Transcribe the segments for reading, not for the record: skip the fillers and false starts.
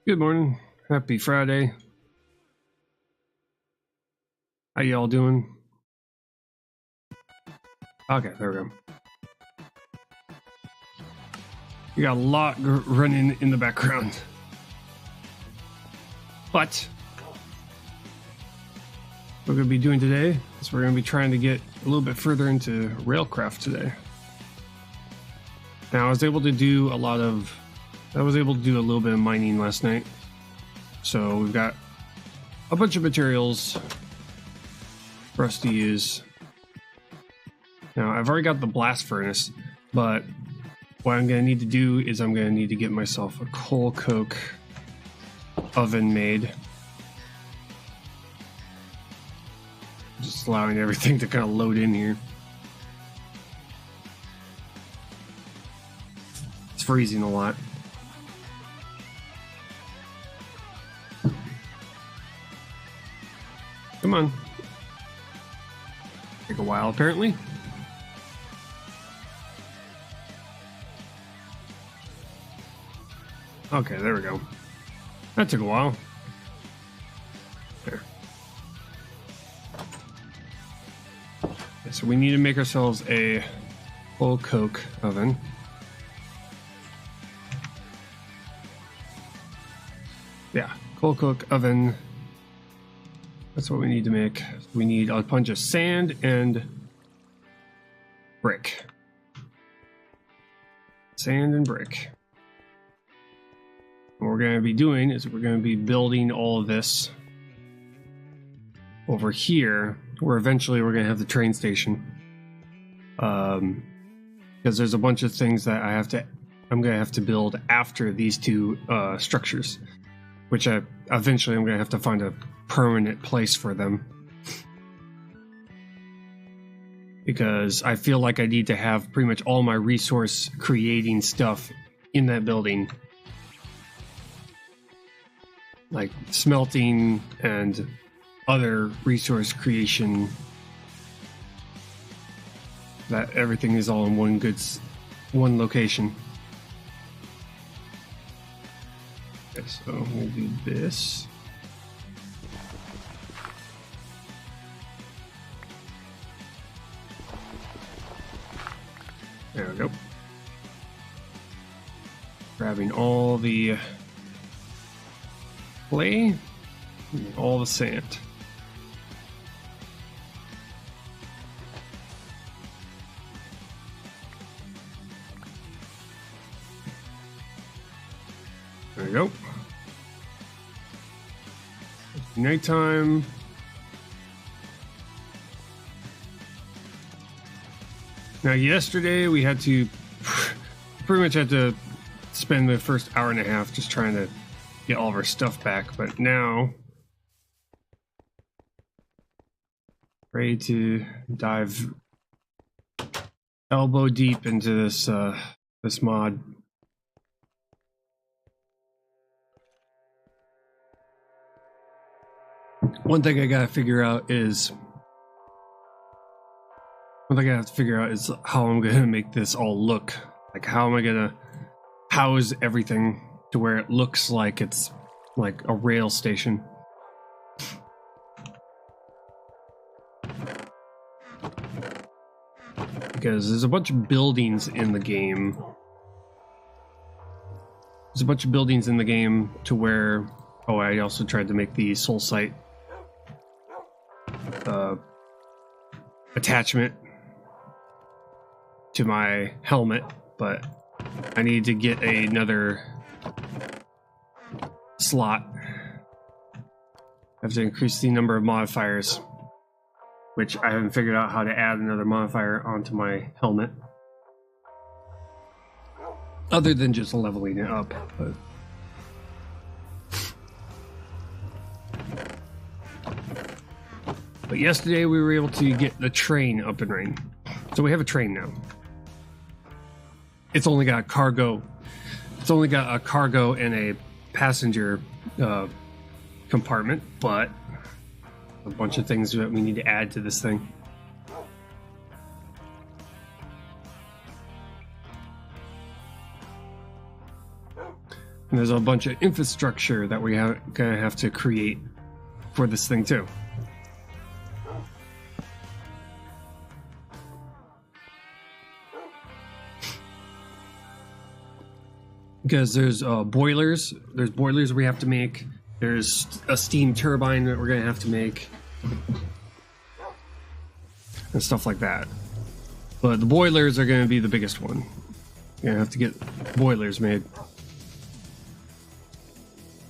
Good morning. Happy Friday. How y'all doing? Okay, there we go. We got a lot running in the background. But what we're going to be doing today is we're going to be trying to get a little bit further into Railcraft today. Now, I was able to do a little bit of mining last night. So we've got a bunch of materials for us to use. Now, I've already got the blast furnace, but what I'm going to need to do is I'm going to need to get myself a coal coke oven made. Just allowing everything to kind of load in here. It's freezing a lot. Come on. Take a while, apparently. Okay, there we go. That took a while. There. Okay, so we need to make ourselves a full coke oven. Yeah, coal coke oven. That's what we need to make. We need a bunch of sand and brick. Sand and brick. What we're going to be doing is we're going to be building all of this over here, where eventually we're going to have the train station. Because there's a bunch of things that I'm going to have to build after these two structures, which eventually I'm going to have to find a permanent place for them, because I feel like I need to have pretty much all my resource creating stuff in that building, like smelting and other resource creation, that everything is all in one location. Okay, so we'll do this. There we go. Grabbing all the clay and all the sand. There we go. It's nighttime. Now, yesterday we pretty much had to spend the first hour and a half just trying to get all of our stuff back, but now ready to dive elbow deep into this mod. One thing I gotta figure out is how I'm gonna make this all look. Like, how am I gonna house everything to where it looks like it's like a rail station. Because there's a bunch of buildings in the game. To where... Oh, I also tried to make the soul site attachment to my helmet, but I need to get another slot. I have to increase the number of modifiers, which I haven't figured out how to add another modifier onto my helmet, other than just leveling it up. But yesterday we were able to get the train up and running. So we have a train now. It's only got cargo. It's only got a cargo and a passenger compartment, but a bunch of things that we need to add to this thing. And there's a bunch of infrastructure that we're gonna have to create for this thing too. Because there's boilers. There's boilers we have to make. There's a steam turbine that we're gonna have to make. And stuff like that. But the boilers are gonna be the biggest one. You're gonna have to get boilers made.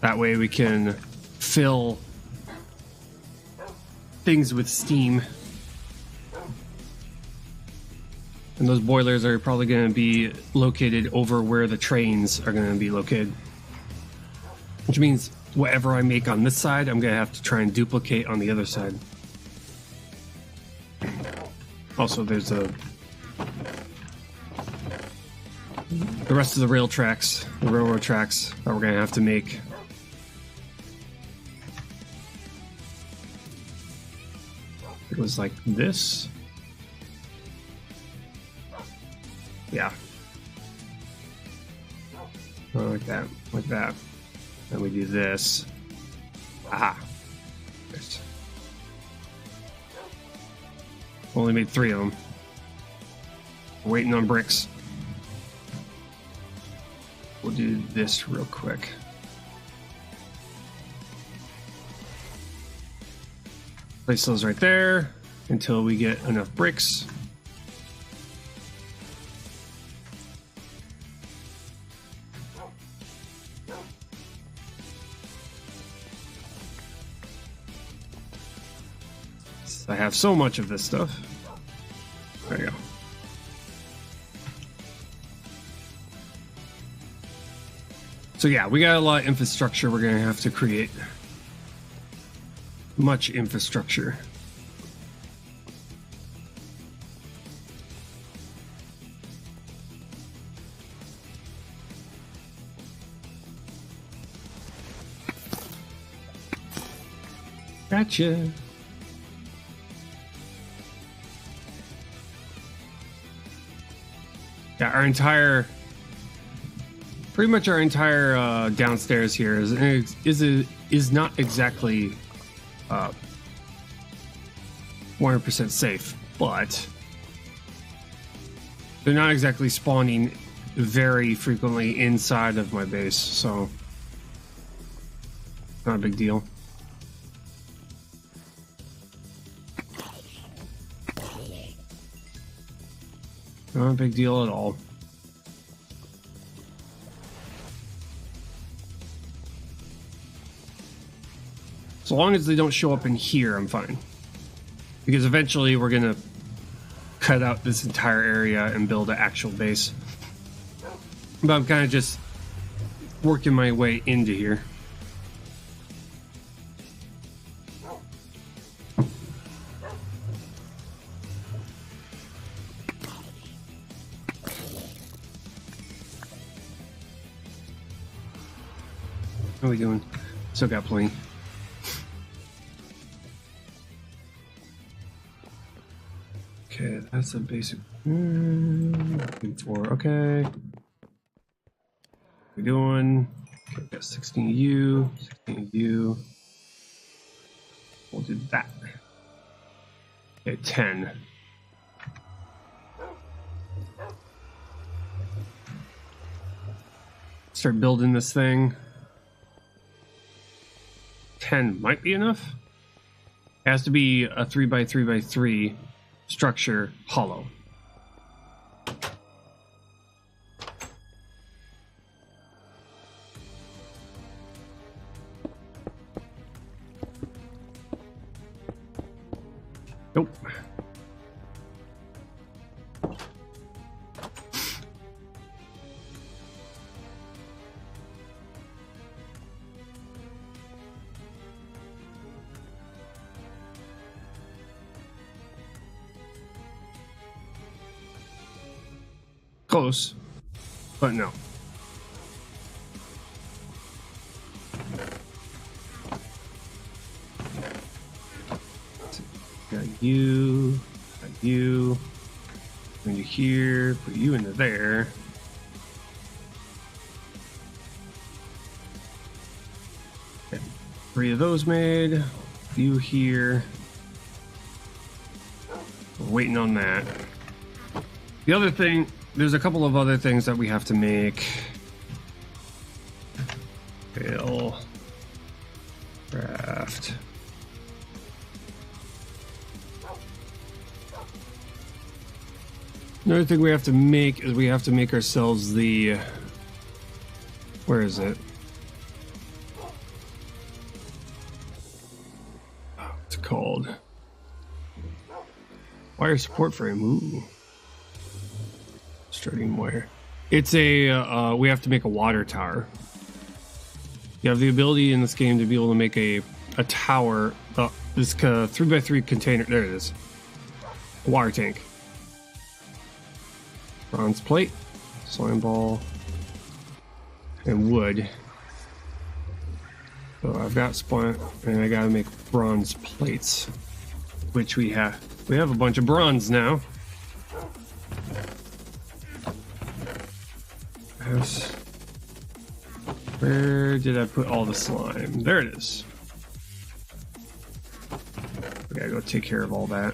That way we can fill things with steam. And those boilers are probably going to be located over where the trains are going to be located. Which means whatever I make on this side, I'm going to have to try and duplicate on the other side. Also, there's the rest of the rail tracks, the railroad tracks that we're going to have to make. It was like this. Yeah. Like that, like that. Then we do this. Aha. Yes. Only made 3 of them. We're waiting on bricks. We'll do this real quick. Place those right there until we get enough bricks. I have so much of this stuff. There you go. So yeah, we got a lot of infrastructure we're gonna have to create. Much infrastructure. Gotcha. Yeah, pretty much our entire downstairs here is not exactly 100% safe, but they're not exactly spawning very frequently inside of my base, so not a big deal. Not a big deal at all. So long as they don't show up in here, I'm fine. Because eventually we're gonna cut out this entire area and build an actual base. But I'm kind of just working my way into here. How are we doing? Still got plenty. Okay, that's a basic. Looking for. Okay. What we doing? Okay, we got 16U, 16U. We'll do that. Okay, 10. Start building this thing. 10 might be enough. It has to be a 3x3x3 structure, hollow. Nope. Close, but no. Got you, into here, put you into there. 3 of those made. Few here. We're waiting on that. The other thing, there's a couple of other things that we have to make. Railcraft. Another thing we have to make is we have to make ourselves the... Where is it? What's it called? Wire support frame. Ooh. Starting wire. It's a, we have to make a water tower. You have the ability in this game to be able to make a tower. This 3x3 container. There it is. A water tank. Bronze plate. Slime ball. And wood. So I've got splint, and I gotta make bronze plates. Which we have. We have a bunch of bronze now. Where did I put all the slime? There it is. We gotta go take care of all that.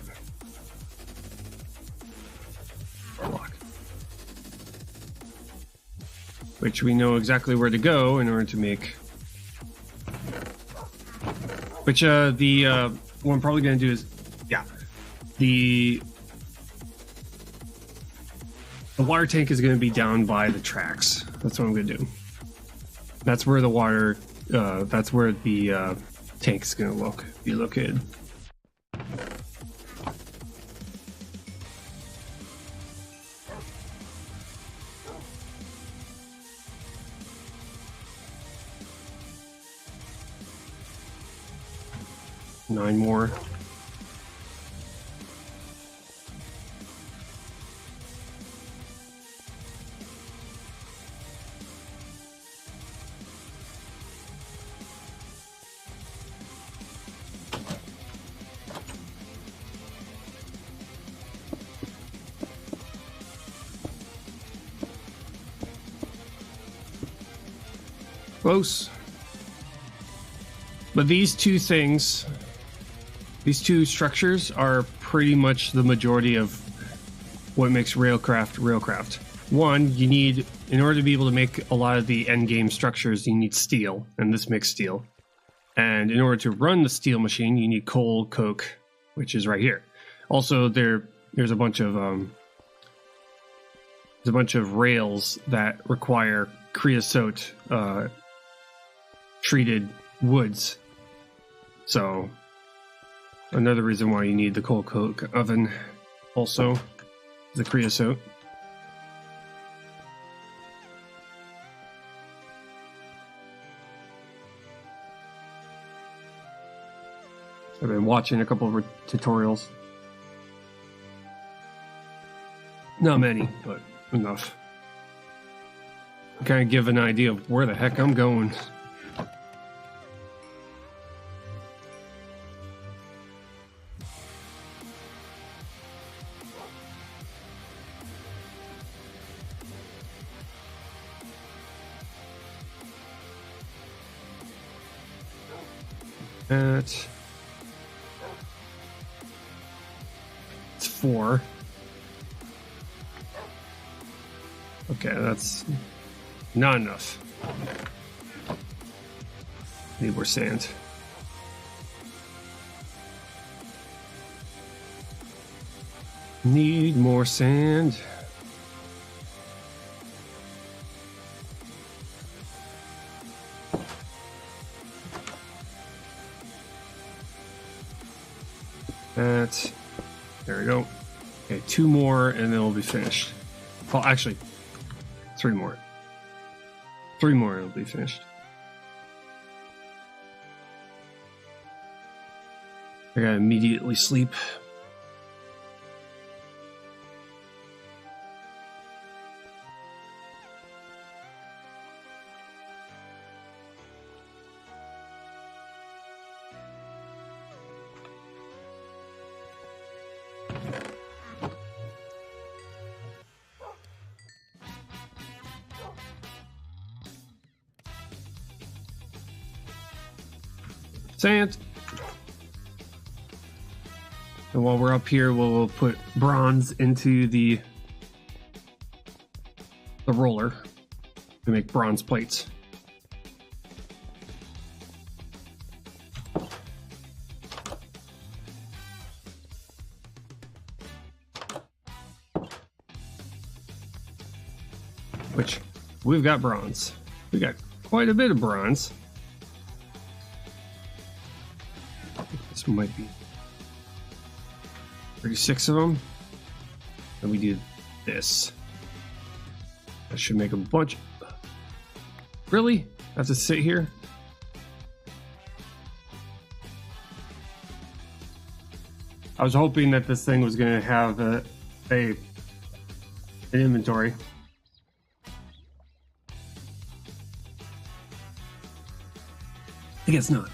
Block. Which we know exactly where to go in order to make. Which what I'm probably gonna do is, yeah, the water tank is going to be down by the tracks. That's what I'm going to do. That's where the water, that's where the tank is going to be located. Nine more. Close. But these two things, these two structures are pretty much the majority of what makes Railcraft. One, you need, in order to be able to make a lot of the end game structures, you need steel, and this makes steel. And in order to run the steel machine, you need coal, coke, which is right here. Also, there's a bunch of rails that require creosote treated woods. So another reason why you need the coal coke oven also, the creosote. I've been watching a couple of tutorials. Not many, but enough. Kind of give an idea of where the heck I'm going. It's 4. Okay, that's not enough. Need more sand. Need more sand. There we go. Okay, 2 more and then we'll be finished. Well, actually, 3 more. 3 more and it'll be finished. I gotta immediately sleep. Sand. And while we're up here, we'll put bronze into the roller to make bronze plates. Which we've got bronze. We got quite a bit of bronze. This might be 36 of them. And we do this. That should make a bunch. Really? I have to sit here? I was hoping that this thing was going to have an inventory. I guess not.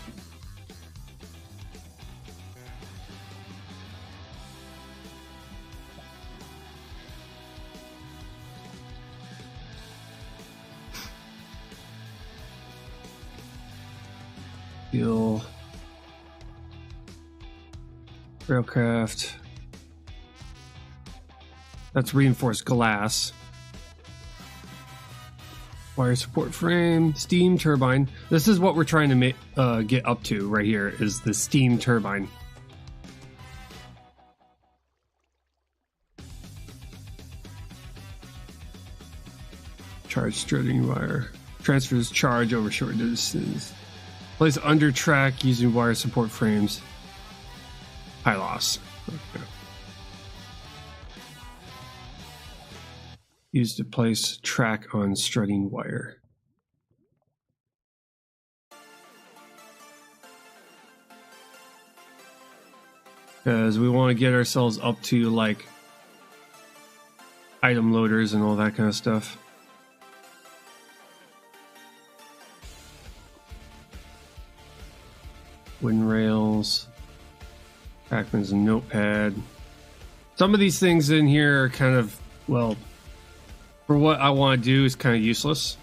Steel, Railcraft. That's reinforced glass. Wire support frame, steam turbine. This is what we're trying to get up to right here, is the steam turbine. Charge strutting wire. Transfers charge over short distances. Place under track using wire support frames. High loss. Okay. Used to place track on strutting wire. Because we want to get ourselves up to like item loaders and all that kind of stuff. Wind rails. Packman's notepad. Some of these things in here are kind of, well, for what I want to do is kind of useless.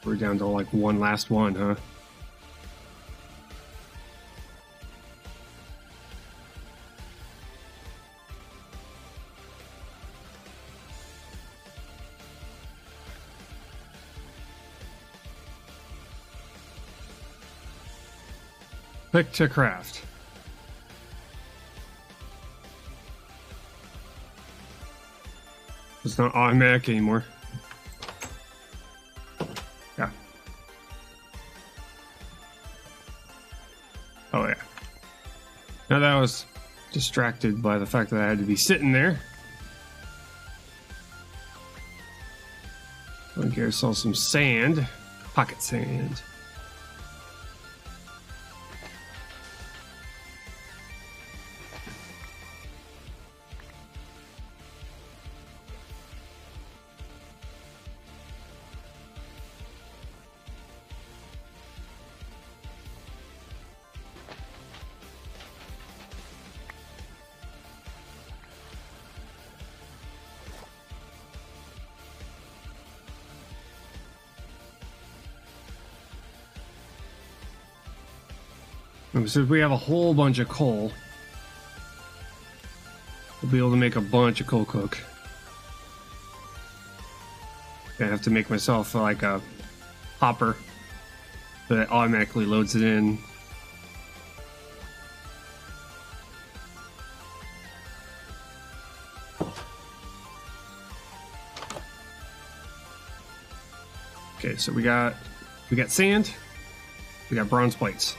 We're down to like one last one, huh? Click to craft. It's not automatic anymore. Yeah. Oh yeah. Now that was distracted by the fact that I had to be sitting there. I'll get ourselves some sand. Pocket sand. So if we have a whole bunch of coal, we'll be able to make a bunch of coal cook. I have to make myself like a hopper that automatically loads it in. Okay, so we got sand, we got bronze plates.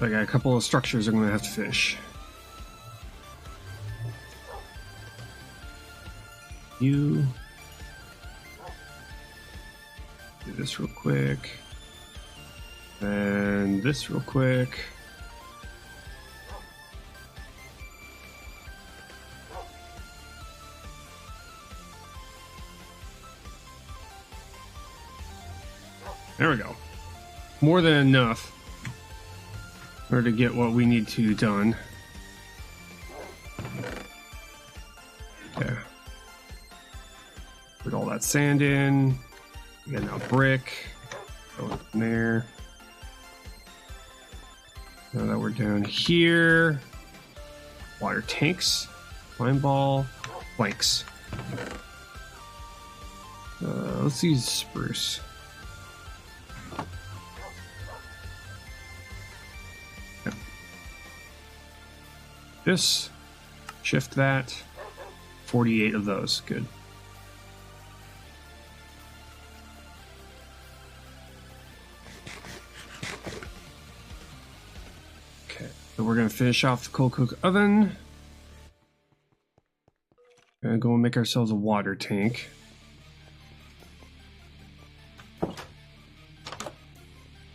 I got a couple of structures I'm going to have to finish. Do this real quick. And this real quick. There we go. More than enough in order to get what we need to done. that sand in. We got now brick. Go in there. Now that we're down here, water tanks, slime ball, planks. Let's use spruce. Okay. This, shift that, 48 of those, good. Okay, so we're gonna finish off the coal cook oven. Gonna go and make ourselves a water tank.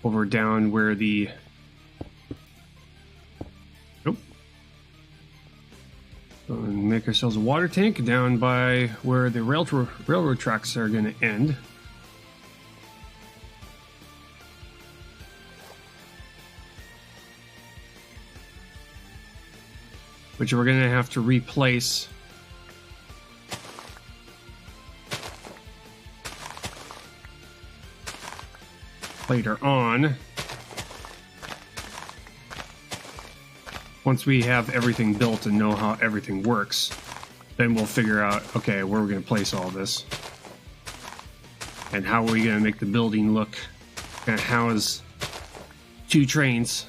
Over down where the make ourselves a water tank down by where the railroad tracks are going to end. Which we're going to have to replace later on. Once we have everything built and know how everything works, then we'll figure out, okay, where we're going to place all this. And how are we going to make the building look and house 2 trains.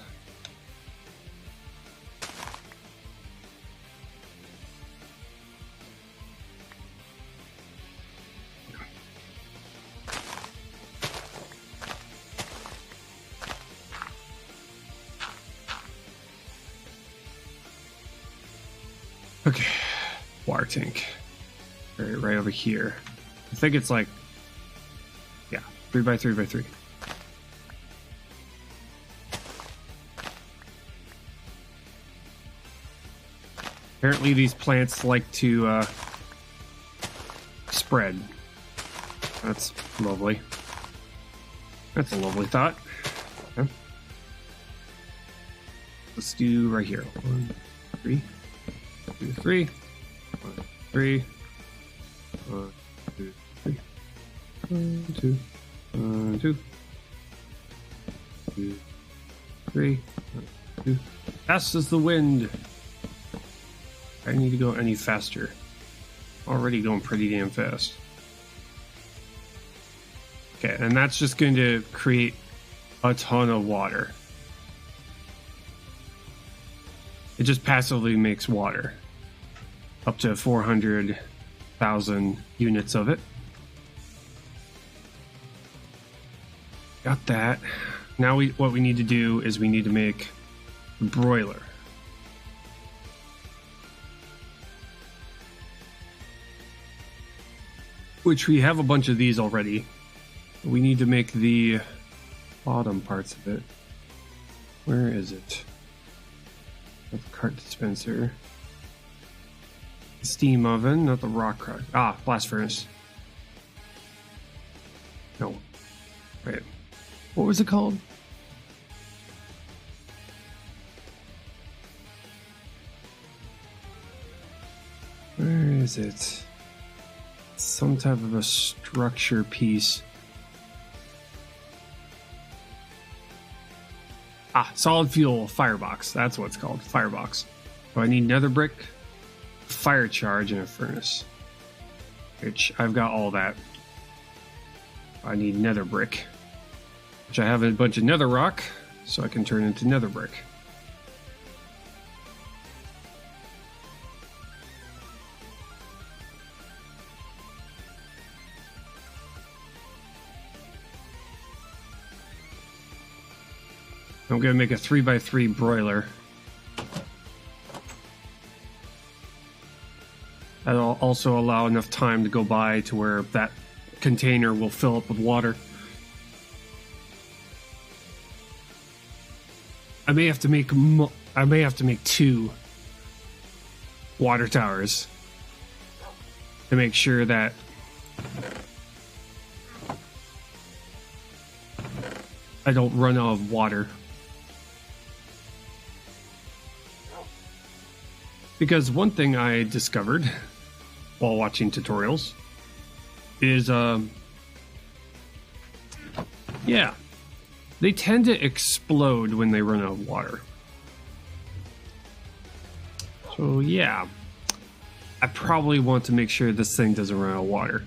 Okay, water tank. Right over here. I think it's like, yeah, 3 by 3 by 3. Apparently these plants like to spread. That's lovely. That's a lovely thought. Okay. Let's do right here. 1, 3. 2, 3. 1, 3. 1, 2, 3. 1, 2. 1, 2. 2, 3. 1, 2. Fast as the wind. I need to go any faster. Already going pretty damn fast. Okay, and that's just going to create a ton of water. It just passively makes water. Up to 400,000 units of it. Got that. Now what we need to do is we need to make a broiler. Which we have a bunch of these already. We need to make the bottom parts of it. Where is it? The cart dispenser. The steam oven, not the rock crush. Ah, blast furnace. No. Wait. What was it called? Where is it? Some type of a structure piece. Ah, solid fuel firebox. That's what it's called. Firebox. So I need nether brick, fire charge, and a furnace. Which I've got all that. I need nether brick. Which I have a bunch of nether rock, so I can turn into nether brick. I'm going to make a 3 by 3 broiler. That'll also allow enough time to go by to where that container will fill up with water. I may have to make 2 water towers to make sure that I don't run out of water. Because one thing I discovered while watching tutorials is yeah, they tend to explode when they run out of water. So yeah, I probably want to make sure this thing doesn't run out of water.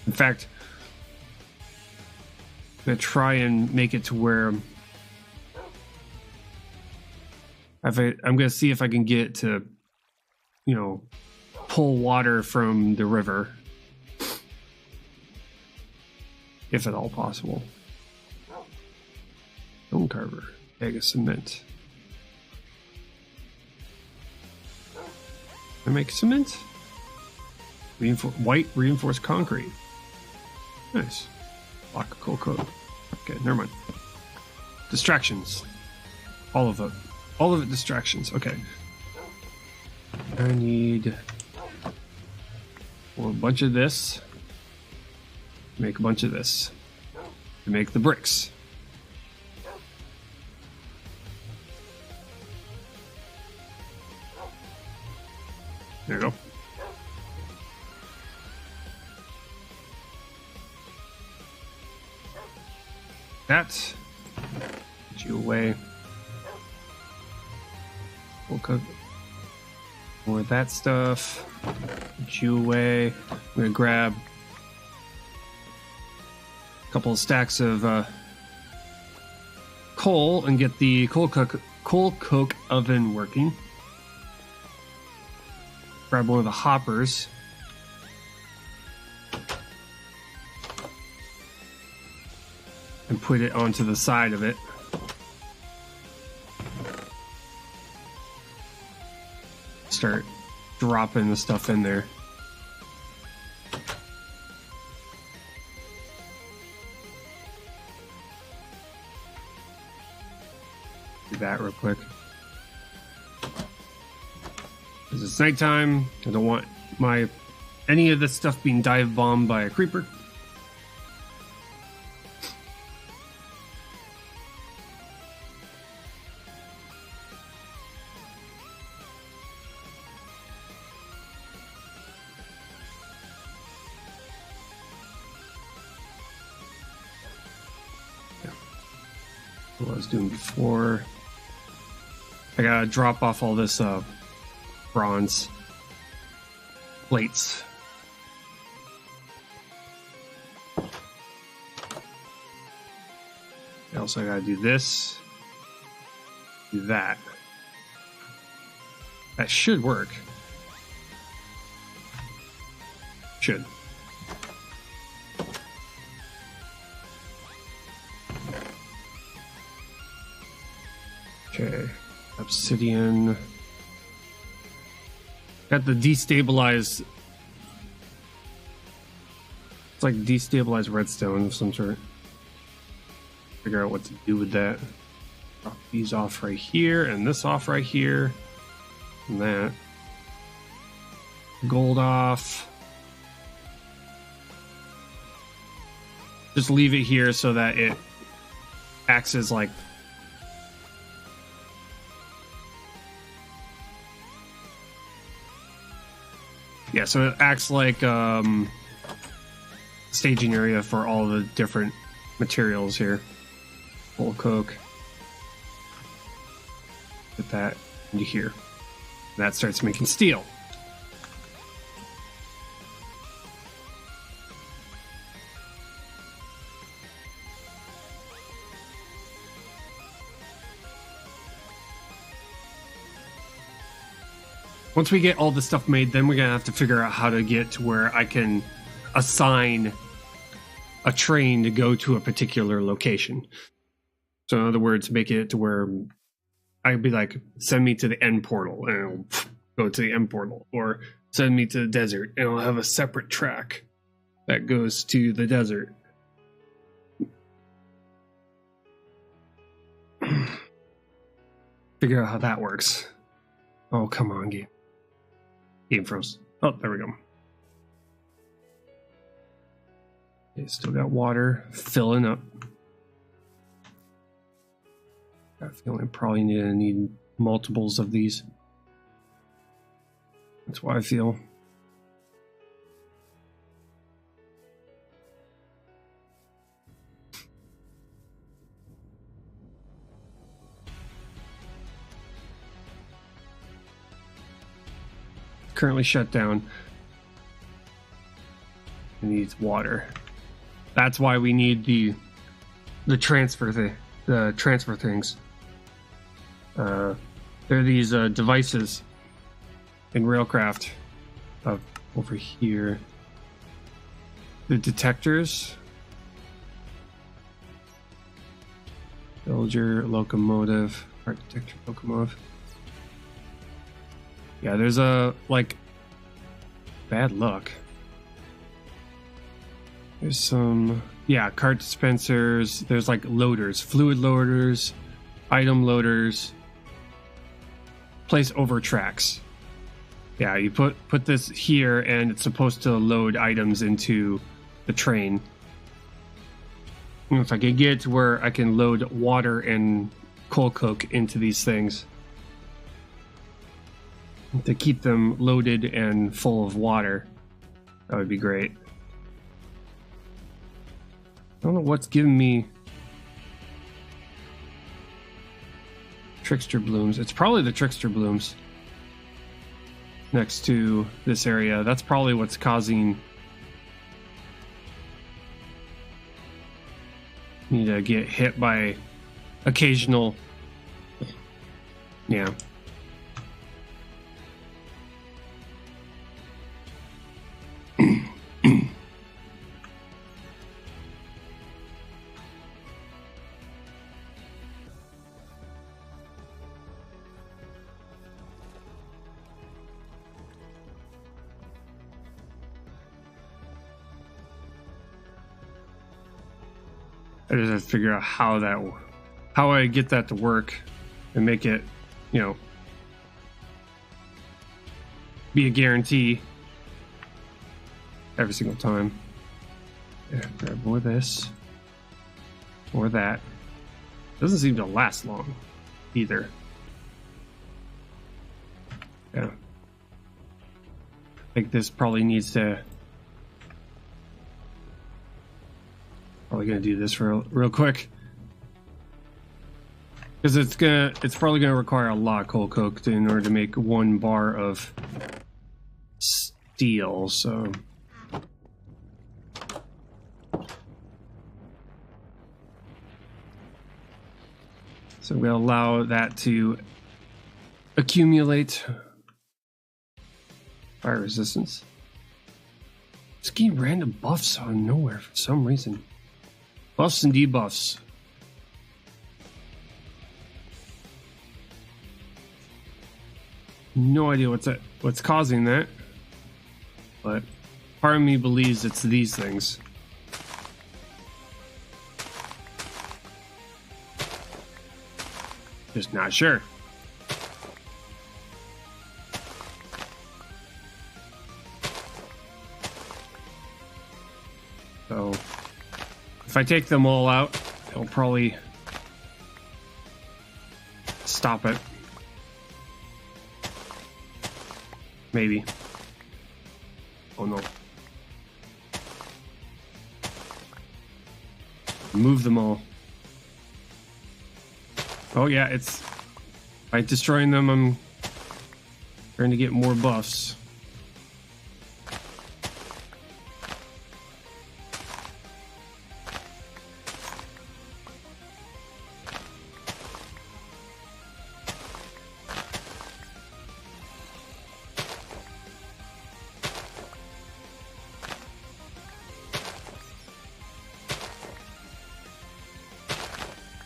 In fact, I'm gonna try and make it to where I'm gonna see if I can get it to, you know, pull water from the river, if at all possible. Stone carver, bag of cement. I make cement? White reinforced concrete. Nice. Block of coal coat. Okay, never mind. Distractions. All of it. All of it distractions. Okay. I need a bunch of this. Make a bunch of this. To make the bricks. There you go. That. Put you away. We'll cook more of that stuff. Put you away. I'm gonna grab a couple of stacks of coal and get the coal coke oven working. Grab one of the hoppers. And put it onto the side of it. Start dropping the stuff in there. Do that real quick. Because it's nighttime, I don't want any of this stuff being dive bombed by a creeper. What I was doing before. I gotta drop off all this bronze plates. Also, I gotta do this, do that. That should work. Should. Okay, obsidian. Got the destabilized. It's like destabilized redstone of some sort. Figure out what to do with that. Drop these off right here, and this off right here, and that. Gold off. Just leave it here so that it acts as like. Yeah, so it acts like staging area for all the different materials here. Full coke. Put that into here. That starts making steel. Once we get all the stuff made, then we're going to have to figure out how to get to where I can assign a train to go to a particular location. So in other words, make it to where I'd be like, send me to the end portal, and it'll go to the end portal. Or send me to the desert, and I'll have a separate track that goes to the desert. Figure out how that works. Oh, come on, game. Game froze. Oh, there we go. Okay, still got water filling up. I feel like I probably need multiples of these. That's why I feel. currently shut down. It needs water. That's why we need the transfer things. There are these devices in Railcraft over here. The detectors. Villager, locomotive, art detector, locomotive. Yeah, there's a, like, bad luck. There's some, yeah, cart dispensers. There's like loaders, fluid loaders, item loaders. Place over tracks. Yeah, you put this here and it's supposed to load items into the train. If I could get to where I can load water and coal coke into these things to keep them loaded and full of water, that would be great. I don't know what's giving me trickster blooms. It's probably the trickster blooms next to this area. That's probably what's causing me to get hit by occasional, yeah. I just have to figure out how I get that to work and make it, you know, be a guarantee every single time. Yeah, grab more of this, more of that. Doesn't seem to last long either. Yeah. I think this probably needs to. Probably gonna do this real quick because it's probably gonna require a lot of coal coke in order to make 1 bar of steel. So I'm gonna allow that to accumulate. Fire resistance. Just getting random buffs out of nowhere for some reason. Buffs and debuffs. No idea what's causing that, but part of me believes it's these things. Just not sure. So if I take them all out, it'll probably stop it. Maybe. Oh no. Move them all. Oh yeah, it's by destroying them I'm trying to get more buffs.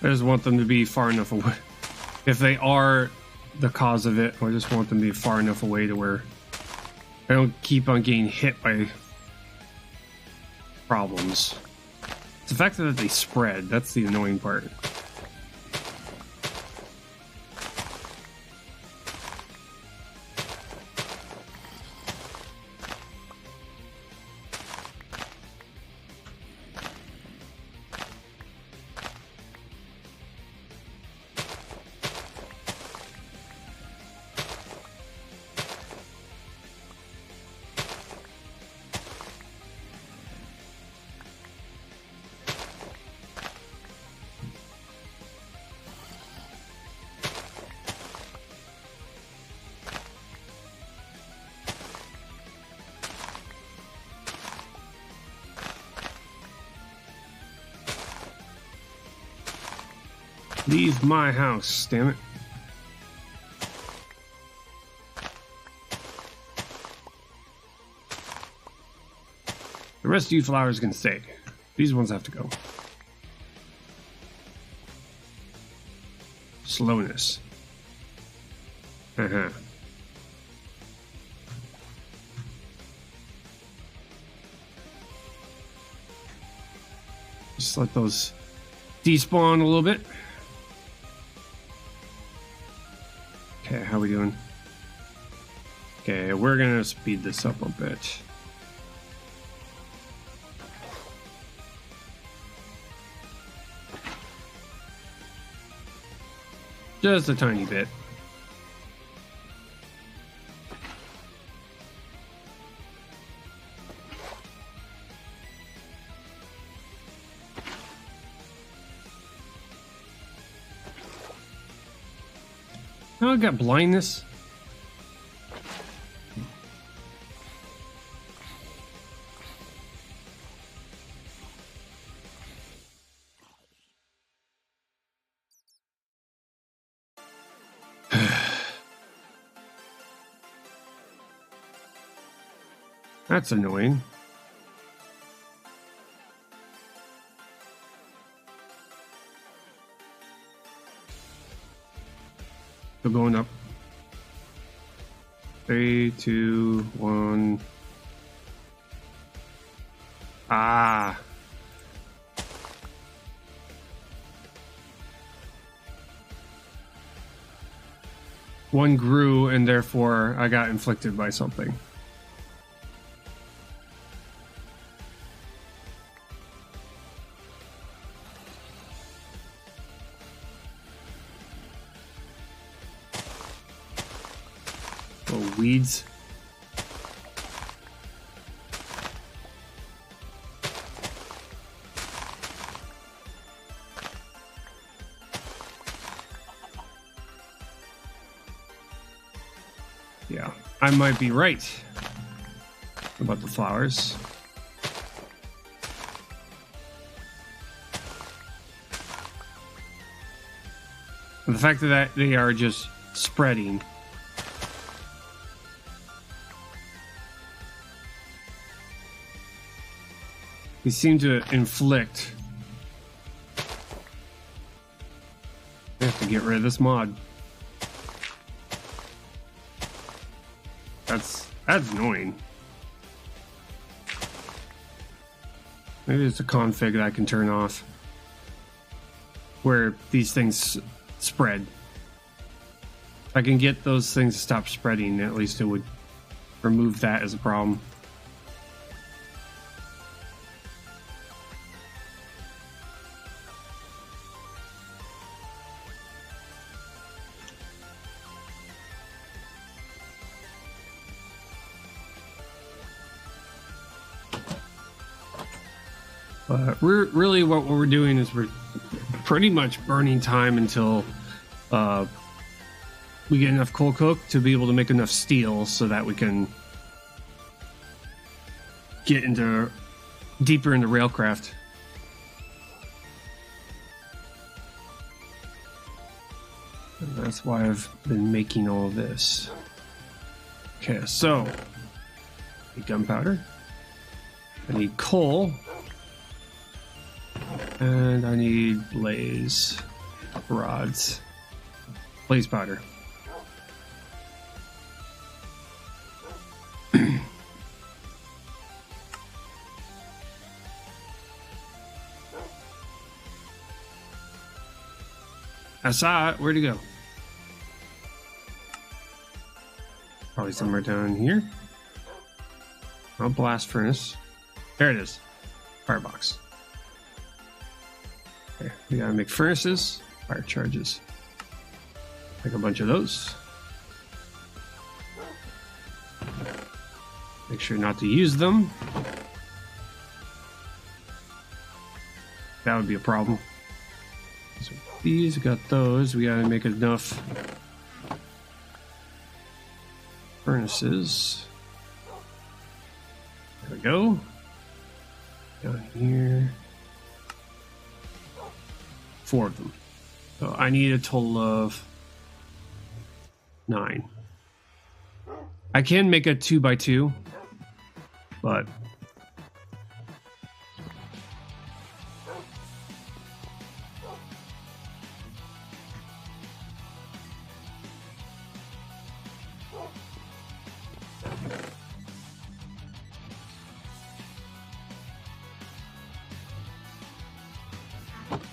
I just want them to be far enough away. If they are the cause of it, I just want them to be far enough away to where I don't keep on getting hit by problems. It's the fact that they spread, that's the annoying part. Leave my house, damn it. The rest of you flowers can stay. These ones have to go. Slowness. Uh-huh. Just let those despawn a little bit. Okay, how we doing? Okay, we're gonna speed this up a bit. Just a tiny bit. Oh, I got blindness. That's annoying. Still going up. 3, 2, 1. Ah. One grew, and therefore I got inflicted by something. Oh, weeds. Yeah, I might be right about the flowers. And the fact that they are just spreading. They seem to inflict. I have to get rid of this mod. That's annoying. Maybe it's a config that I can turn off where these things spread. If I can get those things to stop spreading, at least it would remove that as a problem. Really what we're doing is we're pretty much burning time until we get enough coal coke to be able to make enough steel so that we can get into deeper into Railcraft. And that's why I've been making all of this. Okay, so I need gunpowder. I need coal. And I need blaze rods. Blaze powder. I saw it. Where'd it go? Probably somewhere down here. Oh, blast furnace. There it is. Firebox. Okay, we gotta make furnaces, fire charges. Make a bunch of those. Make sure not to use them. That would be a problem. So these, got those. We gotta make enough furnaces. There we go. Down here. 4 of them. So I need a total of 9. I can make a 2x2, but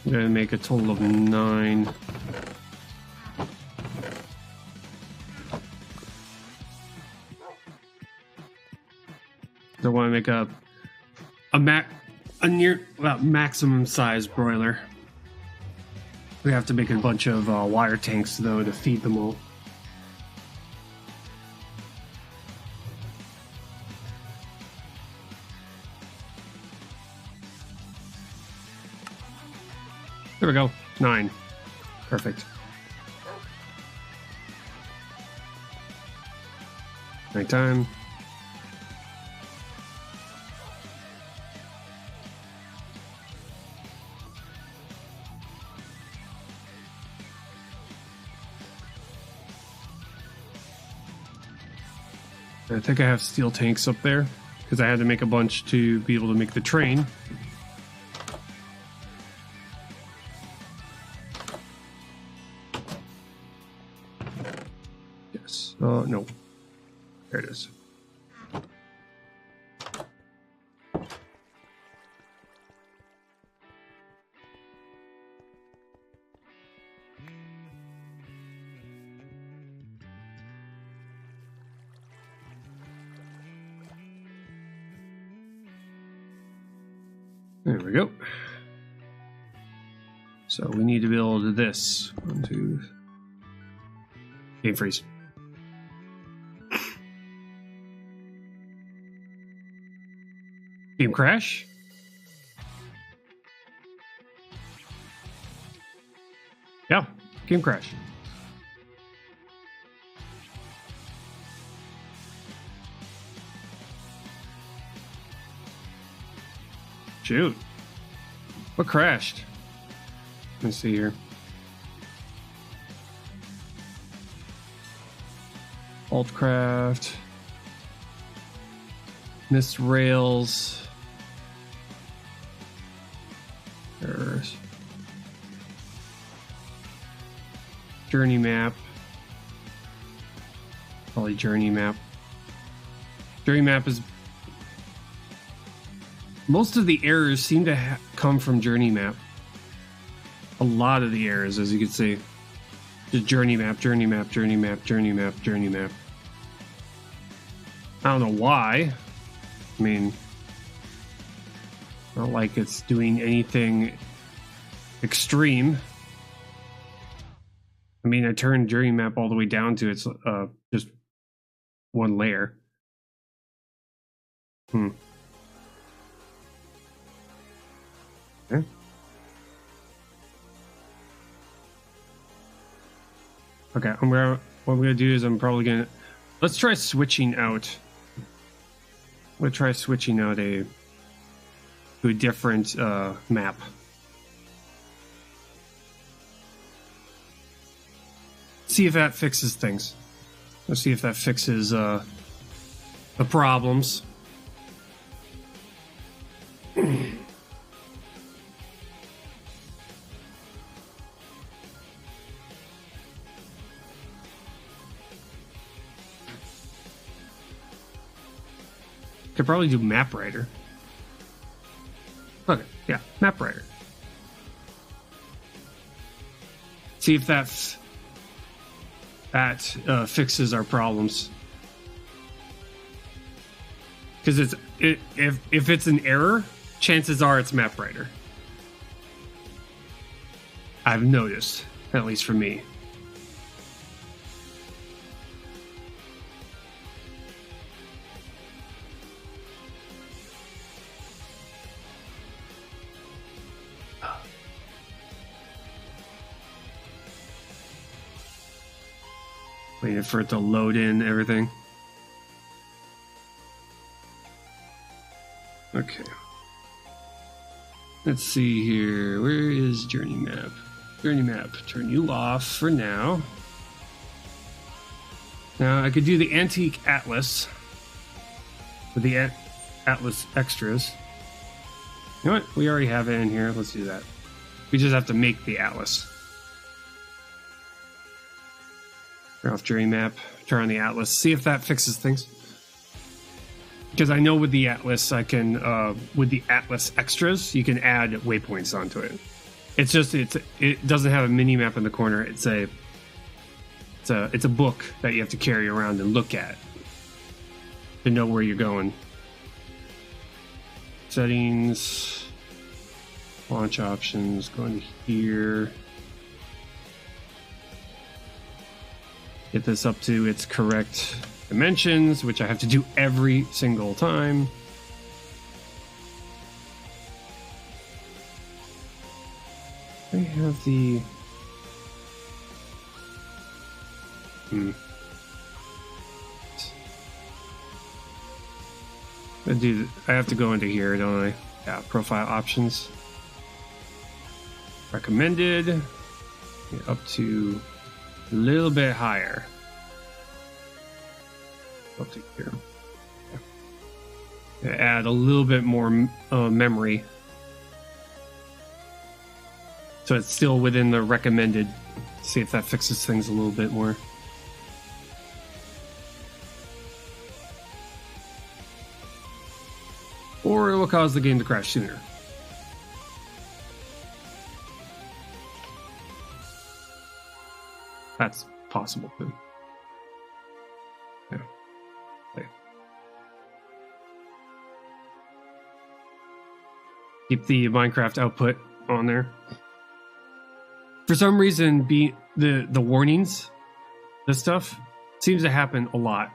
I'm gonna make a total of 9. I want to make a near maximum size broiler. We have to make a bunch of wire tanks though to feed them all. There we go. 9. Perfect. Nighttime. I think I have steel tanks up there because I had to make a bunch to be able to make the train. Yes. No. There it is. There we go. So we need to build this. 1, 2. Game freeze. Game crash. Yeah, game crash. Shoot. What crashed? Let me see here. Railcraft. Missed rails. Errors. Journey map. Probably journey map. Journey map is... Most of the errors seem to come from journey map. A lot of the errors, as you can see. Just journey map, journey map, journey map, journey map, journey map. I don't know why. I mean, not like it's doing anything extreme. I mean, I turned journey map all the way down to its just one layer. Okay. Okay, what I'm gonna do is I'm probably gonna let's try switching out. I'm gonna try switching out to a different map. See if that fixes things. Let's see if that fixes the problems. Could probably do map writer. Okay, yeah, map writer. See if that fixes our problems. Because if it's an error, chances are it's map writer. I've noticed, at least for me. Waiting for it to load in everything. Okay. Let's see here. Where is journey map? Journey map. Turn you off for now. Now I could do the antique atlas with the atlas extras. You know what? We already have it in here. Let's do that. We just have to make the atlas. Turn off journey map. Turn on the atlas. See if that fixes things. Because I know with the atlas, I can with the atlas extras, you can add waypoints onto it. It's just it doesn't have a mini map in the corner. It's a book that you have to carry around and look at to know where you're going. Settings, launch options, going to here. Get this up to its correct dimensions, which I have to do every single time. I have the... I have to go into here, don't I? Yeah, profile options. Recommended. Get up to a little bit higher. Up to here. Yeah. Add a little bit more memory. So it's still within the recommended. See if that fixes things a little bit more. Or it will cause the game to crash sooner. That's possible too. Yeah. Okay. Keep the Minecraft output on there. For some reason, the warnings, this stuff seems to happen a lot.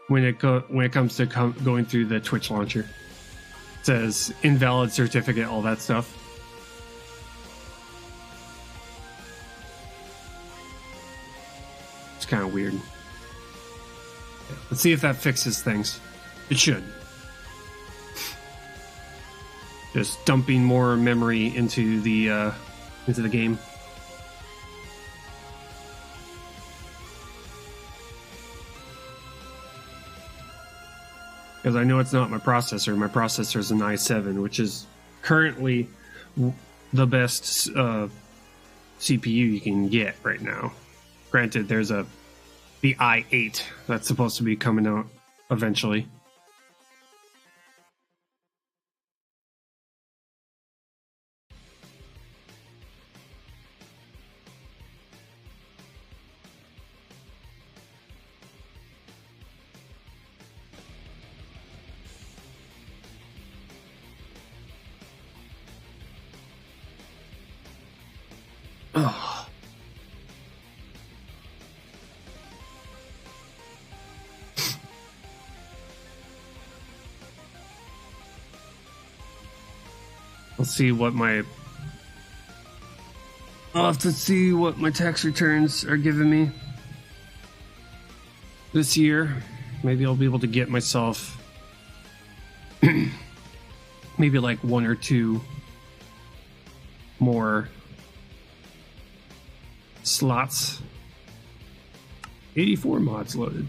When it comes to going through the Twitch launcher, it says invalid certificate, all that stuff. It's kind of weird. Let's see if that fixes things. It should. Just dumping more memory into the game. Because I know it's not my processor. My processor is an i7, which is currently the best CPU you can get right now. Granted, there's the i8 that's supposed to be coming out eventually. Oh. Let's see what I'll have to see what my tax returns are giving me this year. Maybe I'll be able to get myself maybe like 1 or 2 more slots. 84 mods loaded.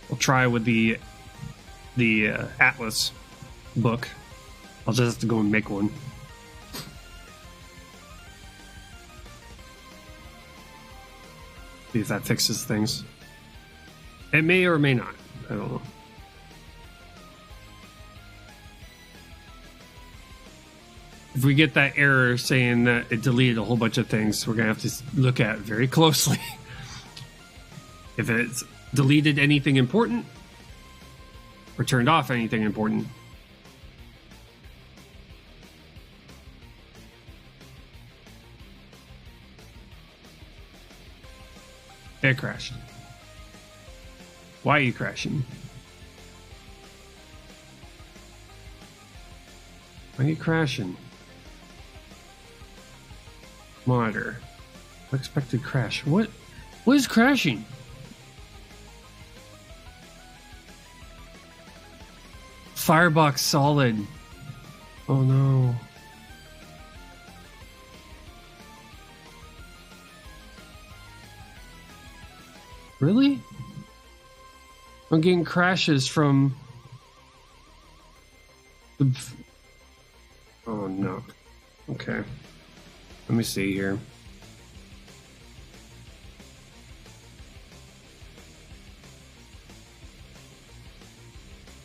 I'll try with the Atlas book. I'll just have to go and make one. See if that fixes things. It may or may not. I don't know. If we get that error saying that it deleted a whole bunch of things, we're going to have to look at it very closely. If it's deleted anything important or turned off anything important. It crashed. Why are you crashing? Why are you crashing? Monitor. Unexpected crash. What? What is crashing? Firebox solid. Oh no. Really? I'm getting crashes from the... Oh no. Okay. Let me see here.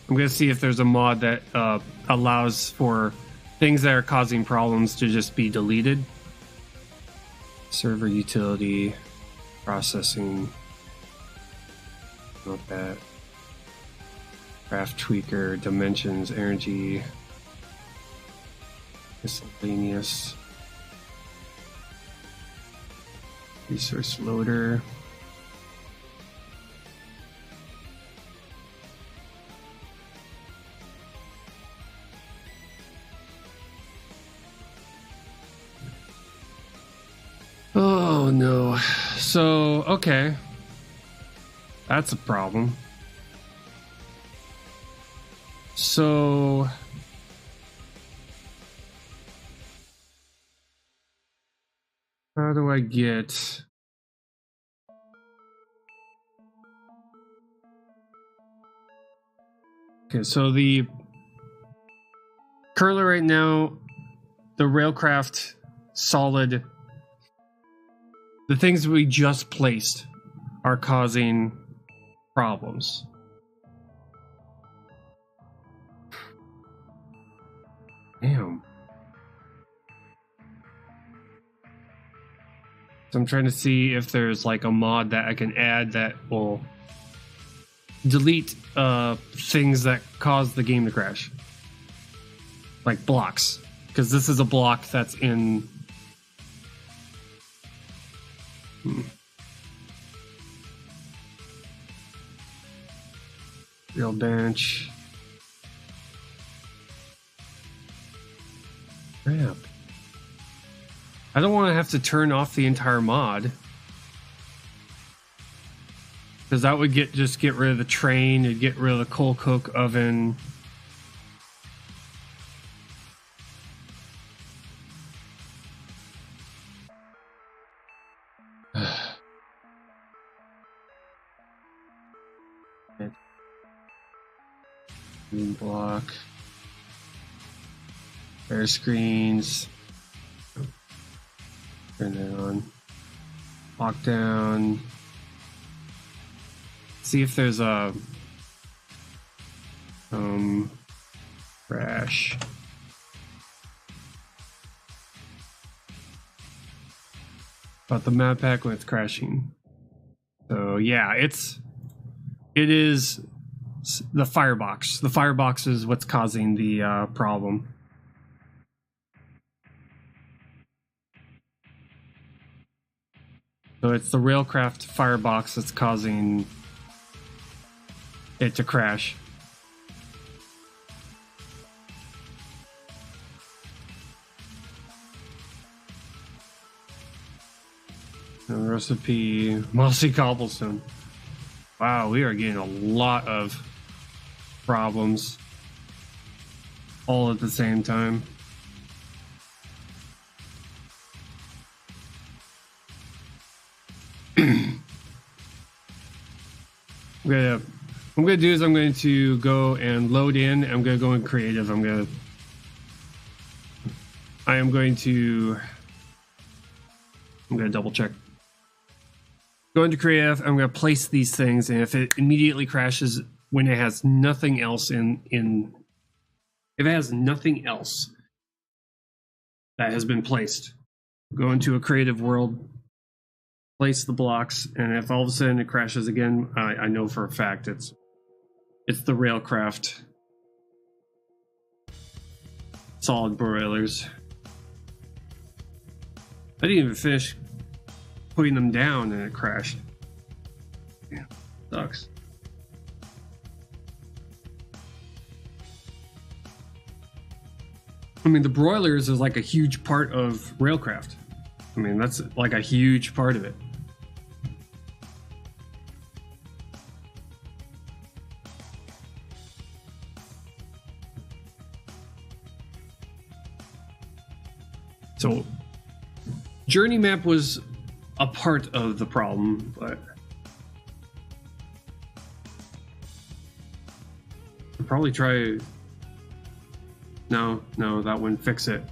I'm gonna see if there's a mod that allows for things that are causing problems to just be deleted. Server utility, processing, not that. Craft tweaker, dimensions, energy, miscellaneous, resource loader. Oh no. So, okay. That's a problem. So how do I get... Okay, so the currently right now, the Railcraft solid, the things we just placed are causing problems. Damn. So I'm trying to see if there's like a mod that I can add that will delete things that cause the game to crash. Like blocks. Because this is a block that's in... Real bench. Crap. I don't want to have to turn off the entire mod. Because that would just get rid of the train, it'd get rid of the coal coke oven. Green block. Air screens. Turn that on. Lockdown. See if there's a crash. About the map pack when it's crashing. So yeah, it is the firebox. The firebox is what's causing the problem. So it's the Railcraft firebox that's causing it to crash. And recipe, mossy cobblestone. Wow, we are getting a lot of problems all at the same time. What I'm gonna do is I'm going to go and load in. I'm gonna go in creative. I'm going to double check. Go into creative. I'm going to place these things, and if it immediately crashes when it has nothing else if it has nothing else that has been placed, go into a creative world, place the blocks, and if all of a sudden it crashes again, I know for a fact it's the Railcraft solid broilers. I didn't even finish putting them down and it crashed. Yeah, sucks. I mean, the broilers is like a huge part of Railcraft. I mean, that's like a huge part of it. So, journey map was a part of the problem, but I'll probably try. No, that wouldn't fix it.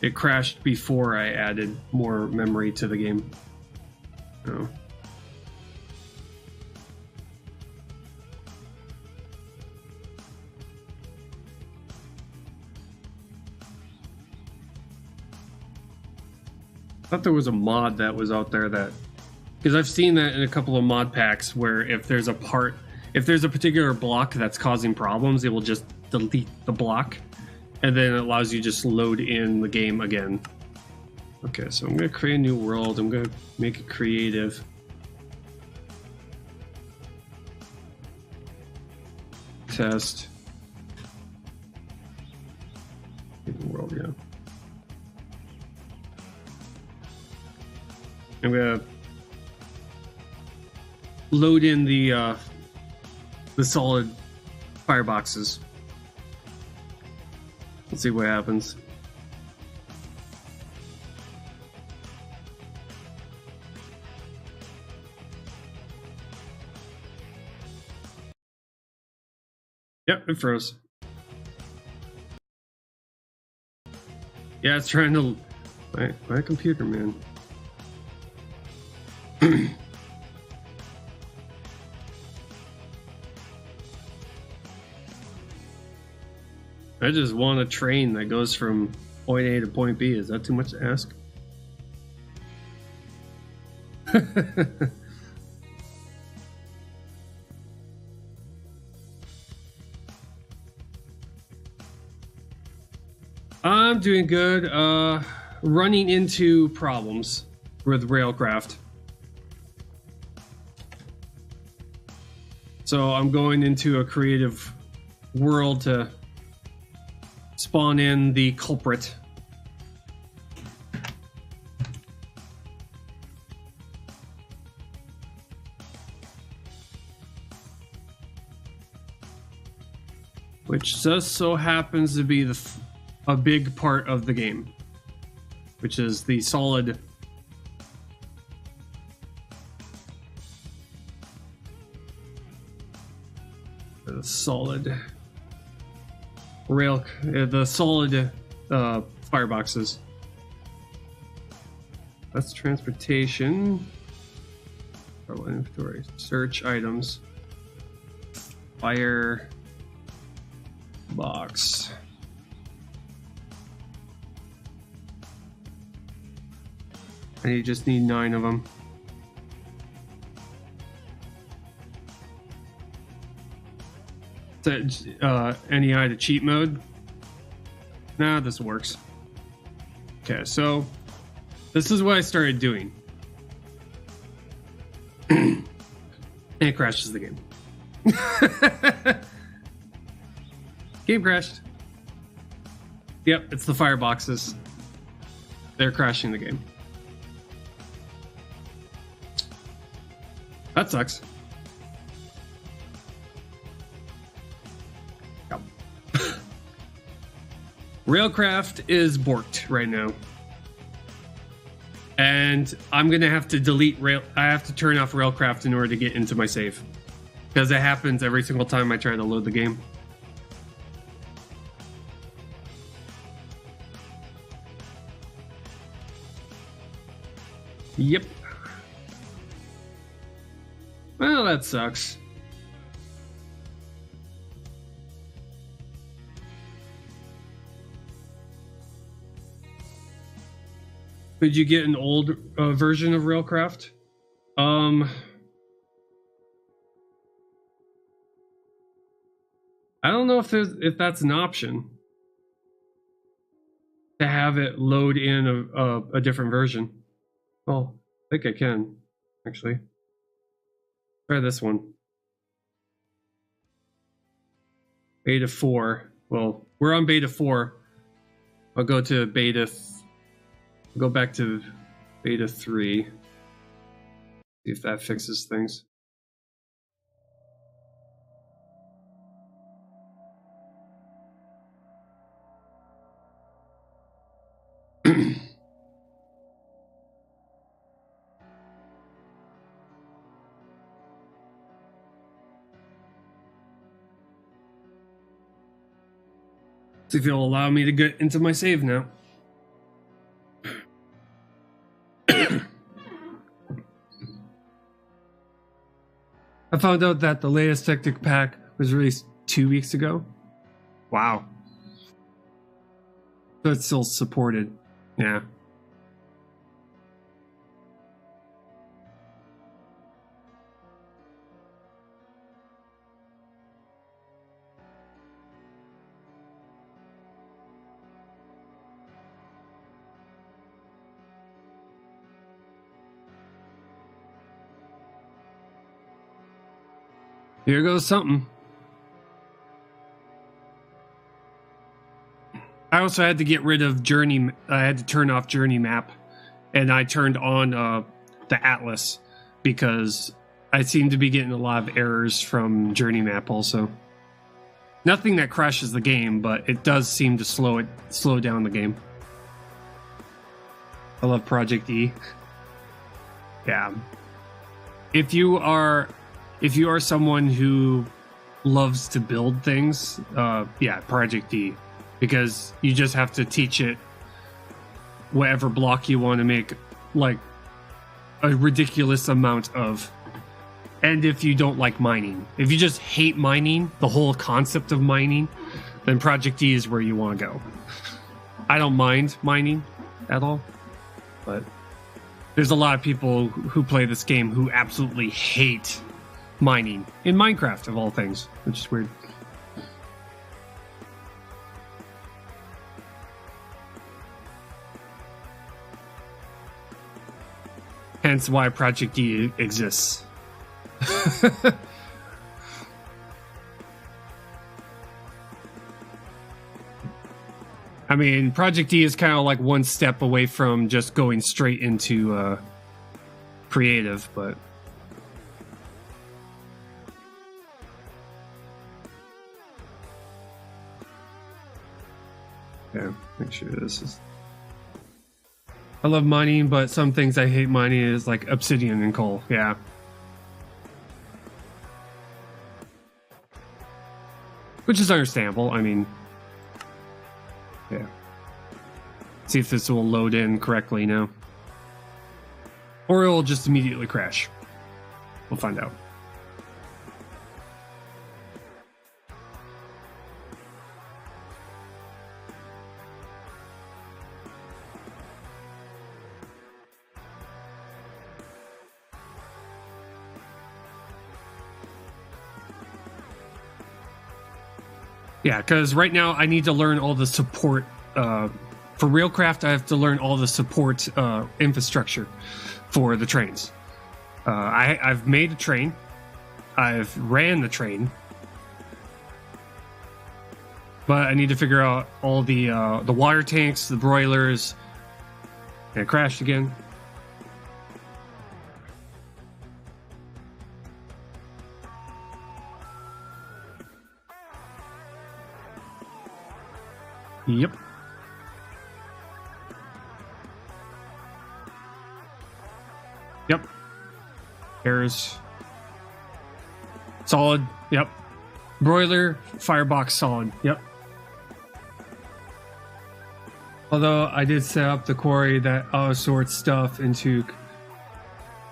It crashed before I added more memory to the game. No. I thought there was a mod that was out there that, because I've seen that in a couple of mod packs where if there's a particular block that's causing problems, it will just delete the block, and then it allows you to just load in the game again. Okay, so I'm gonna create a new world. I'm gonna make it creative. Test. New world, yeah. I'm gonna load in the solid fireboxes. Let's see what happens. Yep, it froze. Yeah, it's trying to. My computer, man. I just want a train that goes from point A to point B. Is that too much to ask? I'm doing good. Running into problems with Railcraft. So I'm going into a creative world to spawn in the culprit. Which just so happens to be a big part of the game, which is the solid fireboxes. That's transportation. Inventory. Search items. Fire box. And you just need 9 of them. NEI to cheat mode. Nah, this works. Okay, so this is what I started doing. And it crashes the game. Game crashed. Yep, it's the fireboxes. They're crashing the game. That sucks. Yep. Railcraft is borked right now. And I'm gonna have to delete I have to turn off Railcraft in order to get into my save. Because it happens every single time I try to load the game. Yep. Well, that sucks. Could you get an old version of Railcraft? I don't know if that's an option to have it load in a different version. Oh, I think I can actually. Try this one. 8 of 4. Well, we're on beta 4. I'll go to go back to beta 3. See if that fixes things. See if it'll allow me to get into my save now. I found out that the latest Tactic Pack was released 2 weeks ago. Wow. So it's still supported. Yeah. Here goes something. I also had to get rid of Journey. I had to turn off Journey Map, and I turned on the Atlas because I seem to be getting a lot of errors from Journey Map. Also, nothing that crashes the game, but it does seem to slow down the game. I love Project E. Yeah, if you are someone who loves to build things, yeah, Project E. Because you just have to teach it whatever block you want to make, like, a ridiculous amount of. And if you don't like mining, if you just hate mining, the whole concept of mining, then Project E is where you want to go. I don't mind mining at all, but there's a lot of people who play this game who absolutely hate mining in Minecraft, of all things, which is weird. Hence why Project E exists. I mean, Project E is kind of like one step away from just going straight into creative, but yeah, make sure this is. I love mining, but some things I hate mining is like obsidian and coal. Yeah. Which is understandable. I mean, yeah. See if this will load in correctly now. Or it will just immediately crash. We'll find out. Yeah, because right now I need to learn all the support. For Railcraft, I have to learn all the support infrastructure for the trains. I've made a train. I've ran the train. But I need to figure out all the water tanks, the broilers. And it crashed again. Yep. Yep. Errors. Solid. Yep. Broiler, firebox, solid. Yep. Although I did set up the quarry that sorts stuff into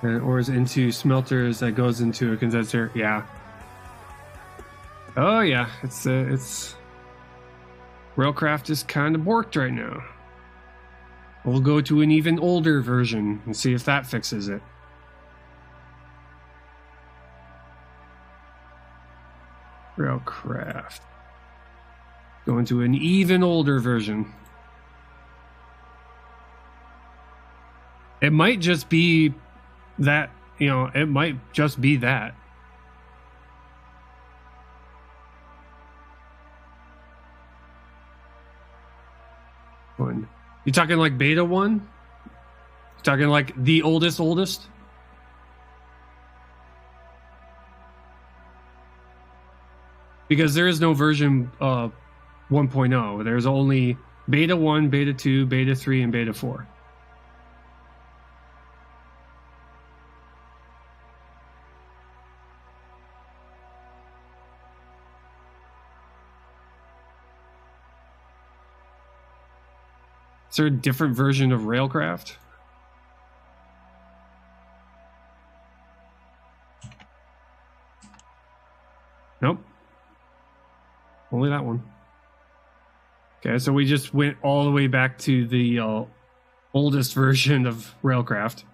ores into smelters that goes into a condenser. Yeah. Oh yeah, it's Railcraft is kind of borked right now. We'll go to an even older version and see if that fixes it. Railcraft. Going to an even older version. It might just be that, it might just be that. one. You talking like beta 1? You talking like the oldest? Because there is no version 1.0. There's only beta 1, beta 2, beta 3, and beta 4. Is there a different version of Railcraft? Nope. Only that one. Okay, so we just went all the way back to the oldest version of Railcraft.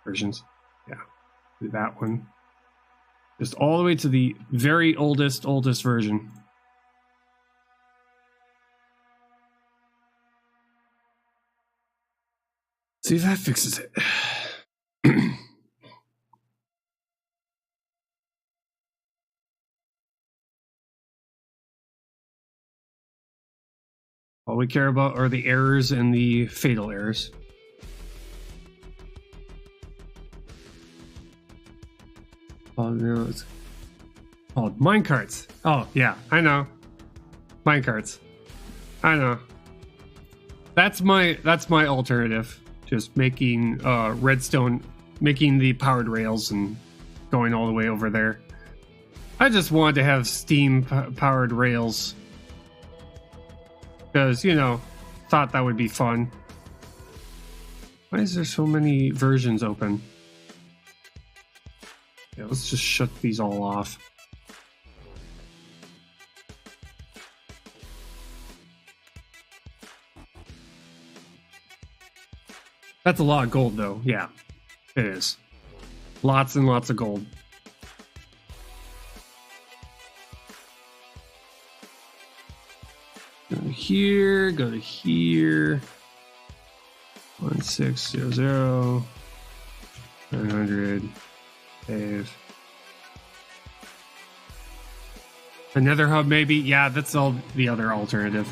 Versions. Yeah. That one. Just all the way to the very oldest version. See if that fixes it. All we care about are the errors and the fatal errors. Oh no, it's called minecarts. Oh yeah, I know. Minecarts. I know. That's my alternative. Just making redstone, making the powered rails and going all the way over there. I just wanted to have steam powered rails because, you know, thought that would be fun. Why is there so many versions open? Yeah, let's just shut these all off. That's a lot of gold, though. Yeah, it is. Lots and lots of gold. Go to here, go to here. 1600. 900. Save. Another hub, maybe? Yeah, that's all the other alternative.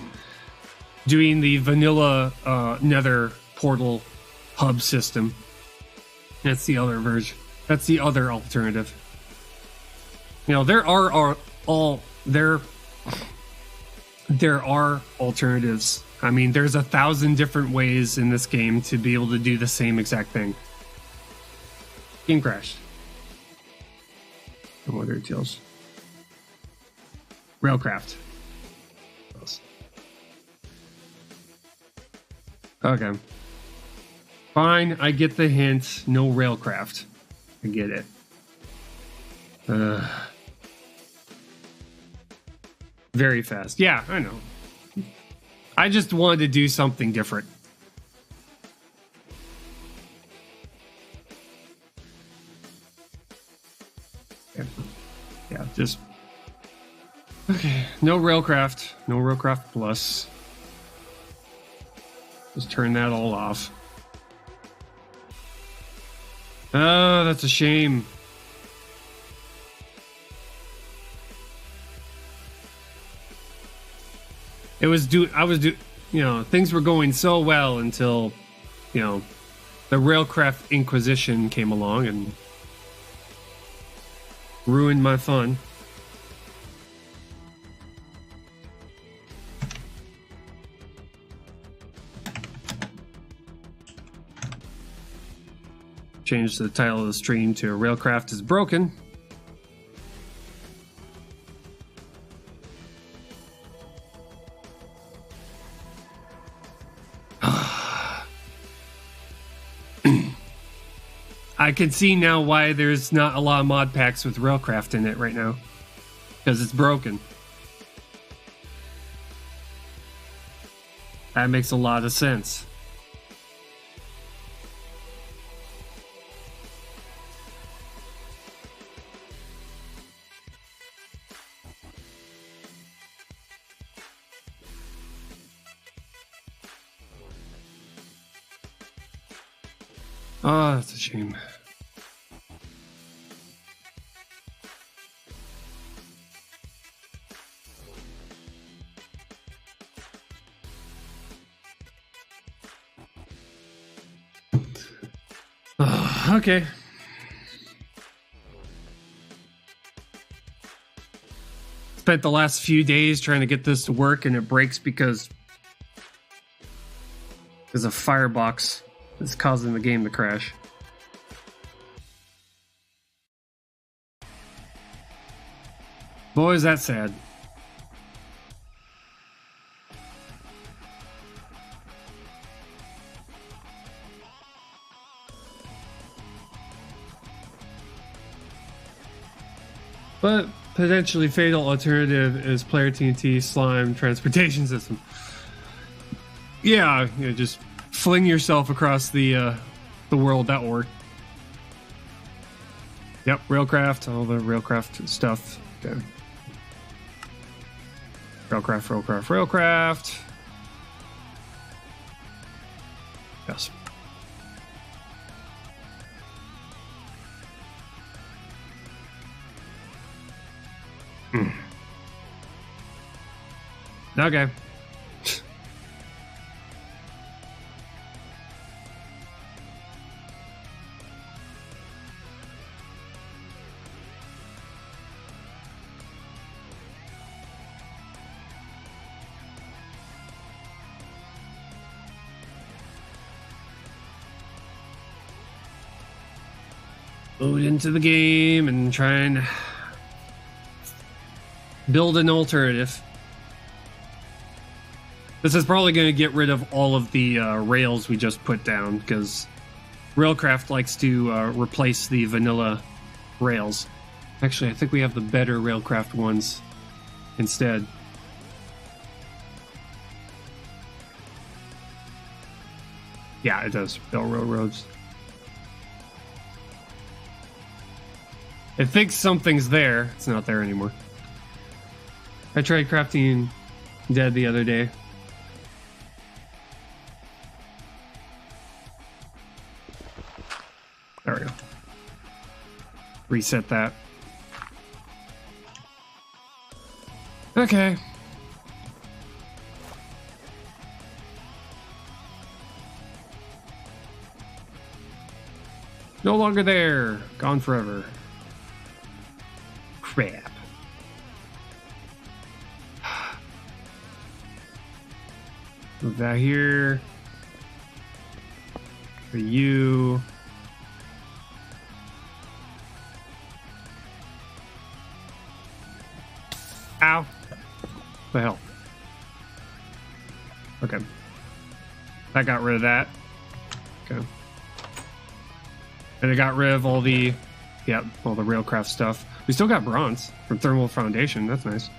Doing the vanilla nether portal hub system. That's the other version. That's the other alternative. You know, there are alternatives. I mean, there's 1,000 different ways in this game to be able to do the same exact thing. Game crashed. No other details. Railcraft. Okay. Fine, I get the hint. No Railcraft. I get it. Very fast. Yeah, I know. I just wanted to do something different. Yeah, just... Okay, no Railcraft. No Railcraft Plus. Just turn that all off. Oh, that's a shame. You know, things were going so well until, you know, the Railcraft Inquisition came along and ruined my fun. Change the title of the stream to Railcraft is Broken. I can see now why there's not a lot of mod packs with Railcraft in it right now. Because it's broken. That makes a lot of sense. Oh, that's a shame. Okay. Spent the last few days trying to get this to work, and it breaks because there's a firebox that's causing the game to crash. Boy, is that sad. But potentially fatal alternative is player TNT slime transportation system. Yeah, just fling yourself across the world. That will work. Yep, Railcraft, all the Railcraft stuff. Okay. Railcraft. Yes. Okay. Load into the game and try and build an alternative. This is probably going to get rid of all of the rails we just put down, because Railcraft likes to replace the vanilla rails. Actually, I think we have the better Railcraft ones instead. Yeah, it does. Bell Railroads. It thinks something's there. It's not there anymore. I tried crafting dead the other day. There we go. Reset that. Okay. No longer there. Gone forever. Crap. Move that here. For you. Ow. What the hell? Okay. That got rid of that. Okay. And it got rid of all the, all the Railcraft stuff. We still got bronze from Thermal Foundation. That's nice.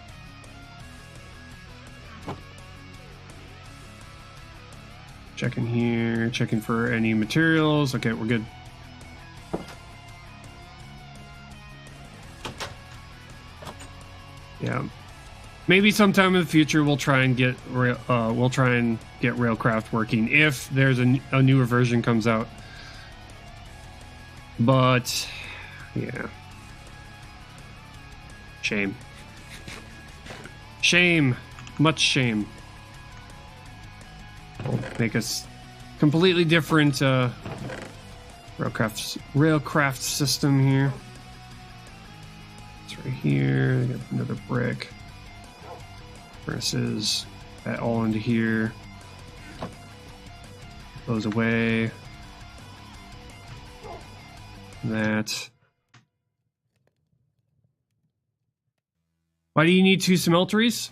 Checking here, checking for any materials. Okay, we're good. Yeah. Maybe sometime in the future we'll try and get Railcraft working if there's a newer version comes out. But yeah. Shame. Shame. Much shame. Make us completely different Railcraft system here. It's right here. We got another brick. Versus that all into here. Those away. That. Why do you need 2 smelteries?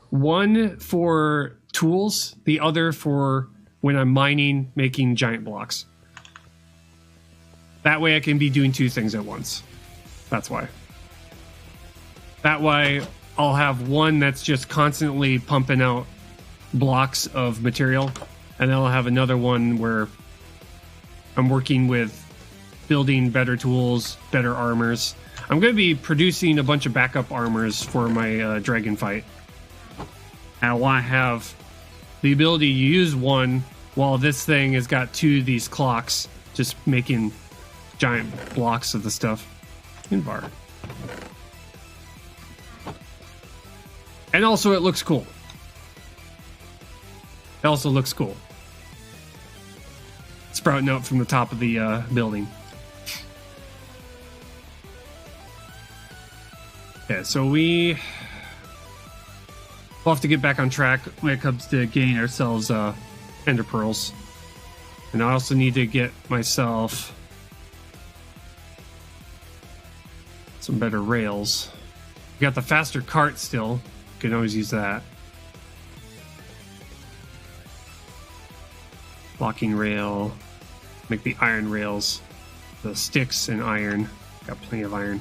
One for tools, the other for when I'm mining, making giant blocks. That way I can be doing 2 things at once. That's why. That way I'll have one that's just constantly pumping out blocks of material, and then I'll have another one where I'm working with building better tools, better armors. I'm going to be producing a bunch of backup armors for my dragon fight. And I want to have the ability to use one while this thing has got 2 of these clocks, just making giant blocks of the stuff. In bar. And also it looks cool. It also looks cool. sprouting out from the top of the building. Okay, so we'll have to get back on track when it comes to getting ourselves ender pearls. And I also need to get myself some better rails. We got the faster cart still. Can always use that. Blocking rail. Make the iron rails. The sticks and iron. Got plenty of iron.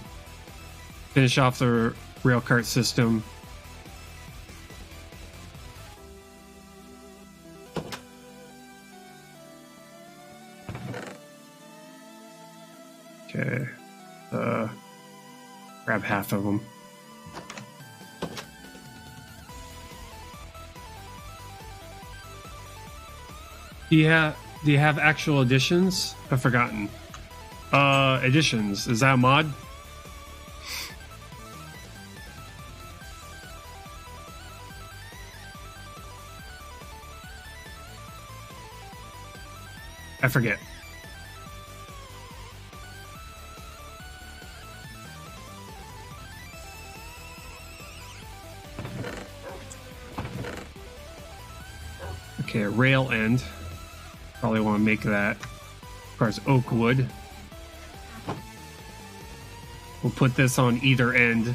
Finish off the rail cart system. Okay. Grab half of them. Do you have actual additions? I've forgotten. Additions. Is that a mod? I forget. Okay, a rail end. Probably want to make that. As far as oak wood. We'll put this on either end.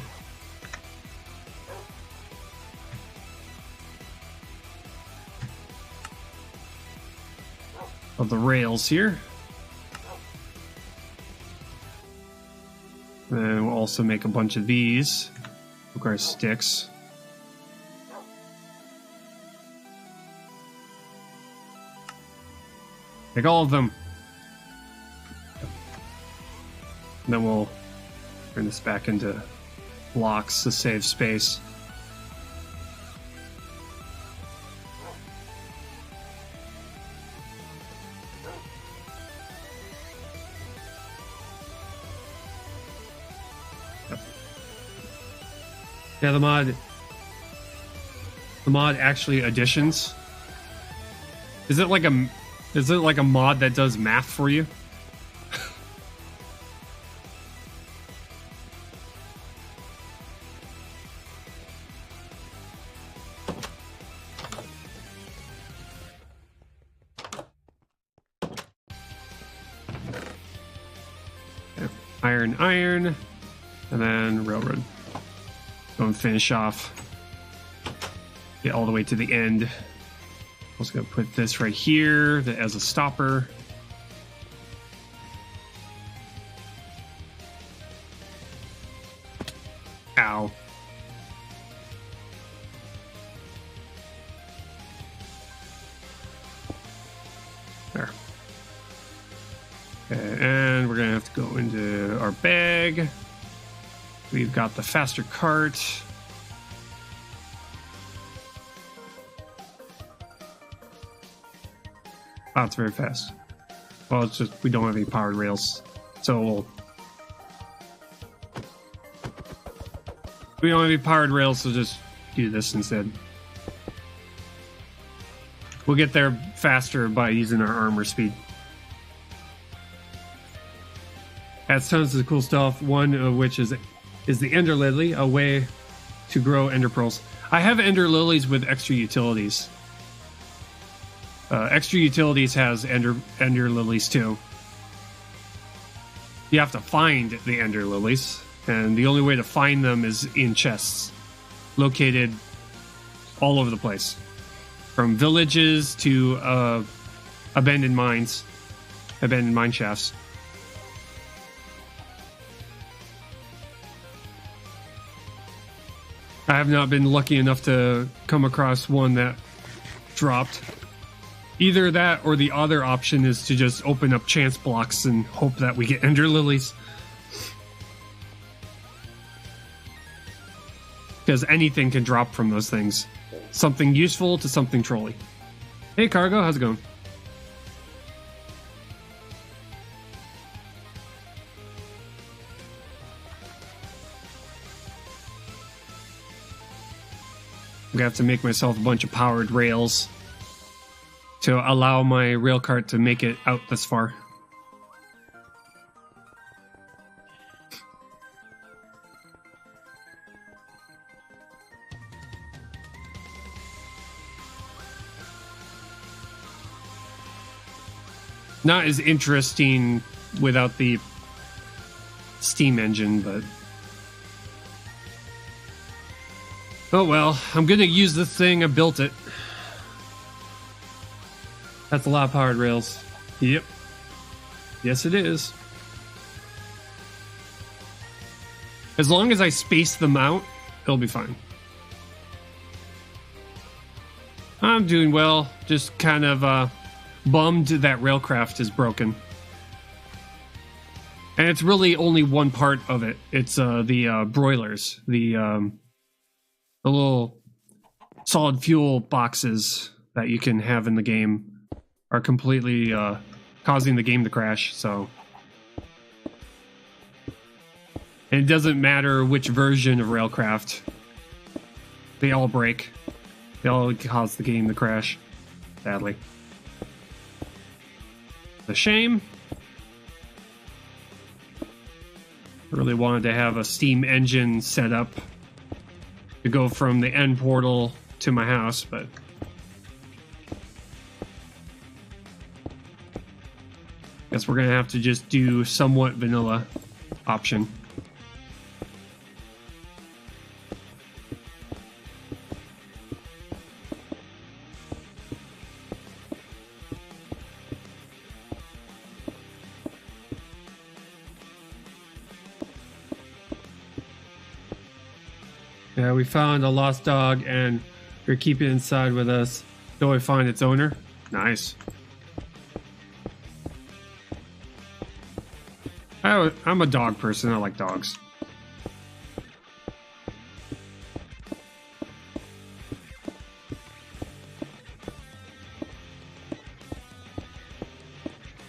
Of the rails here. And we'll also make a bunch of these. Of course, sticks. Make all of them. And then we'll turn this back into blocks to save space. Yeah, the mod actually additions. Is it like a mod that does math for you? Okay. Iron, and then railroad. Go and finish off. Get all the way to the end. I'm also going to put this right here as a stopper. Ow. There. Okay, and we're going to have to go into our bag. We've got the faster cart. Oh, it's very fast. Well, it's just we don't have any powered rails. So we don't have any powered rails, so just do this instead. We'll get there faster by using our armor speed. Adds tons of cool stuff, one of which is the Ender Lily, a way to grow Ender Pearls. I have Ender Lilies with extra utilities. Extra utilities has Ender Lilies too. You have to find the Ender Lilies, and the only way to find them is in chests, located all over the place. From villages to abandoned mines, abandoned mine shafts. I have not been lucky enough to come across one that dropped. Either that or the other option is to just open up chance blocks and hope that we get Ender Lilies. Because anything can drop from those things. Something useful to something trolly. Hey Cargo, how's it going? I'm gonna have to make myself a bunch of powered rails. to allow my rail cart to make it out this far. Not as interesting without the steam engine, but oh well, I'm gonna use this thing. I built it. That's a lot of powered rails. Yep. Yes, it is. As long as I space them out, it'll be fine. I'm doing well. Just kind of bummed that Railcraft is broken. And it's really only one part of it. It's the broilers. The little solid fuel boxes that you can have in the game are completely causing the game to crash, so. And it doesn't matter which version of Railcraft. They all break. They all cause the game to crash, sadly. It's a shame. I really wanted to have a steam engine set up to go from the end portal to my house, but guess we're gonna have to just do somewhat vanilla option. Yeah, we found a lost dog and we're keeping it inside with us till we find its owner. Nice. I'm a dog person. I like dogs.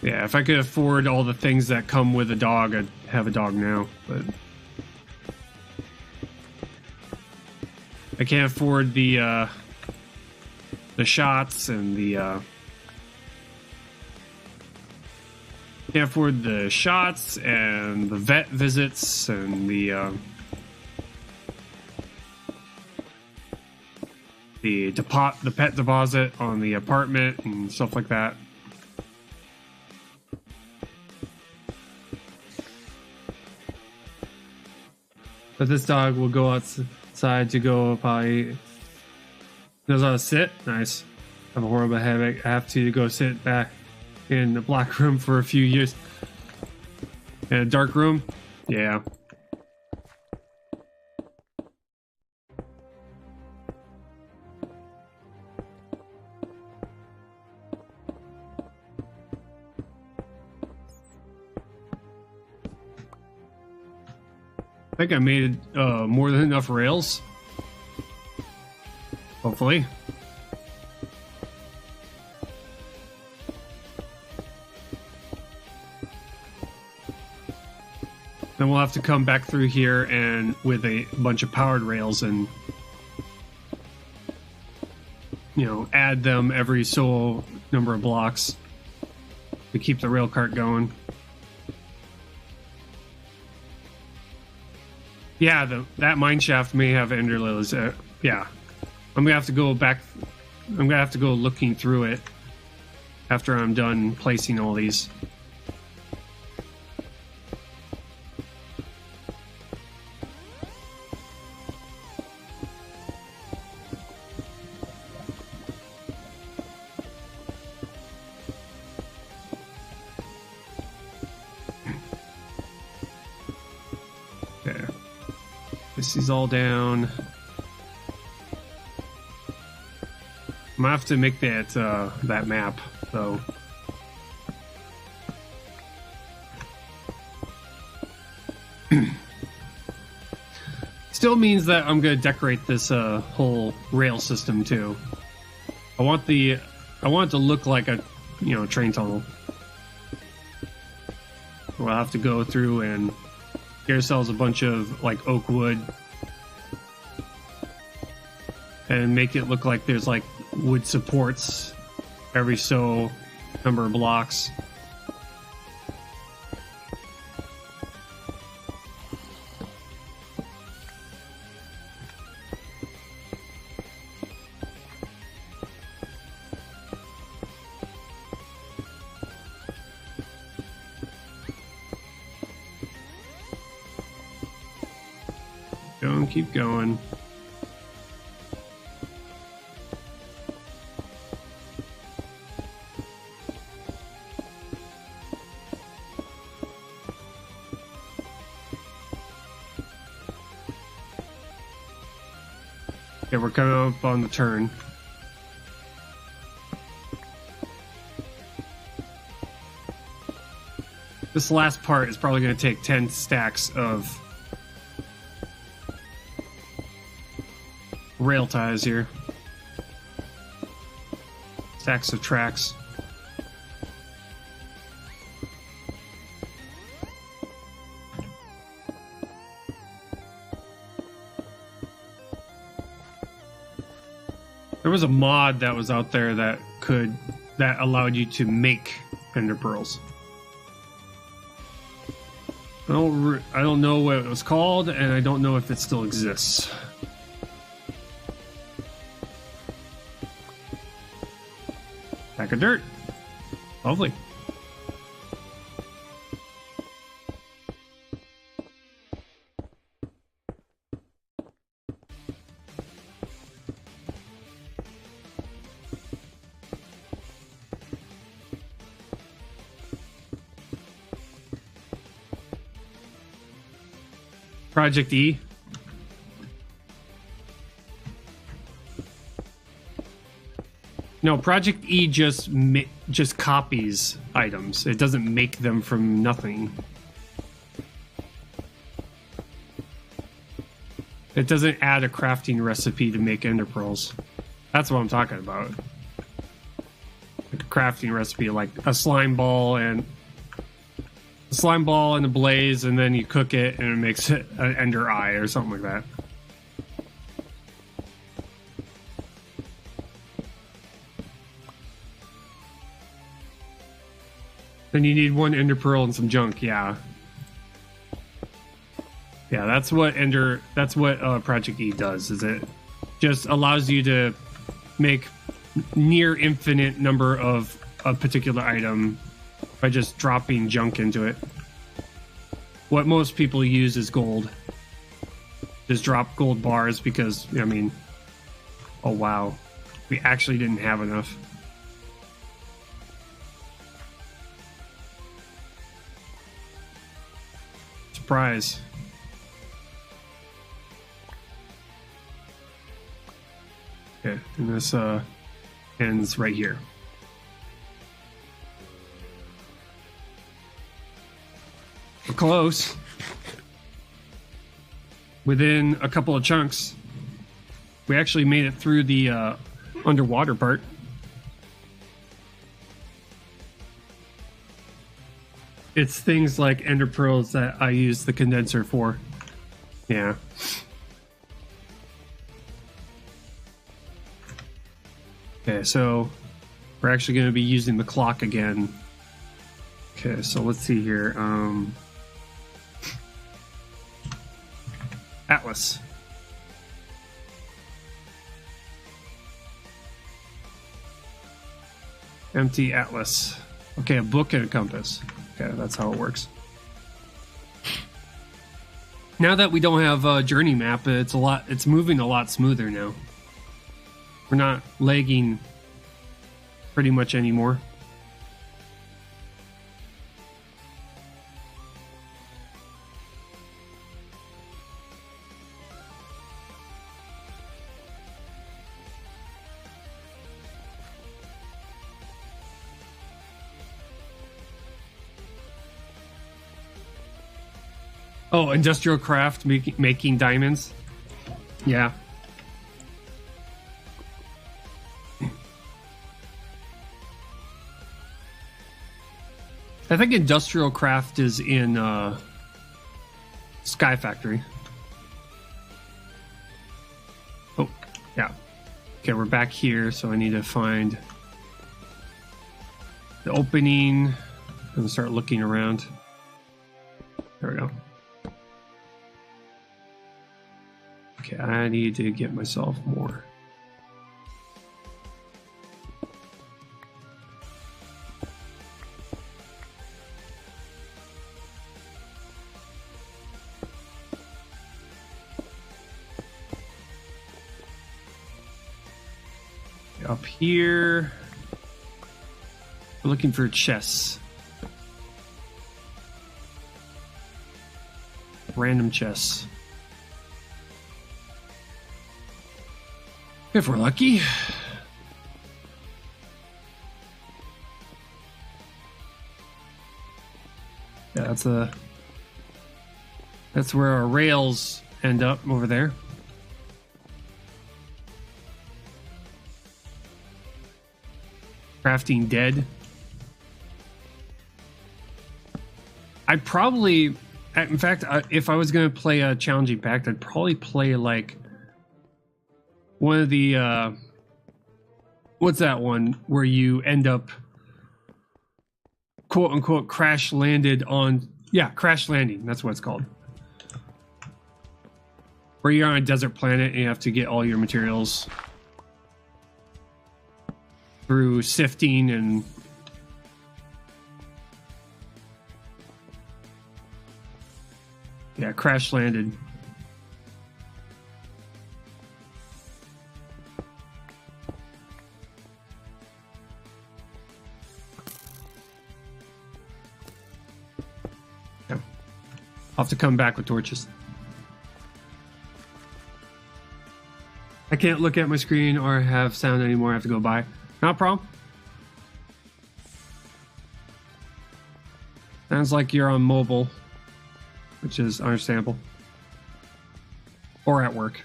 Yeah, if I could afford all the things that come with a dog, I'd have a dog now, but I can't afford the shots and the can't afford the shots and the vet visits and the pet deposit on the apartment and stuff like that. But this dog will go outside to go probably knows how to sit. Nice. I have a horrible habit. I have to go sit back in the black room for a few years. In a dark room? Yeah. I think I made more than enough rails. Hopefully. Then we'll have to come back through here and with a bunch of powered rails and, you know, add them every so number of blocks to keep the rail cart going. Yeah, that mine shaft may have ender lilies. Yeah, I'm gonna have to go back. I'm gonna have to go looking through it after I'm done placing all these. This is all down. I'm gonna have to make that map, though. Still means that I'm gonna decorate this whole rail system too. I want it to look like a train tunnel. We'll have to go through and get ourselves a bunch of like oak wood and make it look like there's like wood supports every so number of blocks. Keep going. Okay, we're coming up on the turn. This last part is probably going to take 10 stacks of rail ties here. Stacks of tracks. There was a mod that was out there that allowed you to make ender pearls. I don't know what it was called, and I don't know if it still exists. Pack of dirt. Lovely. Project E. No, Project E just copies items. It doesn't make them from nothing. It doesn't add a crafting recipe to make ender pearls. That's what I'm talking about. Like a crafting recipe, like a slime ball and a blaze, and then you cook it and it makes it an ender eye or something like that. Then you need one ender pearl and some junk, yeah. Yeah, that's what Project E does, is it just allows you to make near infinite number of a particular item by just dropping junk into it. What most people use is gold. Just drop gold bars because, I mean, oh wow, we actually didn't have enough. Surprise. Okay, and this ends right here. We're close. Within a couple of chunks. We actually made it through the underwater part. It's things like ender pearls that I use the condenser for. Yeah. Okay, so we're actually going to be using the clock again. Okay, so let's see here. Atlas. Empty atlas. Okay, a book and a compass. Okay, that's how it works. Now that we don't have a journey map, it's moving a lot smoother now. We're not lagging pretty much anymore. Oh, industrial craft, making diamonds. Yeah. I think industrial craft is in Sky Factory. Oh, yeah. Okay, we're back here, so I need to find the opening and start looking around. There we go. Okay, I need to get myself more. Up here, we're looking for chests. Random chests. If we're lucky. Yeah, that's where our rails end up over there. Crafting dead. I'd probably, in fact, if I was going to play a challenging pact, I'd probably play like one of the, what's that one where you end up quote unquote crash landed on, yeah, crash landing. That's what it's called. Where you're on a desert planet and you have to get all your materials through sifting and yeah, crash landed. Yeah. I'll have to come back with torches. I can't look at my screen or have sound anymore. I have to go by. Not a problem. Sounds like you're on mobile, which is understandable. Or at work.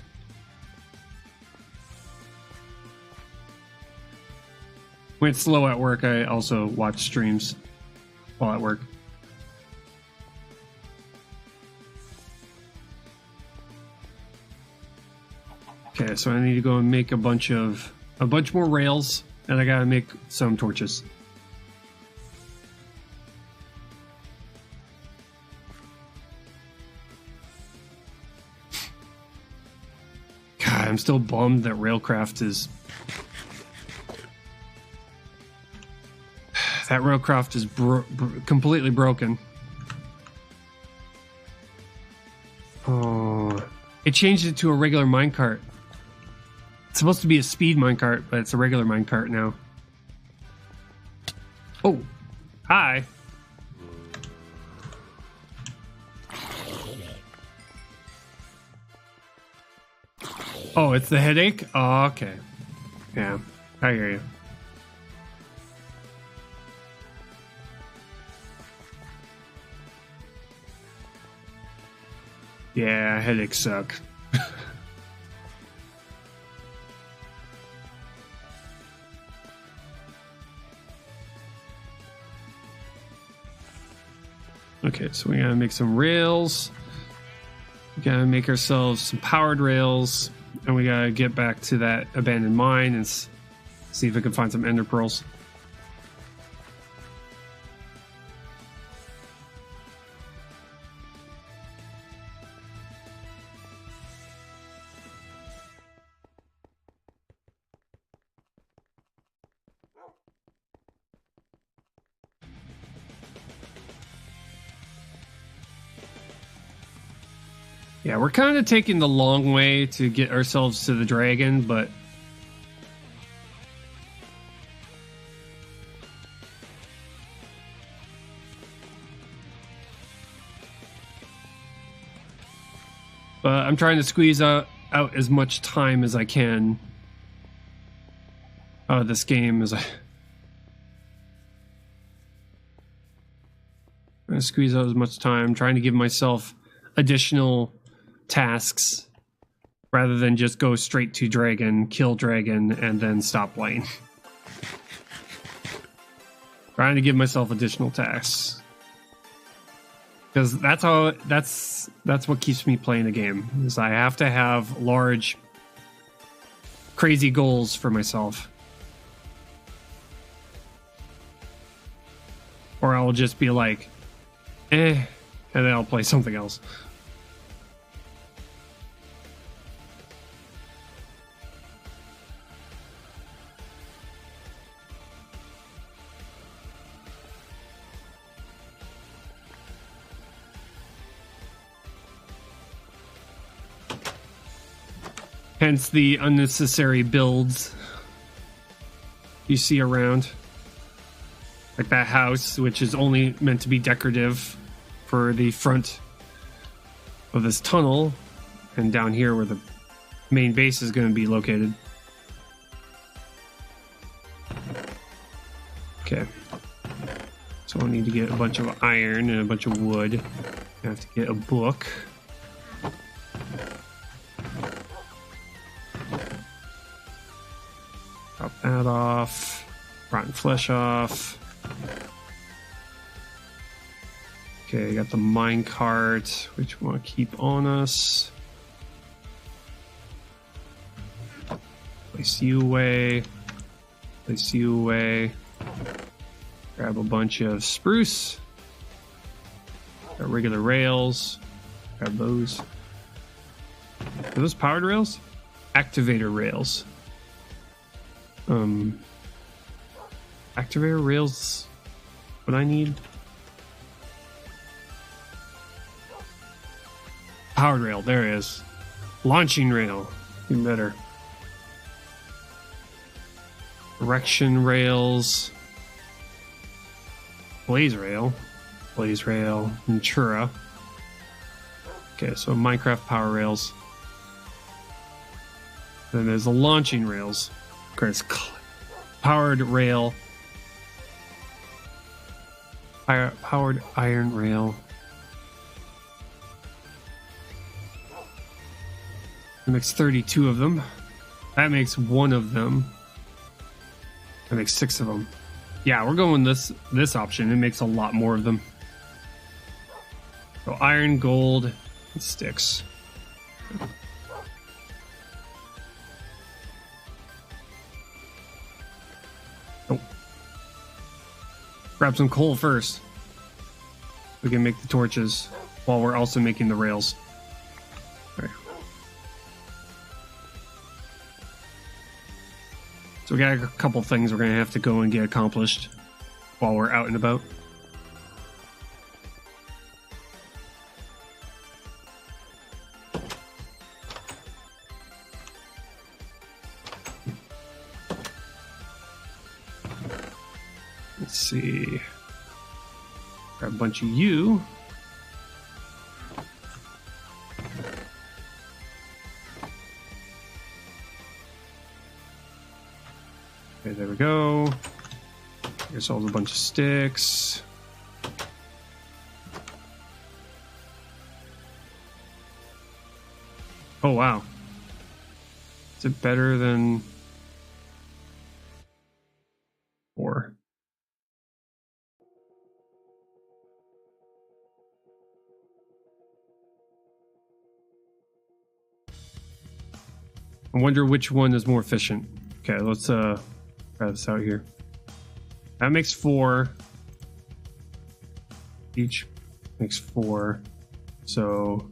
When it's slow at work, I also watch streams while at work. Okay, so I need to go and make a bunch more rails. And I gotta make some torches. God, I'm still bummed that Railcraft is... That Railcraft is completely broken. Oh, it changed it to a regular minecart. It's supposed to be a speed minecart, but it's a regular minecart now. Oh, hi. Oh, it's the headache? Oh, okay. Yeah, I hear you. Yeah, headaches suck. Okay, so we gotta make some rails. We gotta make ourselves some powered rails, and we gotta get back to that abandoned mine and see if we can find some ender pearls. Yeah, we're kind of taking the long way to get ourselves to the dragon, but I'm trying to squeeze out as much time as I can out of this game as I'm gonna squeeze out as much time, trying to give myself additional tasks rather than just go straight to dragon, kill dragon, and then stop playing. Trying to give myself additional tasks. Because that's what keeps me playing the game, is I have to have large, crazy goals for myself. Or I'll just be like, and then I'll play something else. Hence the unnecessary builds you see around. Like that house, which is only meant to be decorative for the front of this tunnel, and down here where the main base is going to be located. Okay. So I need to get a bunch of iron and a bunch of wood. I have to get a book. Chop that off. Rotten flesh off. Okay, got the mine cart, which we want to keep on us. Place you away. Place you away. Grab a bunch of spruce. Got regular rails. Grab those. Are those powered rails? Activator rails. Activator rails. What I need? Powered rail, there it is. Launching rail, even better. Direction rails. Blaze rail. Blaze rail. Ventura. Okay, so Minecraft power rails. Then there's the launching rails. Of course, powered rail. Powered iron rail. That makes 32 of them. That makes one of them. That makes 6 of them. Yeah, we're going this option. It makes a lot more of them. So iron, gold, and sticks. Oh. Grab some coal first. We can make the torches while we're also making the rails. All right. So we got a couple things we're going to have to go and get accomplished while we're out and about. Let's see. Grab a bunch of you. Okay, there we go. Here's all a bunch of sticks. Oh, wow. Is it better than 4? I wonder which one is more efficient. Okay, let's try this out here. That makes 4. Each makes 4. So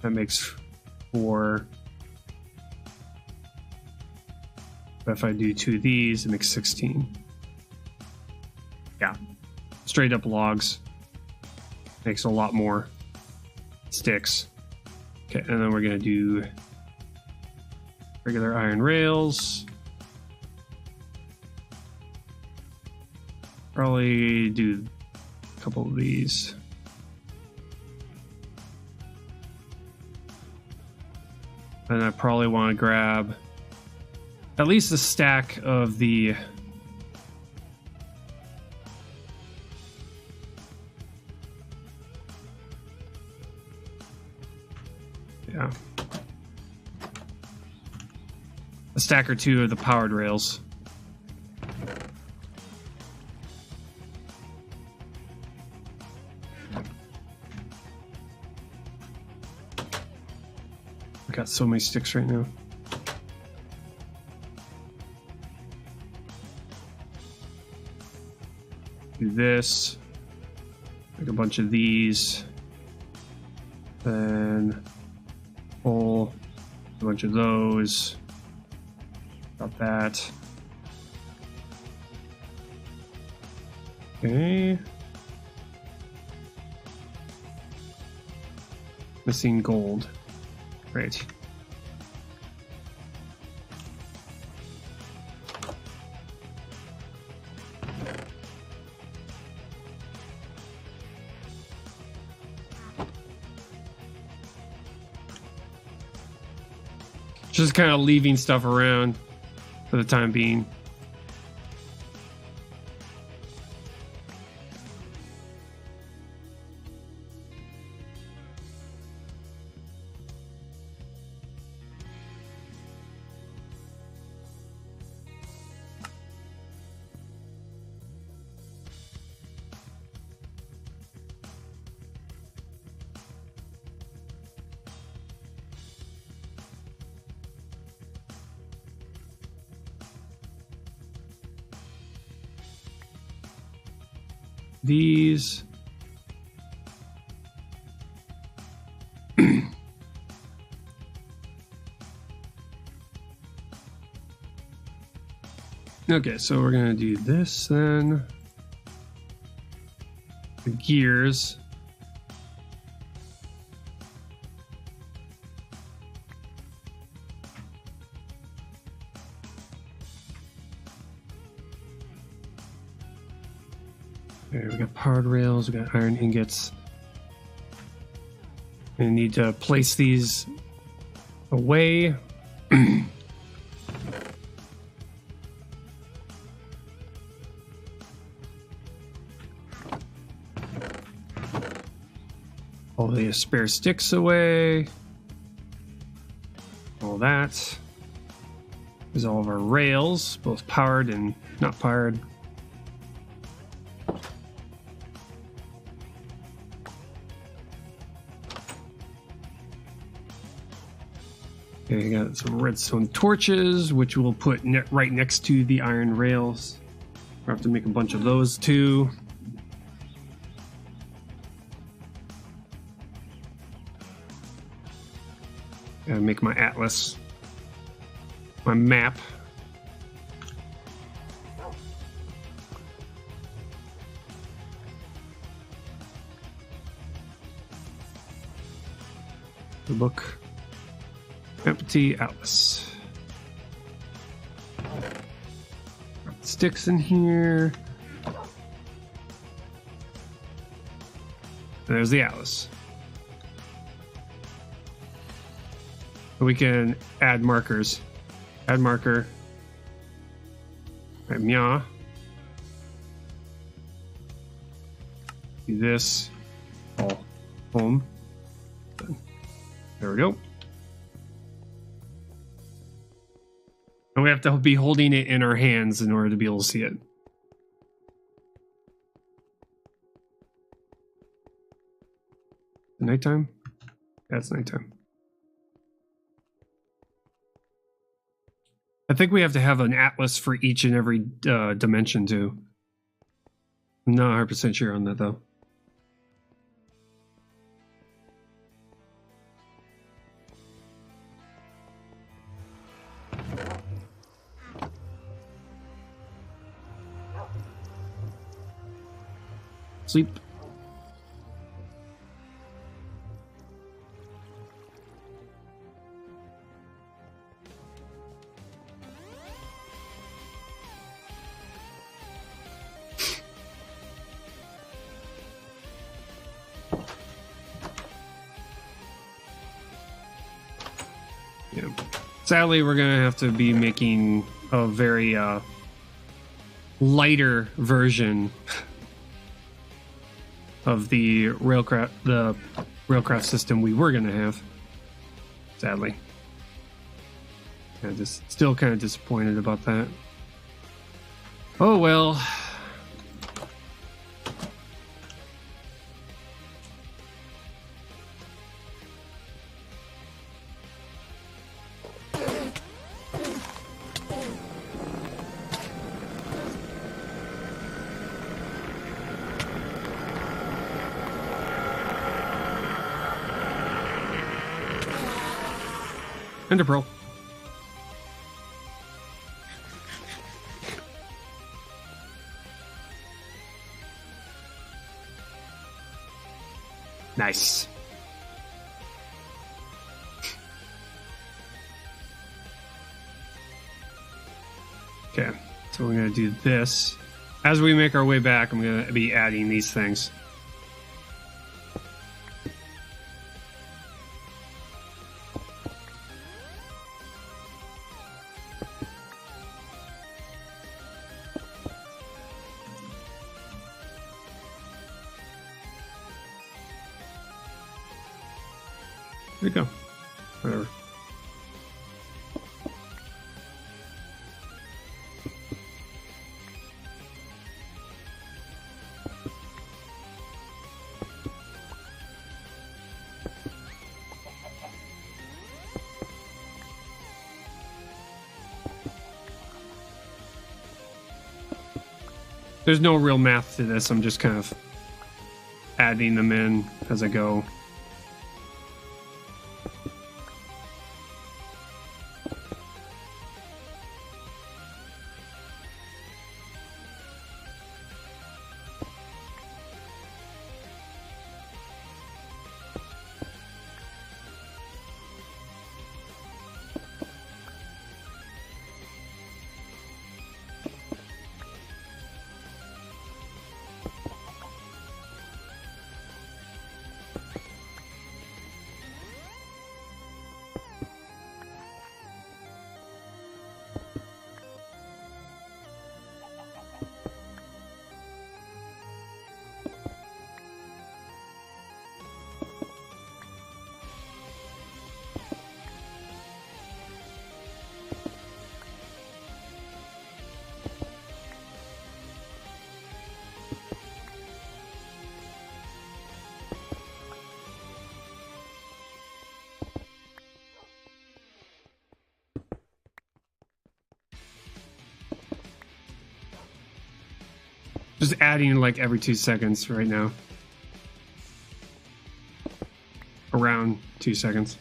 that makes 4. But if I do 2 of these, it makes 16. Yeah. Straight up logs. Makes a lot more sticks. Okay, and then we're going to do regular iron rails. Probably do a couple of these. And I probably want to grab at least a stack of the a stack or 2 of the powered rails. I got so many sticks right now. Do this. Make a bunch of these. Then pull a bunch of those. Got that. Okay. Missing gold. Right. Just kind of leaving stuff around for the time being. These. Okay, so we're gonna do this then. The gears. Okay, we got powered rails, we got iron ingots. We need to place these away. All the spare sticks away. All that. There's all of our rails, both powered and not powered. Okay, got some redstone torches, which we'll put right next to the iron rails. We'll have to make a bunch of those too. Gotta make my atlas, my map. The book. Empty atlas. Sticks in here. There's the atlas. We can add markers. Add marker. Right, meow. Do this. All home. There we go. And we have to be holding it in our hands in order to be able to see it. Nighttime? That's nighttime. I think we have to have an atlas for each and every dimension too. I'm not 100% sure on that though. Sleep. Yeah. Sadly, we're gonna have to be making a very lighter version of the Railcraft system we were gonna have. Sadly, just still kind of disappointed about that. Oh well. Ender pearl. Nice. Okay, so we're going to do this. As we make our way back, I'm going to be adding these things. There you go. Whatever. There's no real math to this. I'm just kind of adding them in as I go. Just adding like every 2 seconds right now. Around 2 seconds.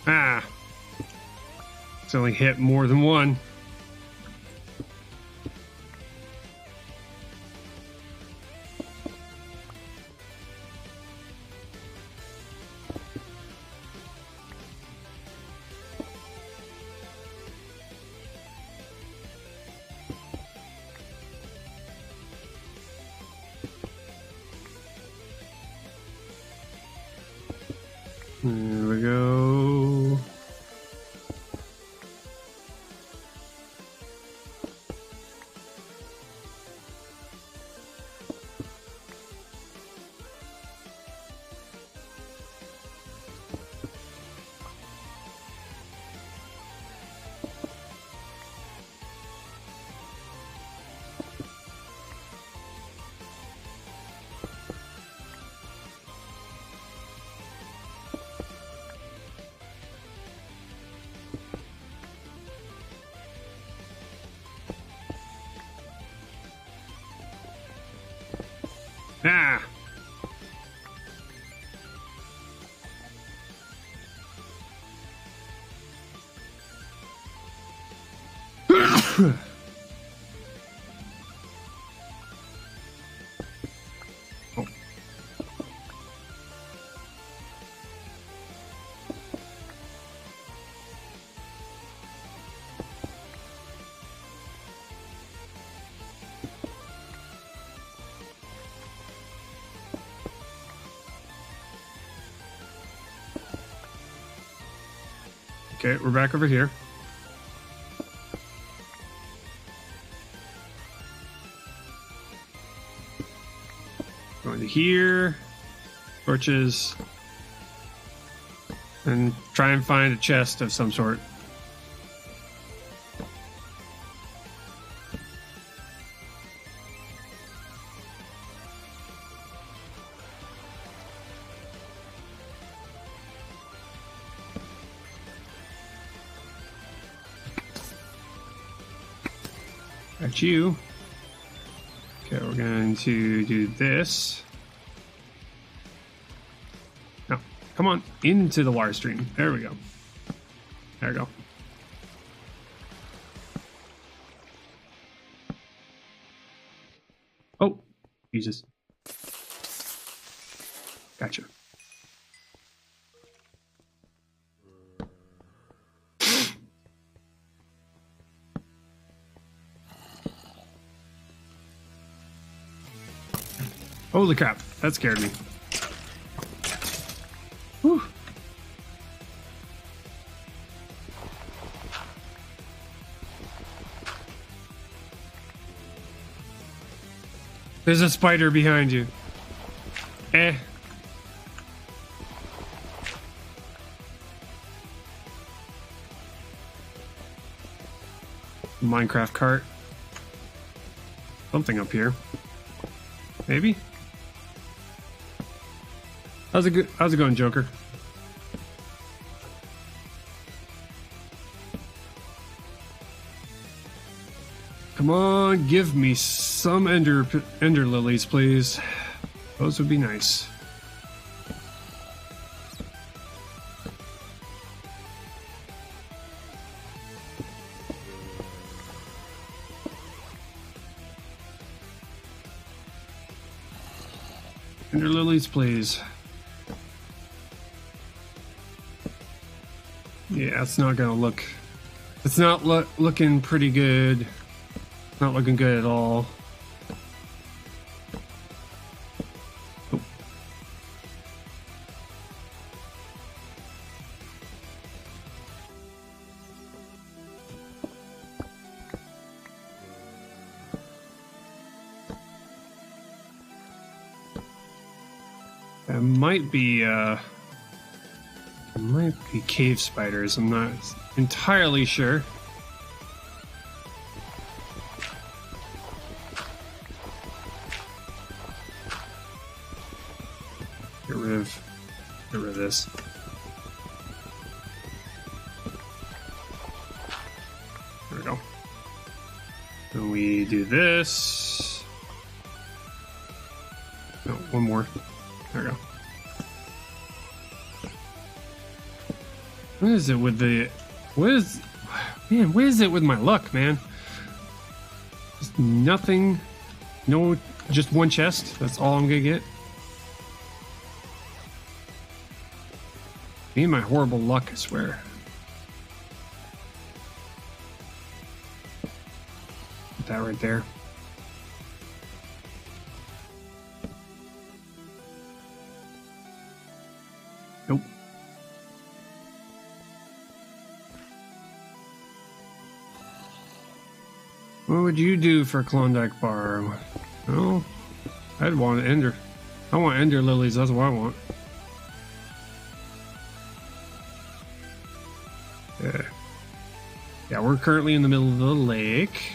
Ah! It's only hit more than one. There we go. Ah! Oh. Okay, we're back over here. Going to here. Torches. And try and find a chest of some sort. Got you. Okay, we're going to do this. No, come on, into the water stream. There we go. There we go. Oh, Jesus. Gotcha. Holy crap, that scared me. Whew. There's a spider behind you. Eh. Minecraft cart. Something up here. Maybe? How's it going, Joker? Come on, give me some ender lilies, please. Those would be nice. Ender lilies, please. Yeah, it's not gonna look. It's not looking pretty good. Not looking good at all. Oh. That might be cave spiders. I'm not entirely sure. Get rid of this. There we go. Then we do this. No, one more. There we go. What is it with the... What is it with my luck, man? Just nothing. No, just one chest. That's all I'm gonna get. Me and my horrible luck, I swear. Put that right there. Nope. What would you do for Klondike Bar? Oh, I'd want ender. I want ender lilies. That's what I want. Yeah. Yeah, we're currently in the middle of the lake.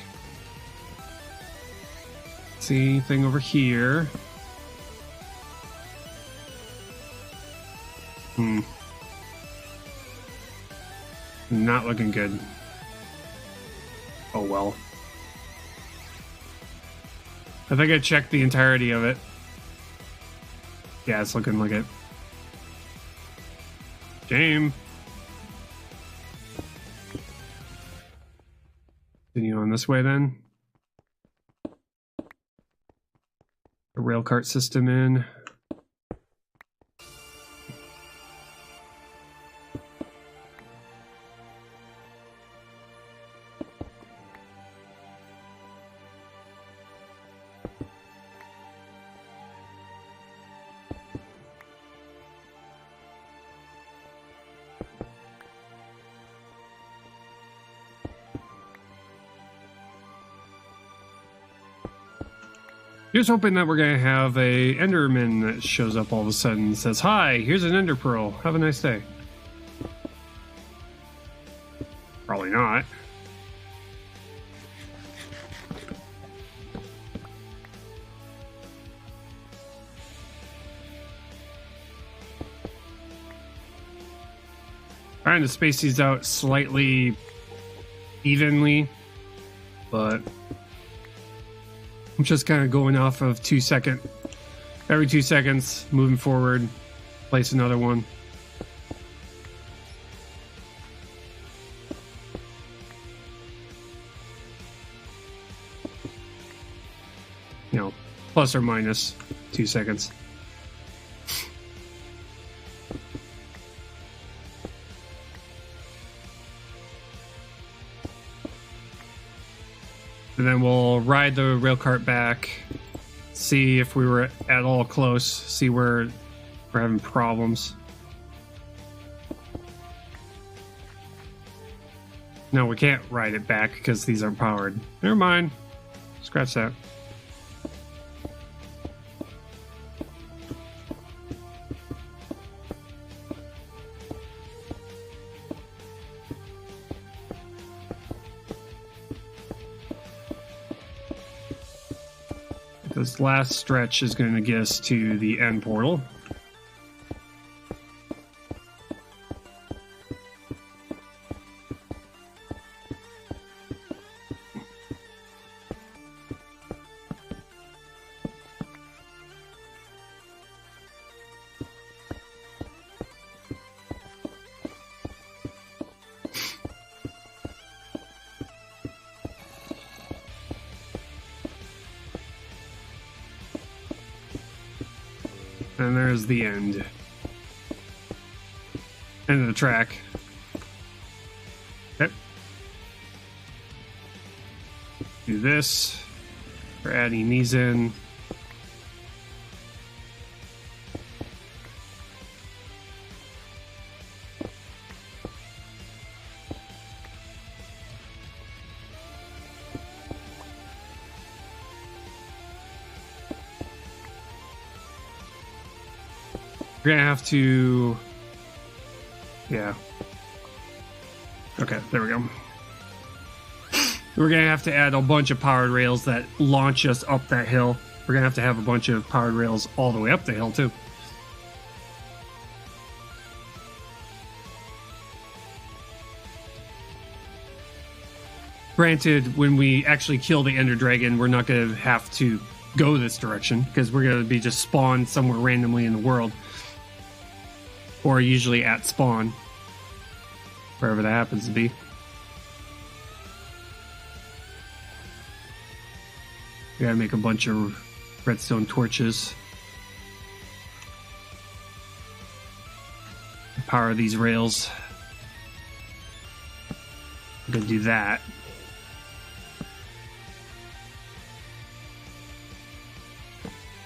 See anything over here? Not looking good. Oh well. I think I checked the entirety of it. Yeah, it's looking like it. Shame. Continue on this way then. The rail cart system in. Here's hoping that we're going to have a Enderman that shows up all of a sudden and says, "Hi, here's an Ender Pearl. Have a nice day." Probably not. Trying to space these out slightly evenly, but I'm just kind of going off of every 2 seconds, moving forward, place another one. You know, plus or minus 2 seconds. And then we'll ride the rail cart back, see if we were at all close, see where we're having problems. No, we can't ride it back because these aren't powered. Never mind. Scratch that. This last stretch is going to get us to the end portal. And there's the end. End of the track. Okay. Do this. We're adding these in. We're gonna have to, yeah. Okay, there we go. We're gonna have to add a bunch of powered rails that launch us up that hill. We're gonna have to have a bunch of powered rails all the way up the hill too. Granted, when we actually kill the Ender Dragon, we're not gonna have to go this direction because we're gonna be just spawned somewhere randomly in the world. Or usually at spawn, wherever that happens to be. We gotta make a bunch of redstone torches. Power these rails. I'm gonna do that.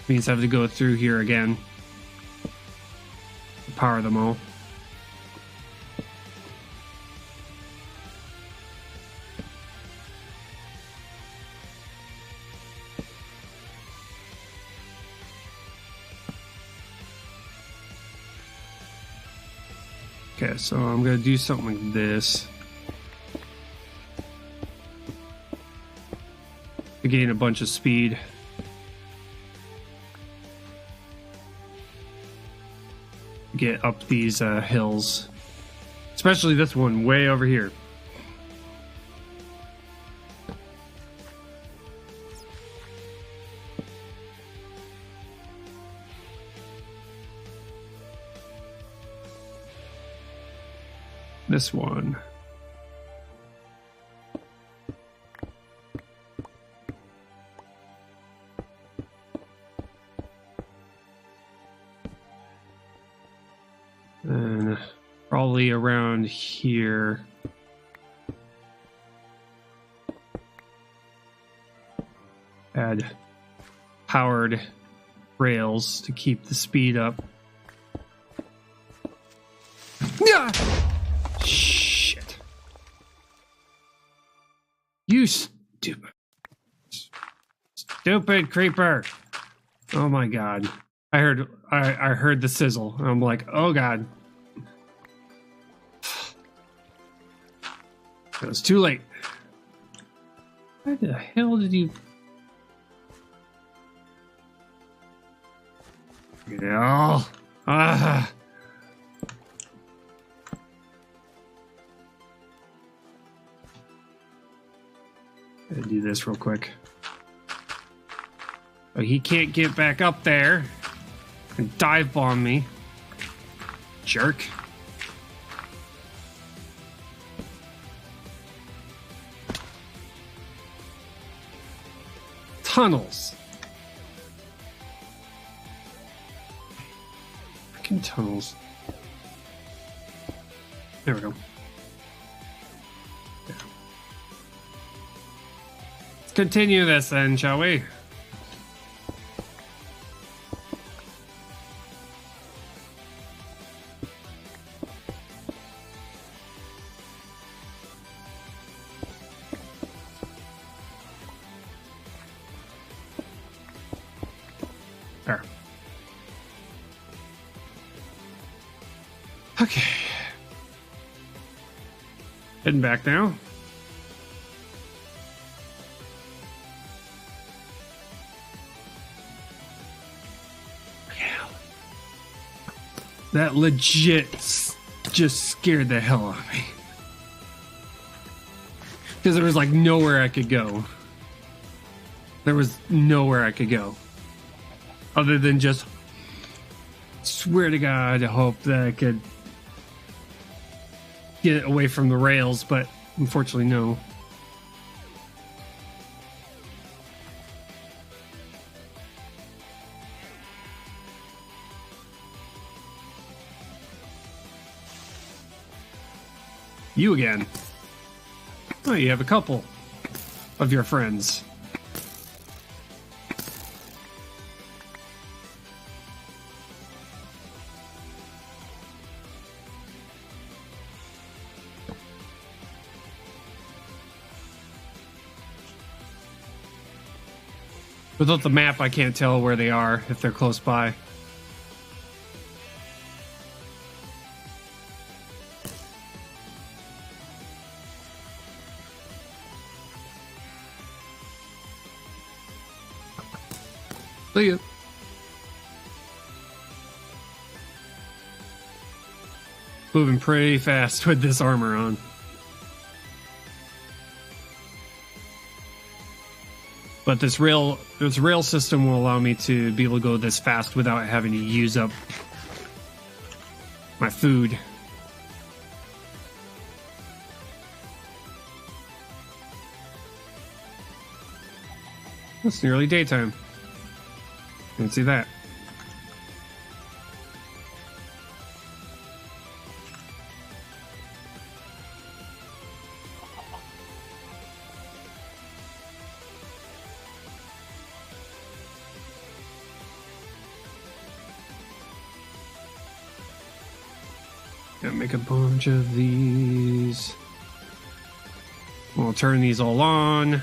Means I have to go through here again. Power them all. Okay, so I'm gonna do something like this to gain a bunch of speed. Get up these hills, especially this one way over here. This one. And probably around here. Add powered rails to keep the speed up. Yeah! Shit. You stupid Stupid creeper. Oh my god. I heard the sizzle. I'm like, oh god. It was too late. Where the hell did you... Yeah. Ah. Gotta do this real quick. Oh, he can't get back up there and dive bomb me. Jerk. Tunnels. Freaking tunnels. There we go. Yeah. Let's continue this then, shall we? There. Okay. Heading back now. That legit just scared the hell out of me. Because there was like nowhere I could go. There was nowhere I could go. Other than just swear to God, I hope that I could get away from the rails, but unfortunately, no. You again. Oh, you have a couple of your friends. Without the map, I can't tell where they are if they're close by. See ya. Moving pretty fast with this armor on. But this rail system will allow me to be able to go this fast without having to use up my food. It's nearly daytime. You can see that. Gotta make a bunch of these. We'll turn these all on.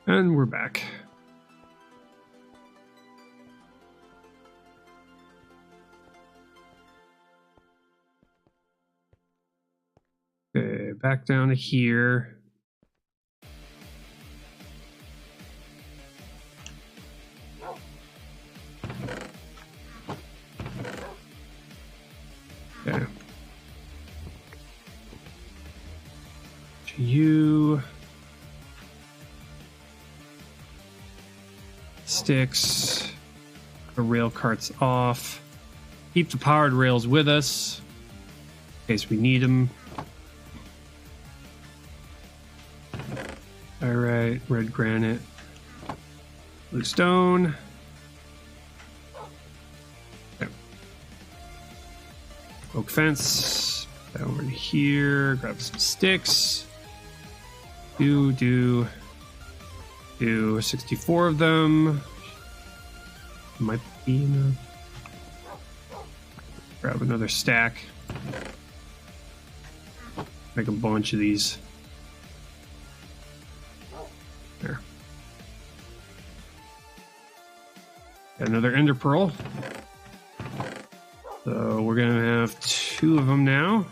And we're back. Okay, back down to here. Okay. To you. Sticks. The rail cart's off. Keep the powered rails with us in case we need them. All right, red granite. Blue stone. Okay. Oak fence. That over to here. Grab some sticks. Do 64 of them. Might be enough. Grab another stack. Make a bunch of these. There. Got another ender pearl. So we're gonna have 2 of them now.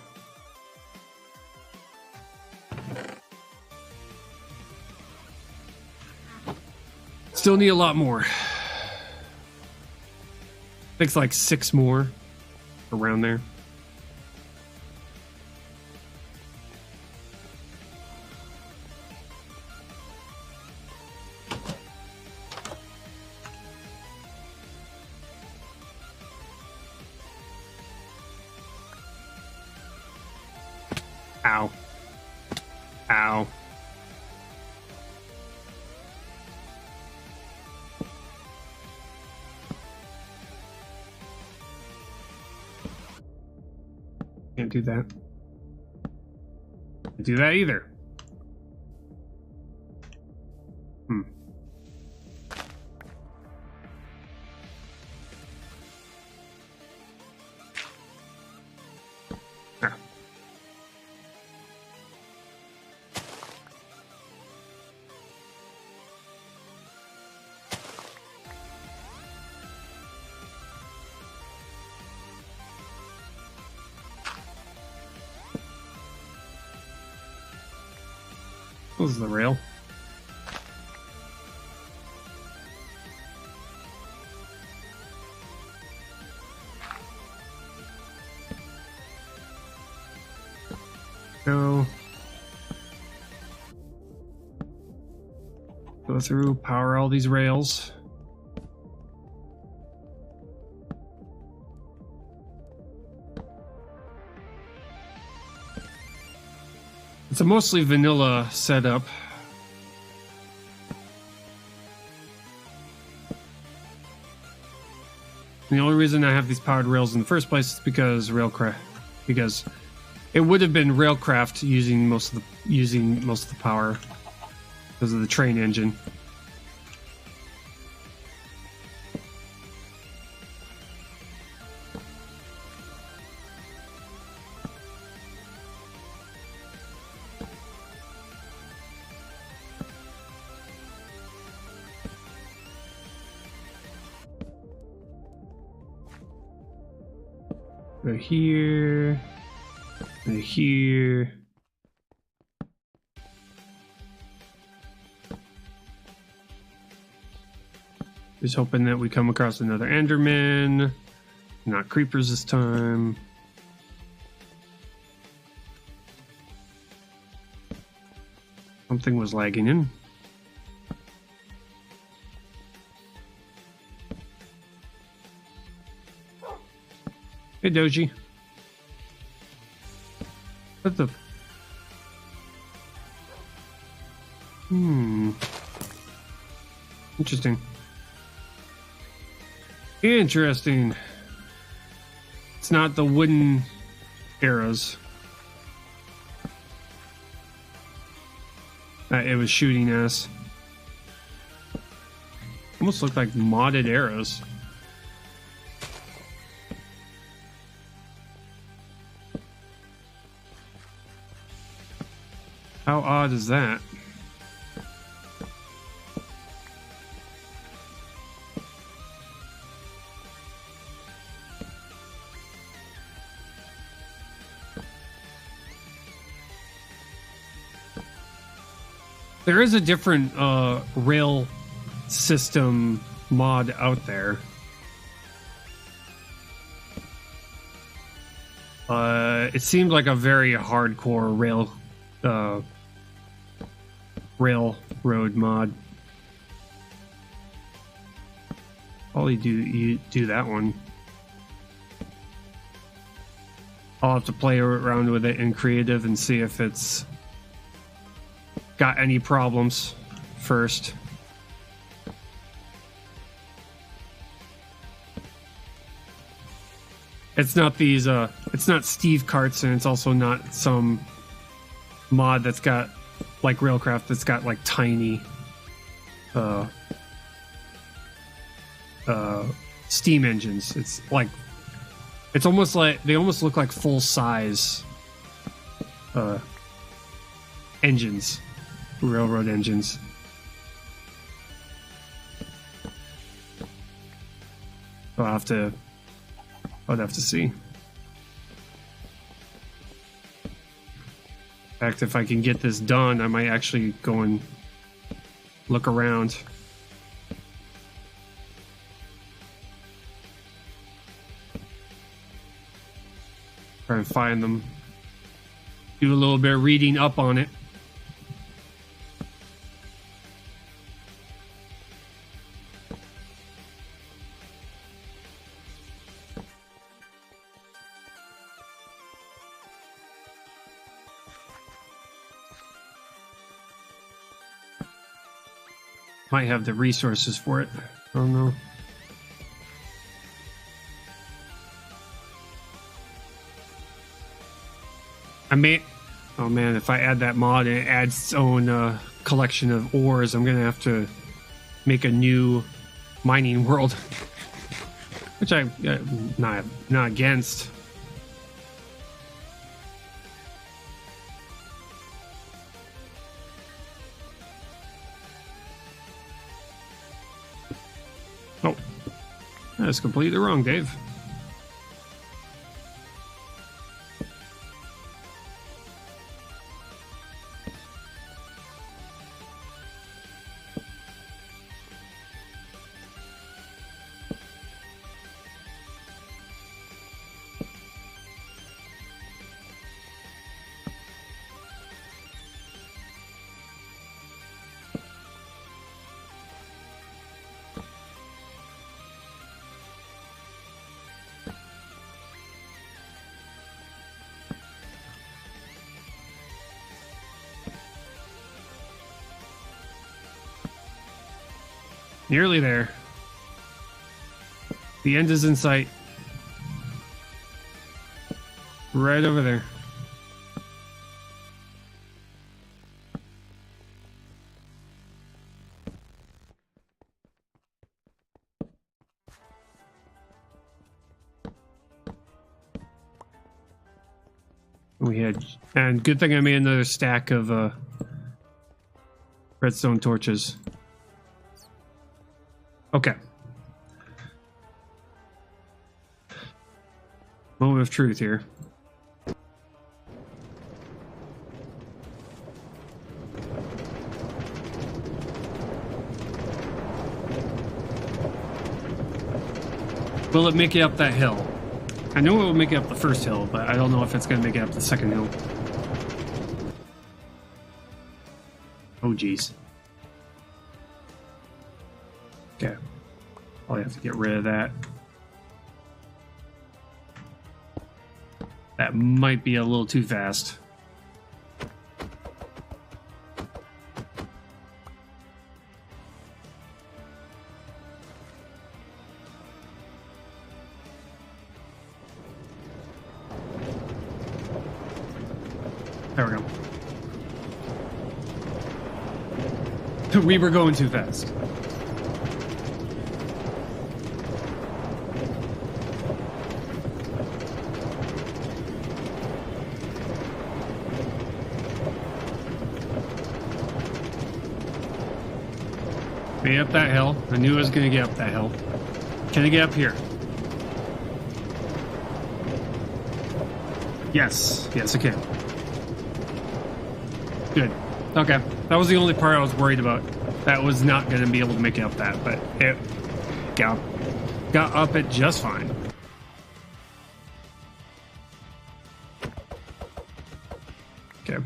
Still need a lot more. Takes like 6 more around there. Ow. Ow. Can't do that. Can't do that either. Ah. This is the rail. Go through, power all these rails. It's a mostly vanilla setup. And the only reason I have these powered rails in the first place is because it would have been Railcraft using most of the power because of the train engine. Go here, go here. Just hoping that we come across another Enderman, not creepers this time. Something was lagging in. Hey, Doji. What the? Interesting. Interesting. It's not the wooden arrows that it was shooting us. Almost looked like modded arrows. How odd is that? There is a different rail system mod out there. It seemed like a very hardcore railroad mod. Probably you do that one. I'll have to play around with it in creative and see if it's got any problems first. It's not these, it's not Steve carts, and it's also not some mod that's got, like Railcraft, that's got like tiny, steam engines. It's like, it's almost like, they almost look like full size, engines, railroad engines. I'd have to see. In fact, if I can get this done, I might actually go and look around. Try and find them. Do a little bit of reading up on it. Might have the resources for it. I don't know. I may... Oh man, if I add that mod and it adds its own collection of ores, I'm gonna have to make a new mining world. Which I'm not against. Oh, that's completely wrong, Dave. Nearly there. The end is in sight. Right over there. We had, and good thing I made another stack of redstone torches. Okay. Moment of truth here. Will it make it up that hill? I know it will make it up the first hill, but I don't know if it's going to make it up the second hill. Oh, geez. Okay. Probably have to get rid of that. That might be a little too fast. There we go. We were going too fast. Made up that hill. I knew I was going to get up that hill. Can I get up here? Yes. Yes, I can. Good. Okay. That was the only part I was worried about. That was not going to be able to make it up that, but it got up it just fine. Okay.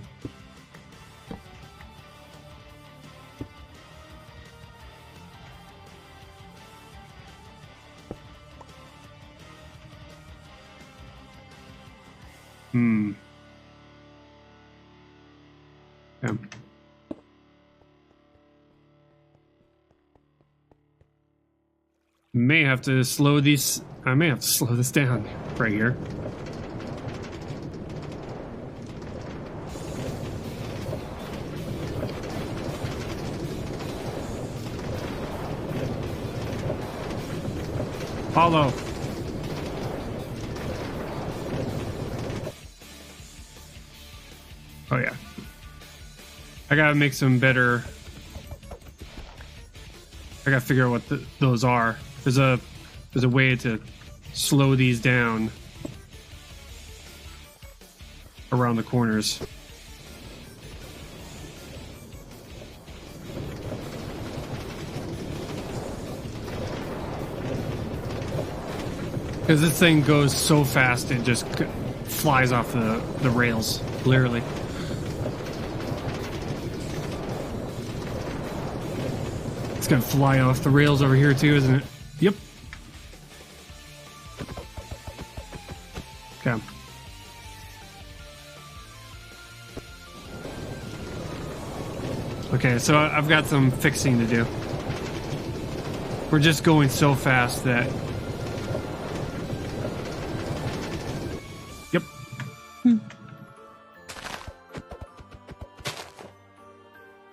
Yeah. May have to slow these I may have to slow this down right here. Follow. Oh yeah. I gotta make some better. I gotta figure out what those are. There's a way to slow these down around the corners. Because this thing goes so fast, it just flies off the rails, literally. It's gonna fly off the rails over here too, isn't it? Yep. Okay. Okay, so I've got some fixing to do. We're just going so fast that... Yep.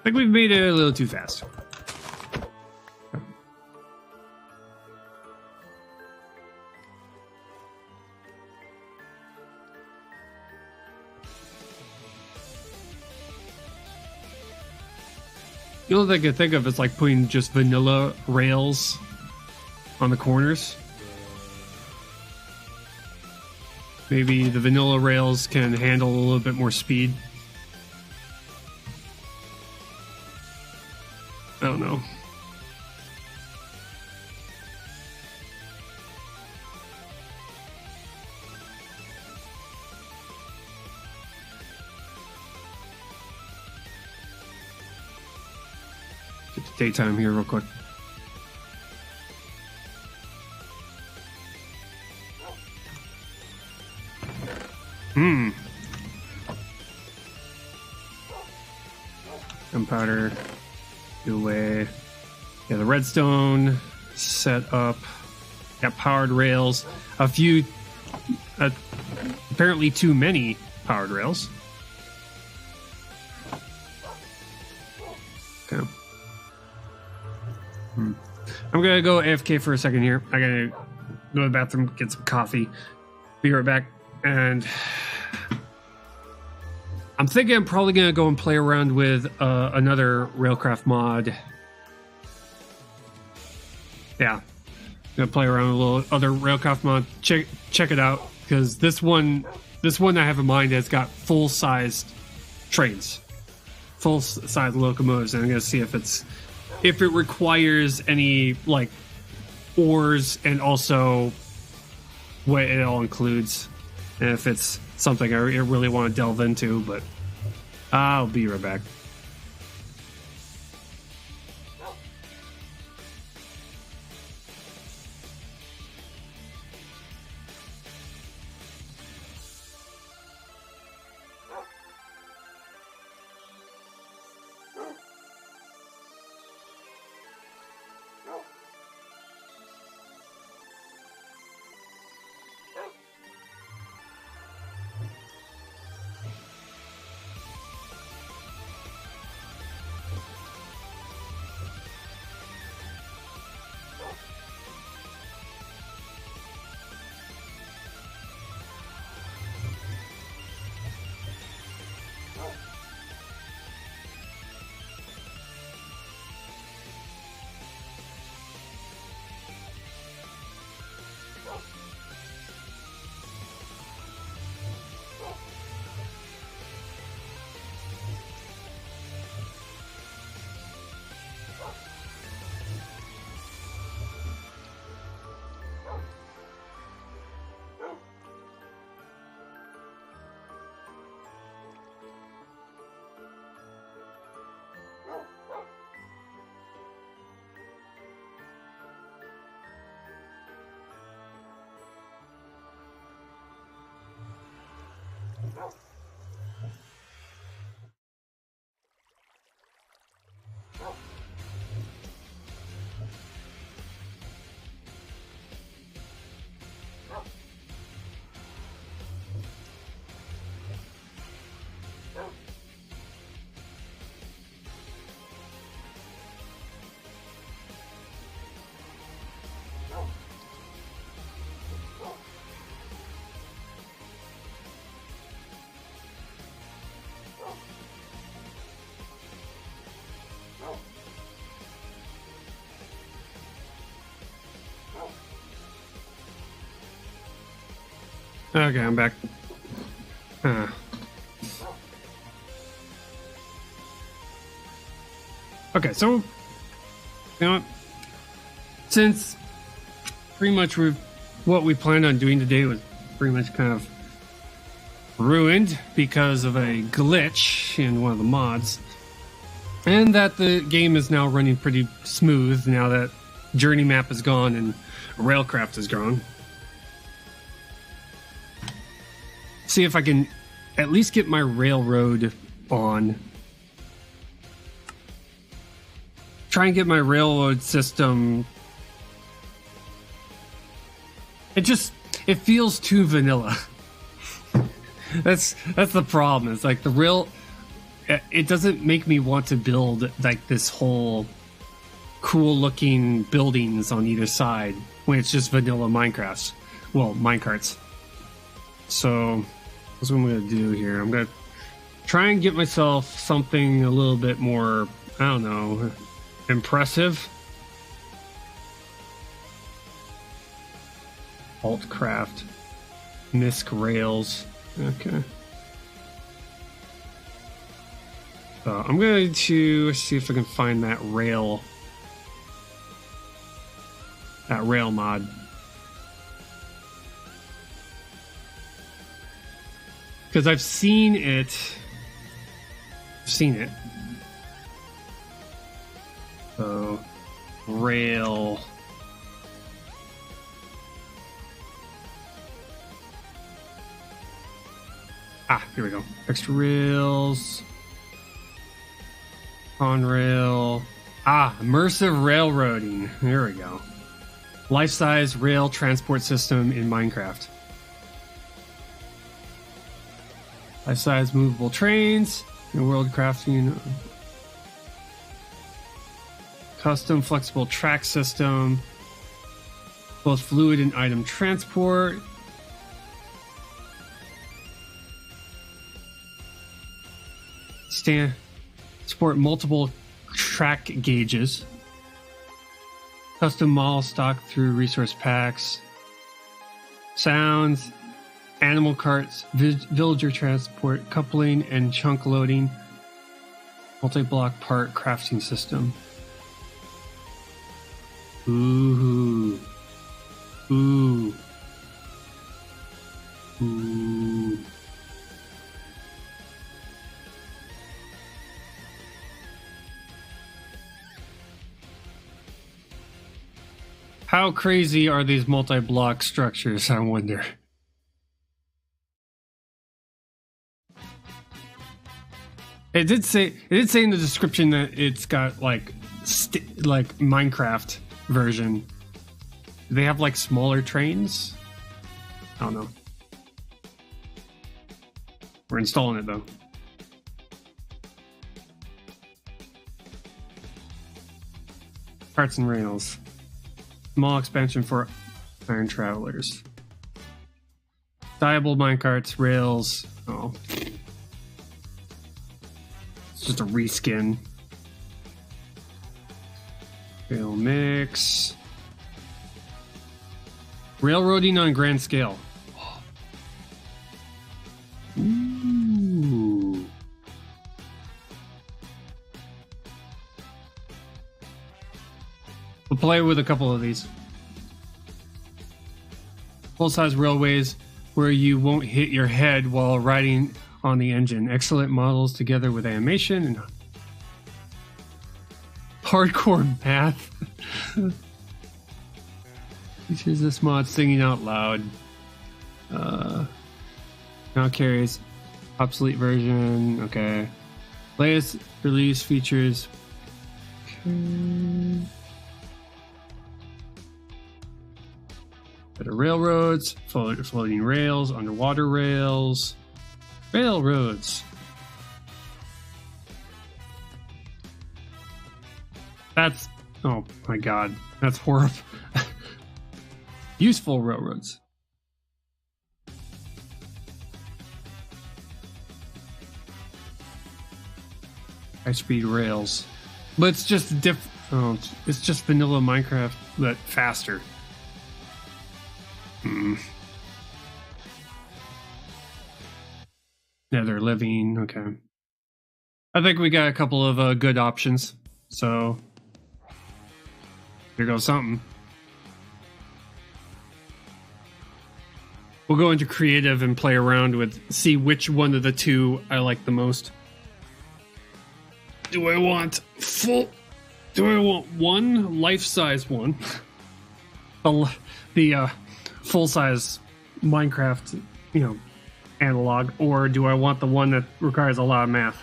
I think we've made it a little too fast. The only thing I can think of is like putting just vanilla rails on the corners. Maybe the vanilla rails can handle a little bit more speed. I don't know. Get the daytime here real quick. Gunpowder. Do away. Yeah, the redstone set up. Got powered rails. A few, apparently too many powered rails. Okay. I'm gonna go AFK for a second here. I gotta go to the bathroom, get some coffee. Be right back. And I'm thinking I'm probably gonna go and play around with another Railcraft mod. Yeah, gonna play around with a little other Railcraft mod. Check it out, because this one I have in mind has got full sized trains, full size locomotives, and I'm gonna see if it requires any like ores and also what it all includes, and if it's something I really want to delve into. But I'll be right back. Okay, I'm back. Okay, so you know what? Since pretty much what we planned on doing today was pretty much kind of ruined because of a glitch in one of the mods, and that the game is now running pretty smooth now that Journey Map is gone and Railcraft is gone. See if I can at least get my railroad on. Try and get my railroad system. It feels too vanilla. That's the problem. It's like it doesn't make me want to build like this whole cool looking buildings on either side when it's just vanilla Minecraft. Well, minecarts. So that's what I'm gonna do here. I'm gonna try and get myself something a little bit more, I don't know, impressive. Altcraft. Misc rails. Okay. I'm going to see if I can find that rail mod. Because I've seen it. So, rail. Here we go. Extra rails. On rail. Immersive railroading. There we go. Life-size rail transport system in Minecraft. Life-size movable trains in world crafting. Custom flexible track system. Both fluid and item transport. Support multiple track gauges. Custom model stock through resource packs. Sounds. Animal carts. Villager transport. Coupling and chunk loading. Multi-block part crafting system. Ooh. Ooh. Ooh. How crazy are these multi-block structures, I wonder? It did say in the description that it's got like Minecraft version. Do they have like smaller trains? I don't know. We're installing it though. Parts and rails. Small expansion for iron travelers. Diable minecarts, rails. Oh. It's just a reskin. Rail mix. Railroading on grand scale. Ooh. We'll play with a couple of these. Full-size railways where you won't hit your head while riding on the engine. Excellent models together with animation and hardcore math. Features this mod singing out loud. Now carries obsolete version. Okay. Latest release features. Okay. Better railroads, floating rails, underwater rails, railroads. That's, oh my god, that's horrible. Useful railroads. High-speed rails, but it's just it's just vanilla Minecraft, but faster. Nether living. Okay. I think we got a couple of good options. So here goes something. We'll go into creative and play around with, see which one of the two I like the most. Do I want one life-size one? the full-size Minecraft, analog, or do I want the one that requires a lot of math?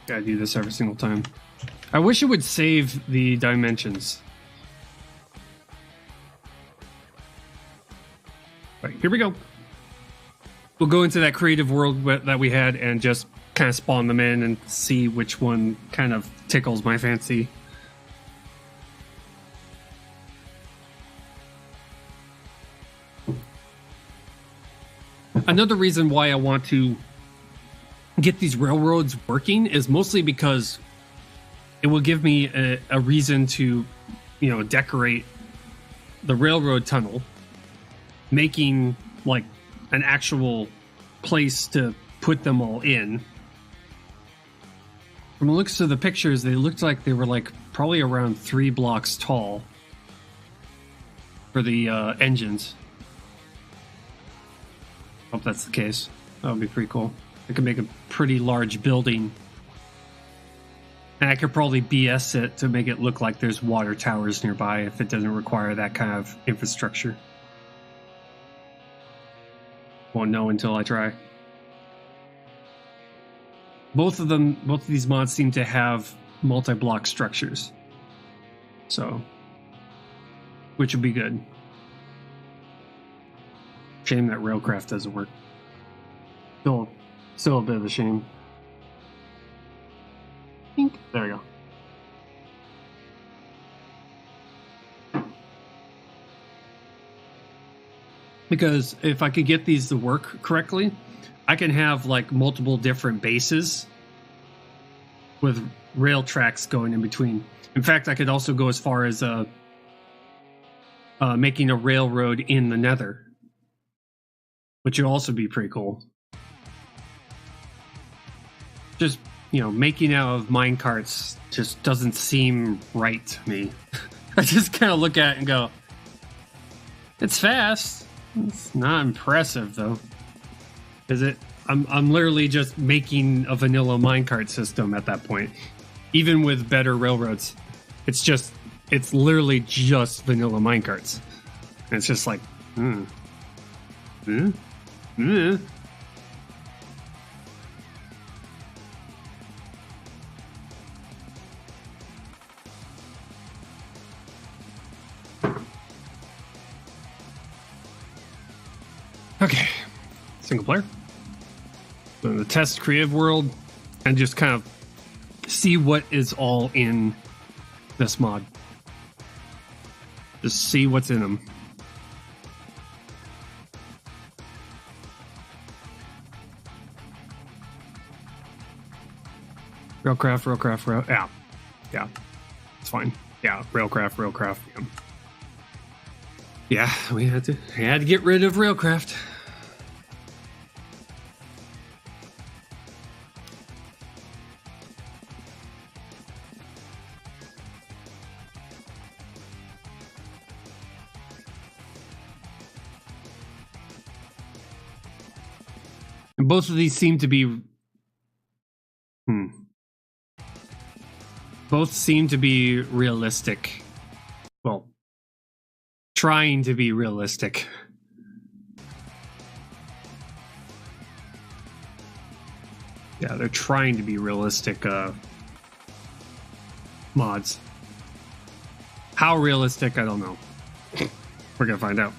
Gotta do this every single time. I wish it would save the dimensions. Right, here we go. We'll go into that creative world that we had and just kind of spawn them in and see which one kind of tickles my fancy. Another reason why I want to get these railroads working is mostly because it will give me a reason to, decorate the railroad tunnel, making like an actual place to put them all in. From the looks of the pictures, they looked like they were like probably around 3 blocks tall for the engines. Hope that's the case. That would be pretty cool. I could make a pretty large building. And I could probably BS it to make it look like there's water towers nearby if it doesn't require that kind of infrastructure. Won't know until I try. Both of these mods seem to have multi-block structures. So, which would be good. Shame that Railcraft doesn't work. Still a bit of a shame. There we go. Because if I could get these to work correctly, I can have like multiple different bases with rail tracks going in between. In fact, I could also go as far as making a railroad in the Nether, which would also be pretty cool. Just, making out of minecarts just doesn't seem right to me. I just kind of look at it and go, it's fast. It's not impressive, though. Is it? I'm literally just making a vanilla minecart system at that point. Even with better railroads. It's literally just vanilla minecarts. And it's just like, Okay, single player. So in the test creative world, and just kind of see what is all in this mod. Just see what's in them. Railcraft. Yeah, it's fine. Yeah, Railcraft. Yeah, we had to get rid of Railcraft. And both of these seem to be both seem to be realistic. Well, trying to be realistic. Yeah, they're trying to be realistic mods. How realistic, I don't know. We're gonna find out.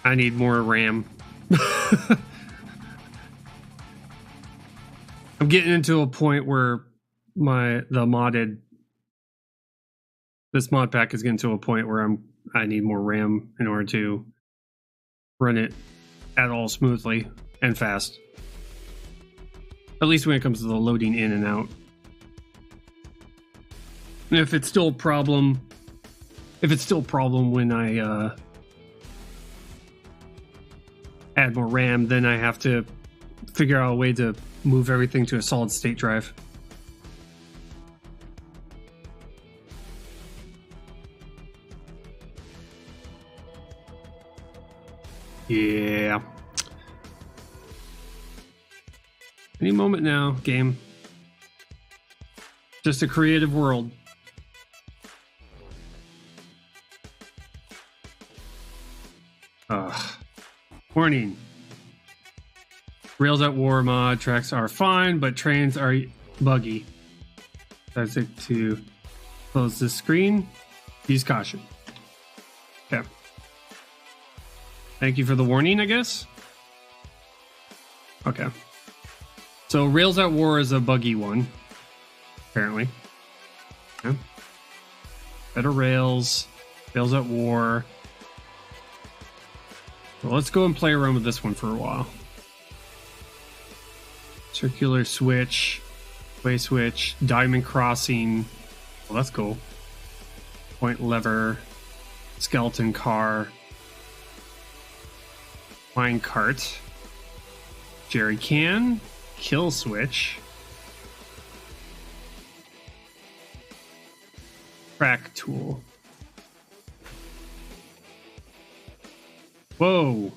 I need more RAM. I'm getting into a point where the modded This mod pack is getting to a point where I need more RAM in order to run it at all smoothly and fast. At least when it comes to the loading in and out. And if it's still a problem, when I add more RAM, then I have to figure out a way to move everything to a solid state drive. Yeah. Any moment now, game. Just a creative world. Warning. Rails at War mod tracks are fine, but trains are buggy. That's it to close the screen. Use caution. Okay. Thank you for the warning, I guess. Okay. So Rails at War is a buggy one, apparently. Okay. Better Rails. Rails at War. Well, let's go and play around with this one for a while. Circular switch, way switch, diamond crossing. Well, that's cool. Point lever, skeleton car, mine cart, jerry can, kill switch, crack tool. Whoa.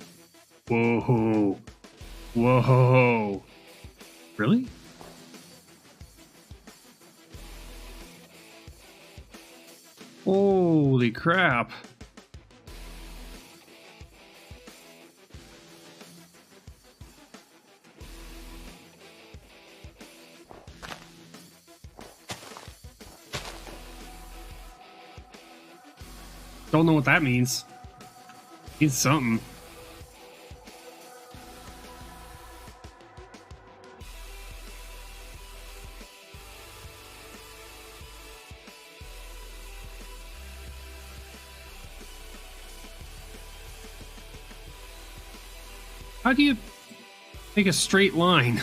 Whoa. Whoa. Really? Holy crap. Don't know what that means. Means something. How do you make a straight line?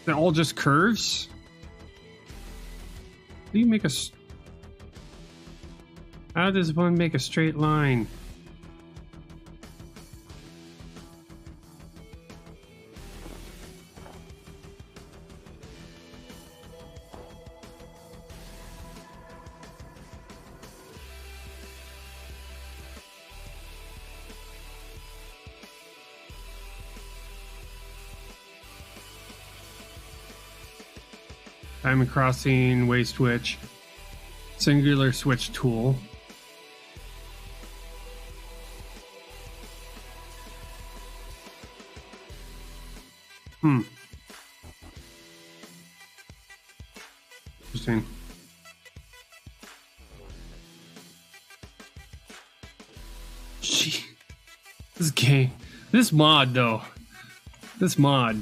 They're all just curves? How do you make how does one make a straight line? Diamond crossing, way switch, singular switch tool. Interesting. Gee, this game, this mod though, this mod.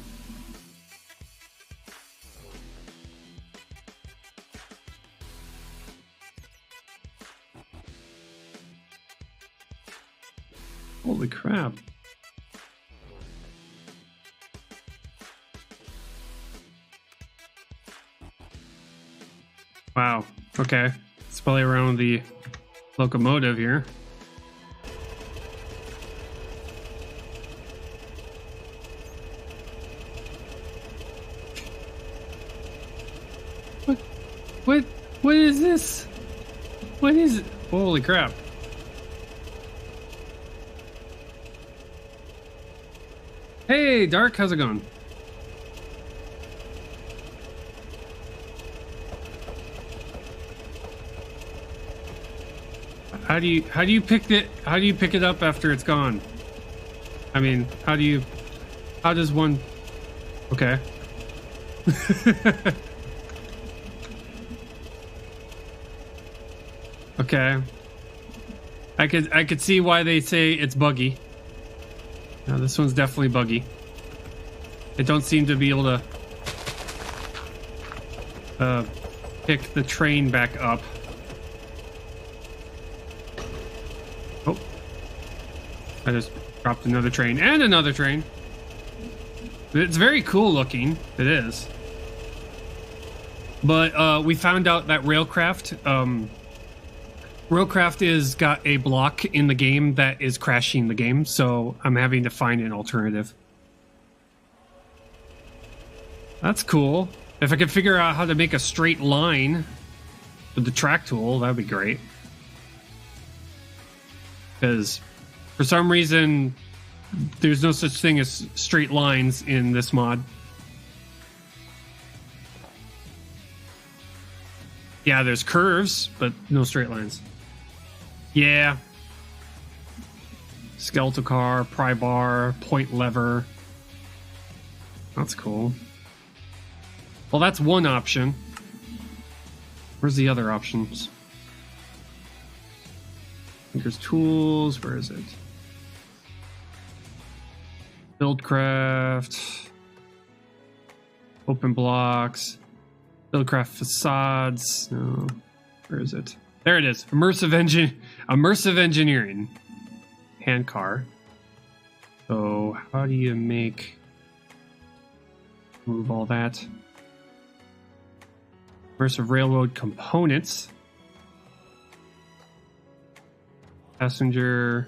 Holy crap. Wow. Okay. Let's play around with the locomotive here. What is this? What is it? Holy crap. Hey, Dark, how's it going? How do you pick it up after it's gone? I mean, how does one? Okay. Okay. I could see why they say it's buggy. Now this one's definitely buggy. It don't seem to be able to pick the train back up. Oh, I just dropped another train and another train. It's very cool looking. It is. But we found out that Railcraft is got a block in the game that is crashing the game, so I'm having to find an alternative. That's cool. If I could figure out how to make a straight line with the track tool, that would be great. Because for some reason, there's no such thing as straight lines in this mod. Yeah, there's curves, but no straight lines. Yeah. Skeletal car, pry bar, point lever. That's cool. Well, that's one option. Where's the other options? There's tools. Where is it? Buildcraft. Open blocks. Buildcraft facades. No. Where is it? There it is. Immersive engineering. Hand car. So how do you move all that? Immersive railroad components. Passenger.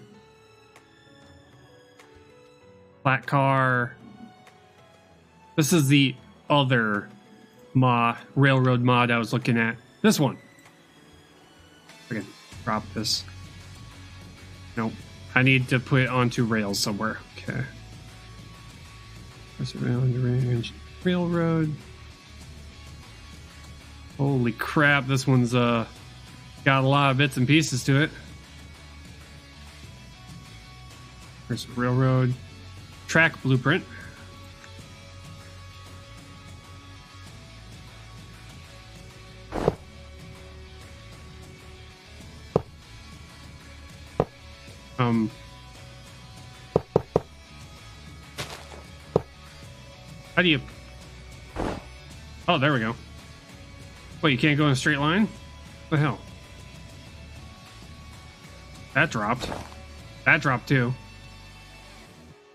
Flat car. This is the other railroad mod I was looking at. This one. I can drop this. Nope. I need to put it onto rails somewhere. Okay. Railroad. Holy crap, this one's got a lot of bits and pieces to it. There's railroad. Track blueprint. How do you... Oh, there we go. Wait, you can't go in a straight line? What the hell? That dropped. That dropped too.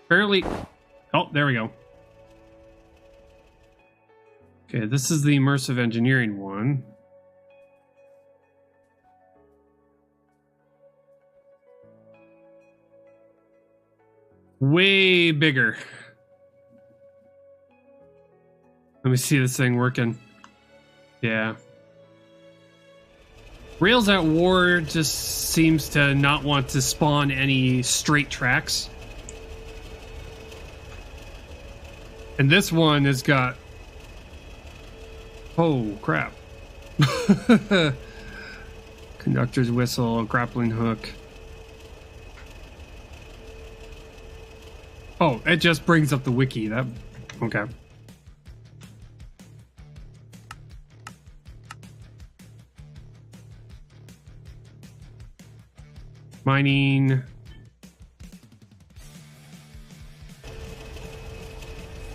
Apparently... Oh, there we go. Okay, this is the immersive engineering one. Way bigger. Let me see this thing working. Yeah. Rails at War just seems to not want to spawn any straight tracks. And this one has got... Oh, crap. Conductor's whistle, grappling hook. Oh, it just brings up the wiki. That... Okay. Mining.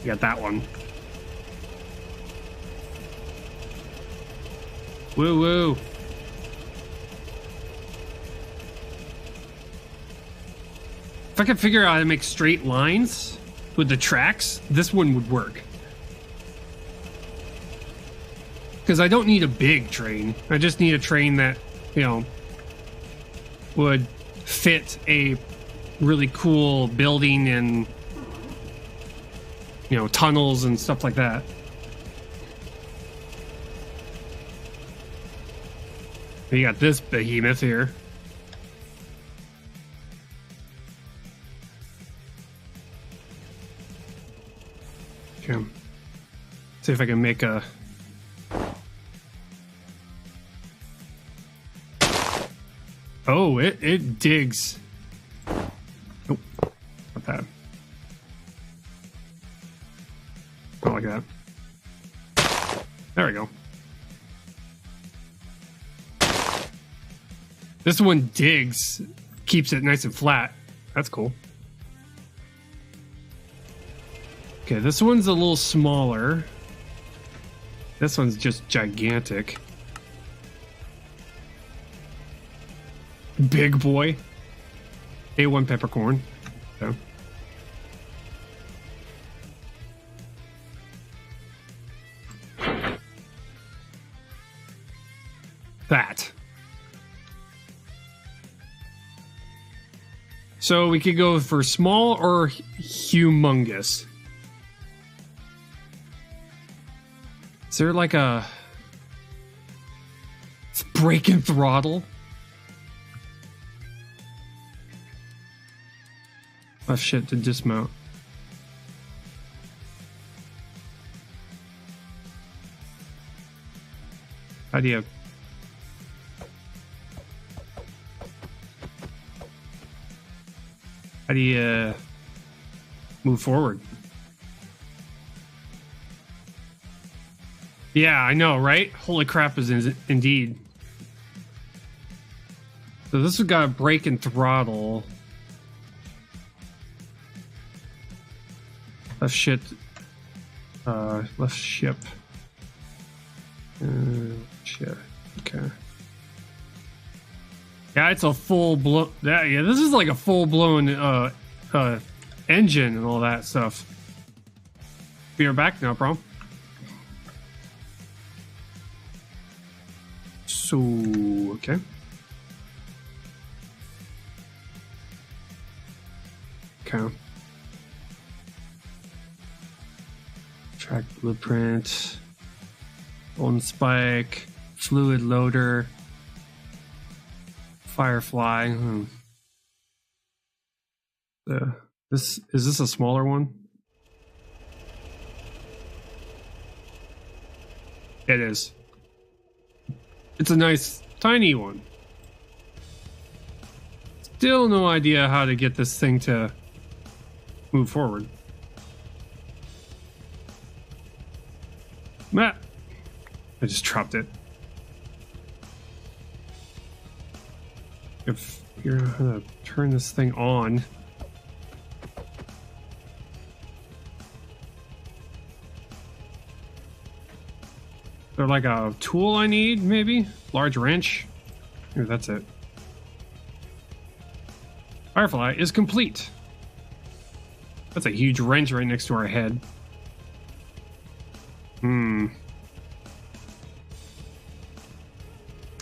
You got that one. Woo woo. If I could figure out how to make straight lines with the tracks, this one would work. Because I don't need a big train. I just need a train that, you know, would fit a really cool building and, you know, tunnels and stuff like that. You got this behemoth here. Okay. See if I can make a... Oh, it digs. Nope. Not that. Not like that. There we go. This one digs, keeps it nice and flat. That's cool. Okay, this one's a little smaller. This one's just gigantic. Big boy. A1 peppercorn. Okay. That. So we could go for small or humongous. Is there like a breaking throttle? Oh shit, to dismount. How do you... How do you move forward? Yeah, I know, right? Holy crap is indeed. So this has got a brake and throttle. Left shift. Left ship. Shit. Okay. Yeah, it's a full blown. Yeah, this is like a full blown engine and all that stuff. Be right back, no problem. So okay. Okay. Track blueprint. On spike. Fluid loader. Firefly. Is this a smaller one? It is. It's a nice tiny one. Still no idea how to get this thing to move forward. Matt, I just dropped it. If you're gonna turn this thing on. Is there like a tool I need, maybe? Large wrench? Here, that's it. Firefly is complete. That's a huge wrench right next to our head.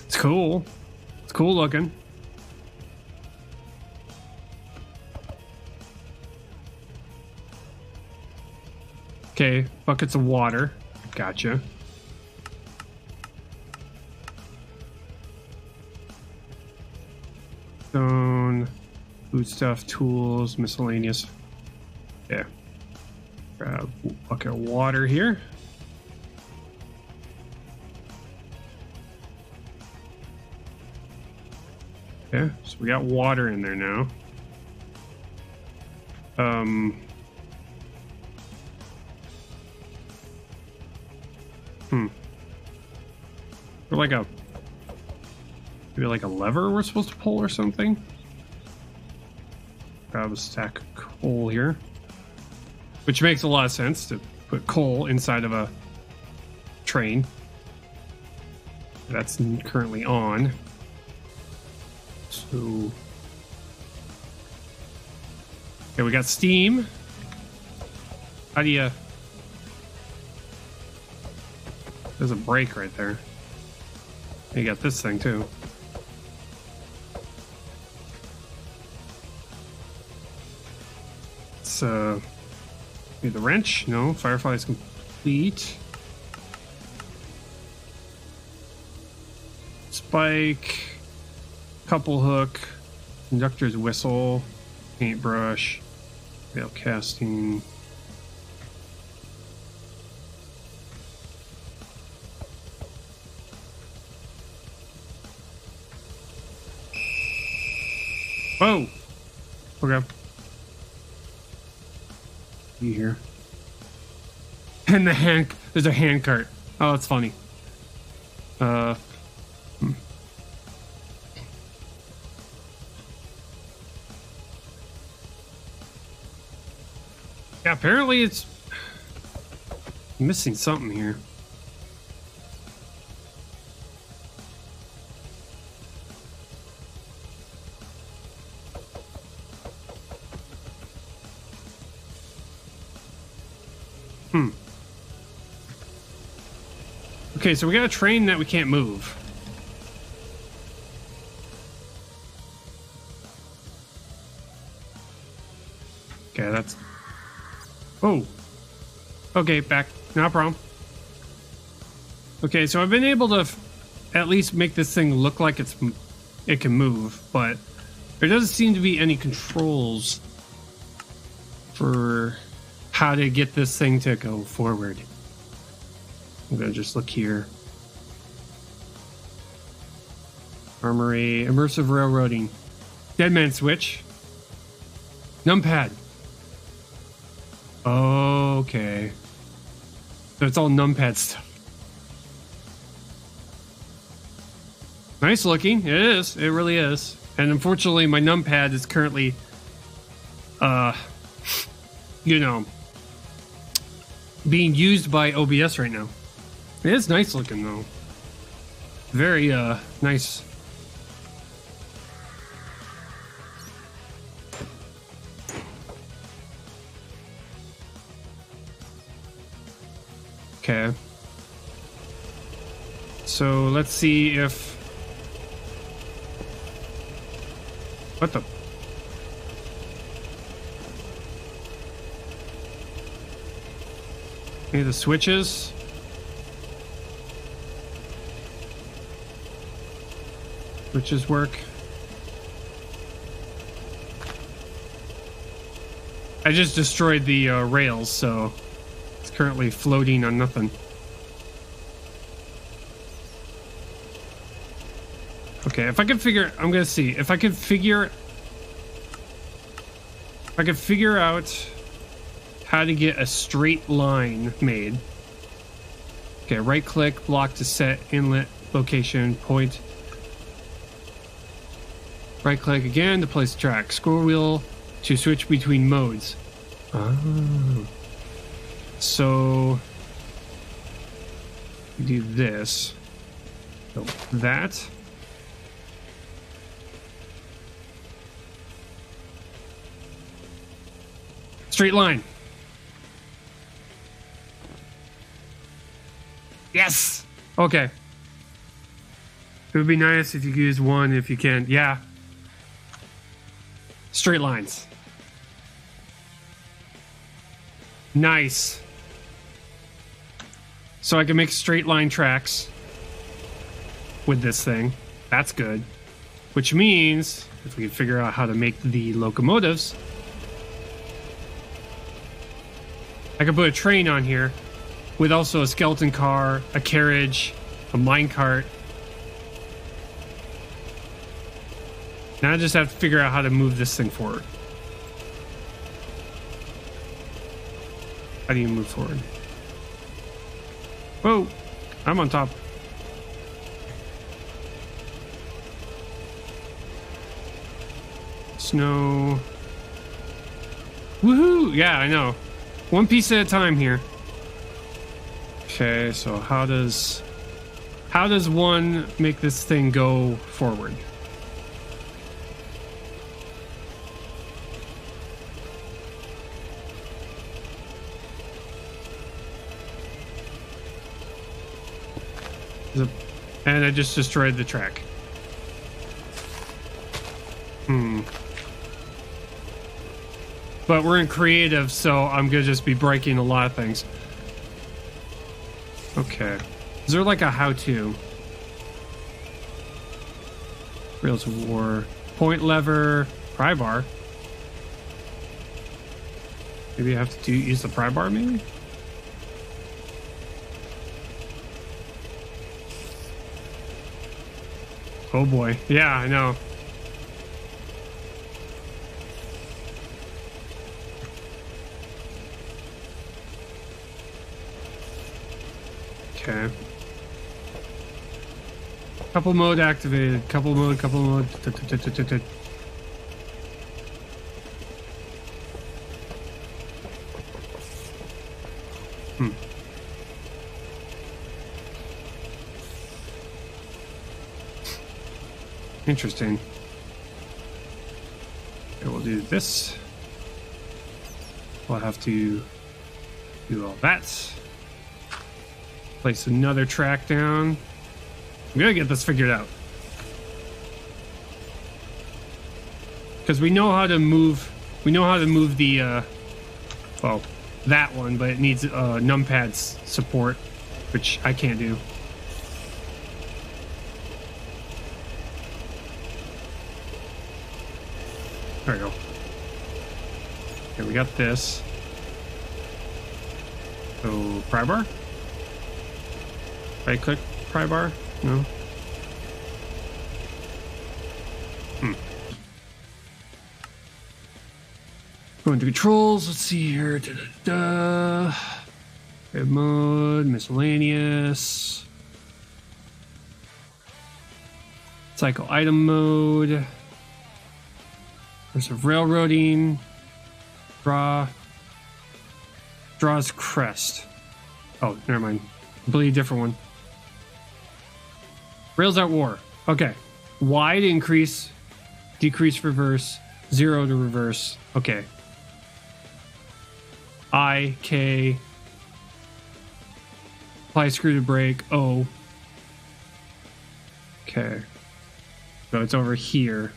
It's cool. It's cool looking. Okay, buckets of water. Gotcha. Stone, food stuff, tools, miscellaneous. Yeah. Grab a bucket of water here. Okay, so we got water in there now. Or like a maybe like a lever we're supposed to pull or something. Grab a stack of coal here, which makes a lot of sense to put coal inside of a train that's currently on. So okay, we got steam. How do you... There's a brake right there. You got this thing too. It's need the wrench. No, Firefly is complete. Spike, couple hook, conductor's whistle, paintbrush, rail casting. Oh, okay. You here? And there's a hand cart. Oh, that's funny. Yeah, apparently it's I'm missing something here. Okay, so we got a train that we can't move. Okay, that's... Oh. Okay, back. No problem. Okay, so I've been able to at least make this thing look like it can move, but there doesn't seem to be any controls for how to get this thing to go forward. I'm gonna just look here. Armory, immersive railroading, Deadman switch, numpad. Okay, so it's all numpad stuff. Nice looking. It is. It really is. And unfortunately, my numpad is currently, you know, being used by OBS right now. It is nice looking though. Very nice. Okay. So let's see if... What the... Any of the switches? Switches work. I just destroyed the rails, so it's currently floating on nothing. Okay, if I can figure... I'm gonna see. If I can figure out how to get a straight line made. Okay, right click, block to set inlet location point. Right click again to place track. Scroll wheel to switch between modes. Oh. So do this. So that. Straight line. Yes. Okay. It would be nice if you could use one if you can. Yeah. Straight lines. Nice. So I can make straight line tracks with this thing. That's good. Which means if we can figure out how to make the locomotives, I can put a train on here with also a skeleton car, a carriage, a minecart. Now I just have to figure out how to move this thing forward. How do you move forward? Whoa! I'm on top. Snow. Woohoo! Yeah, I know. One piece at a time here. Okay, so how does one make this thing go forward? And I just destroyed the track. But we're in creative, so I'm gonna just be breaking a lot of things. Okay. Is there like a how-to? Rails of War. Point lever. Pry bar. Maybe I have to use the pry bar, maybe? Oh boy. Yeah, I know. Okay. Couple mode activated. Couple mode. Interesting. Okay, we'll do this. We'll have to do all that. Place another track down. I'm gonna get this figured out. Because we know how to move. We know how to move the, well, that one, but it needs numpads support, which I can't do. There we go. Okay, we got this. So, pry bar? Right click, pry bar? No? Going to controls, let's see here. Red mode, miscellaneous. Cycle item mode. There's a railroading. Draws crest. Oh, never mind. Completely different one. Rails at war. Okay. Y to increase, decrease reverse, 0 to reverse. Okay. I, K, apply screw to brake, O. Okay. So it's over here.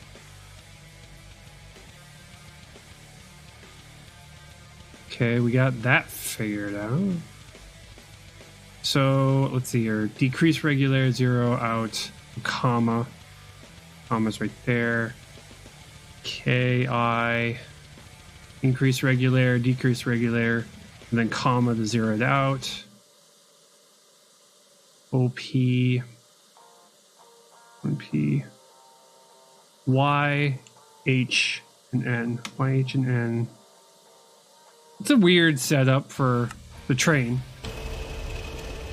Okay, we got that figured out. So let's see here. Decrease regular, 0 out, comma. Comma's right there. K, I. Increase regular, decrease regular, and then comma to 0 it out. OP. 1P. Y, H, and N. Y, H, and N. It's a weird setup for the train.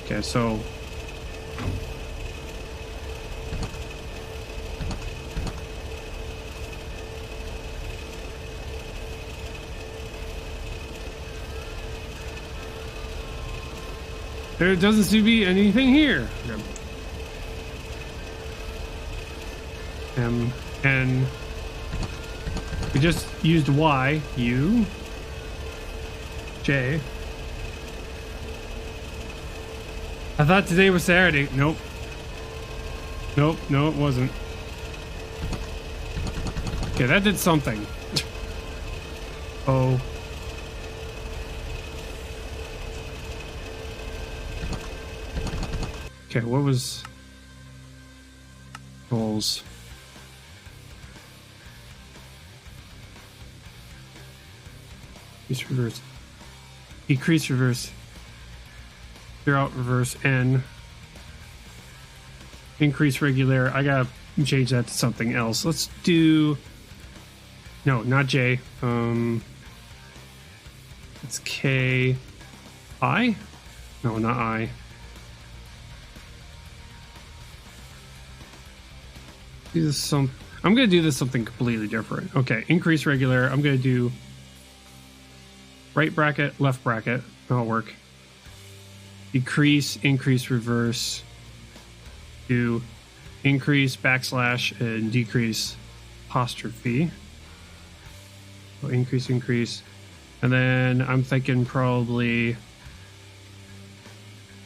Okay, so there doesn't seem to be anything here. M, N. We just used Y, U, J. I thought today was Saturday. Nope. Nope, no, it wasn't. Okay, that did something. Oh. Okay, what was goals? Decrease reverse. Decrease reverse. Clear out reverse N. Increase regular. I gotta change that to something else. Let's do. No, not J. It's K. I? No, not I. Do this I'm gonna do this something completely different. Okay, increase regular. I'm gonna do right bracket, left bracket. That'll work. Decrease, increase, reverse. Do increase, backslash, and decrease apostrophe. So increase, increase. And then I'm thinking probably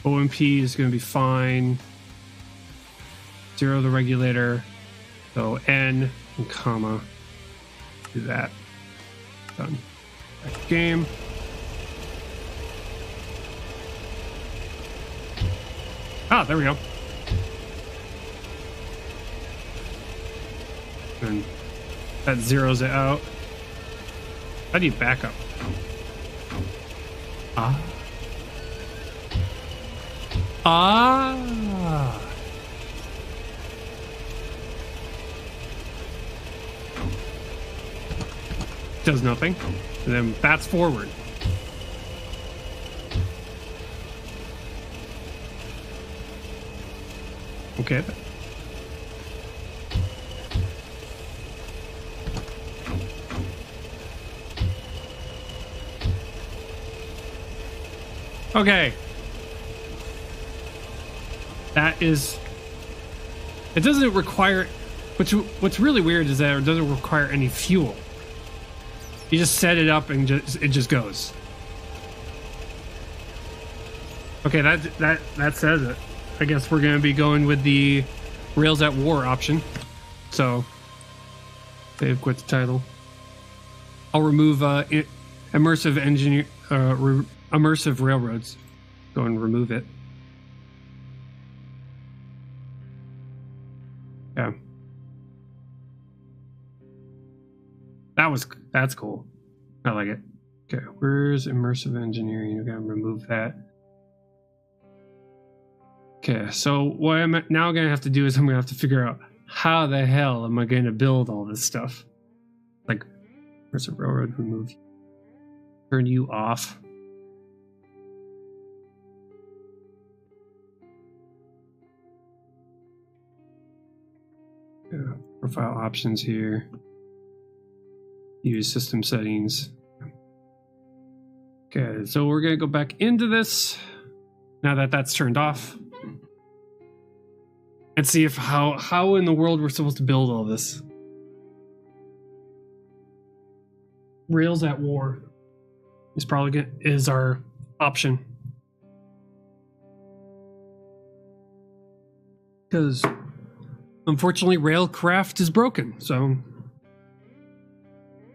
OMP is going to be fine. 0 the regulator. So N and comma. Do that. Done. Back to game. Ah, there we go. And that zeroes it out. How do you back up? Ah. Ah. Does nothing. And then bats forward. Okay. Okay. That is... It doesn't require What's really weird is that it doesn't require any fuel. You just set it up and it just goes. Okay, that says it. I guess we're gonna be going with the Rails at War option. So save, quit the title. I'll remove immersive immersive railroads. Go and remove it. Yeah. That's cool. I like it. Okay, where's immersive engineering? You gotta remove that. Okay, so what I'm now gonna have to do is I'm gonna have to figure out how the hell am I gonna build all this stuff? Like, immersive railroad, remove. Turn you off. Yeah, profile options here. Use system settings. Okay, so we're gonna go back into this now that that's turned off, and see if how in the world we're supposed to build all this. Rails at War is probably is our option, because unfortunately Railcraft is broken. So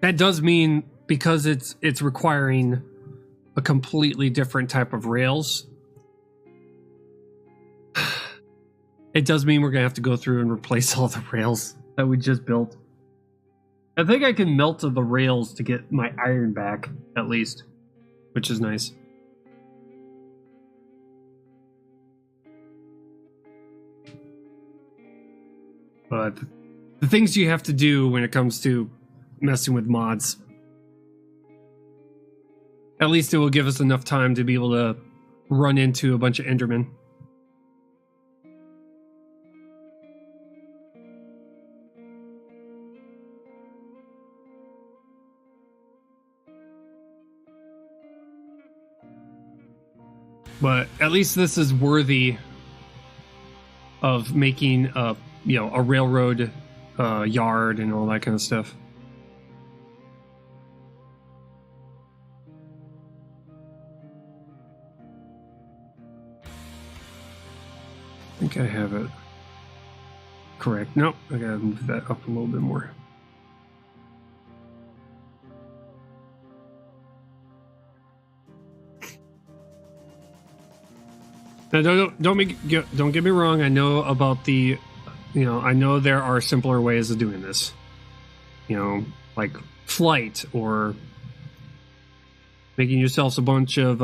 that does mean, because it's requiring a completely different type of rails, it does mean we're gonna have to go through and replace all the rails that we just built. I think I can melt the rails to get my iron back, at least, which is nice. But the things you have to do when it comes to messing with mods, at least it will give us enough time to be able to run into a bunch of Endermen. But at least this is worthy of making a railroad yard and all that kind of stuff. I think I have it correct. Nope, I gotta move that up a little bit more. Now, don't get me wrong. I know about the, I know there are simpler ways of doing this. Like flight, or making yourself a bunch of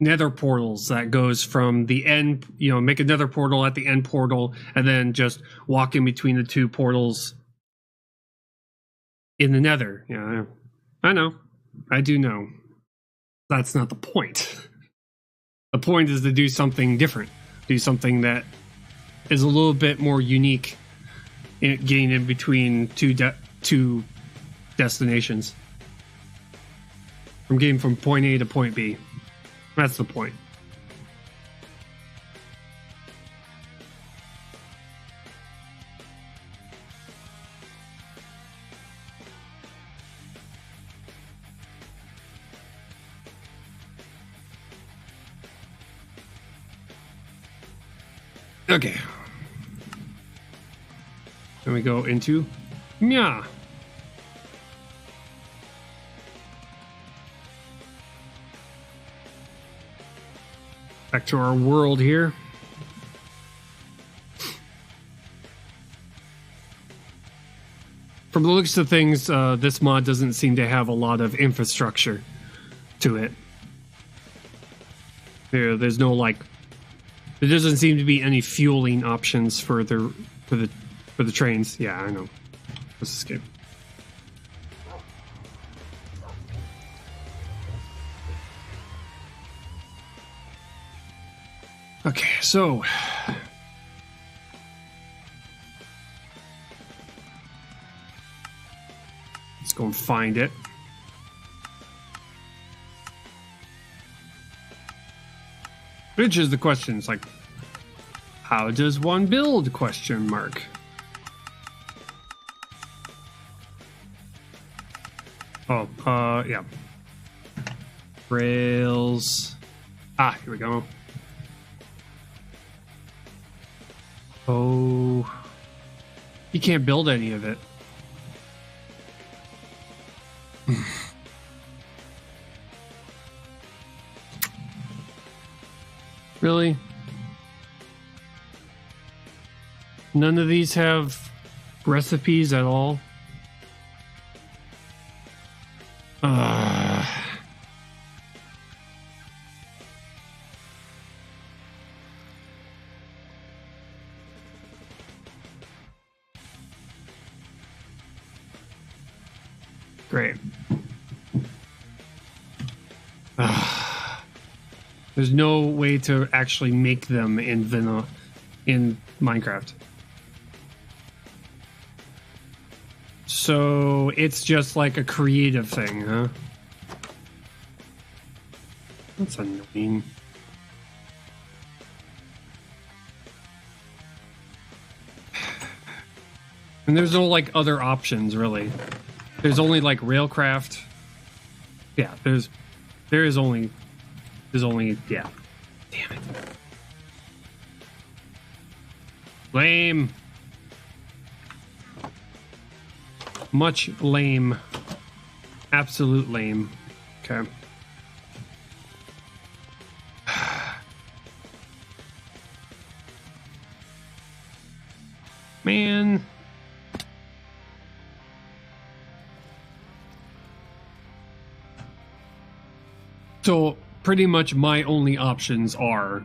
nether portals that goes from the end. Make a nether portal at the end portal, and then just walk in between the two portals in the nether. I know. I do know. That's not the point. The point is to do something different. Do something that is a little bit more unique in getting in between two destinations. From getting from point A to point B. That's the point. Okay. Then we go into Mia. Back to our world here. From the looks of things, this mod doesn't seem to have a lot of infrastructure to it. There's no there doesn't seem to be any fueling options for the trains. Yeah, I know. Let's escape. Okay, so let's go and find it. Which is the question. It's like, how does one build? Question mark. Oh, yeah. Rails. Ah, here we go. Oh. You can't build any of it. Really? None of these have recipes at all? Great. There's no way to actually make them in Minecraft. So it's just like a creative thing, huh? That's annoying. And there's no like other options really. There's only like Railcraft. Yeah, there's only yeah. Damn it. Lame. Much lame. Absolute lame. Okay. Man. So pretty much my only options are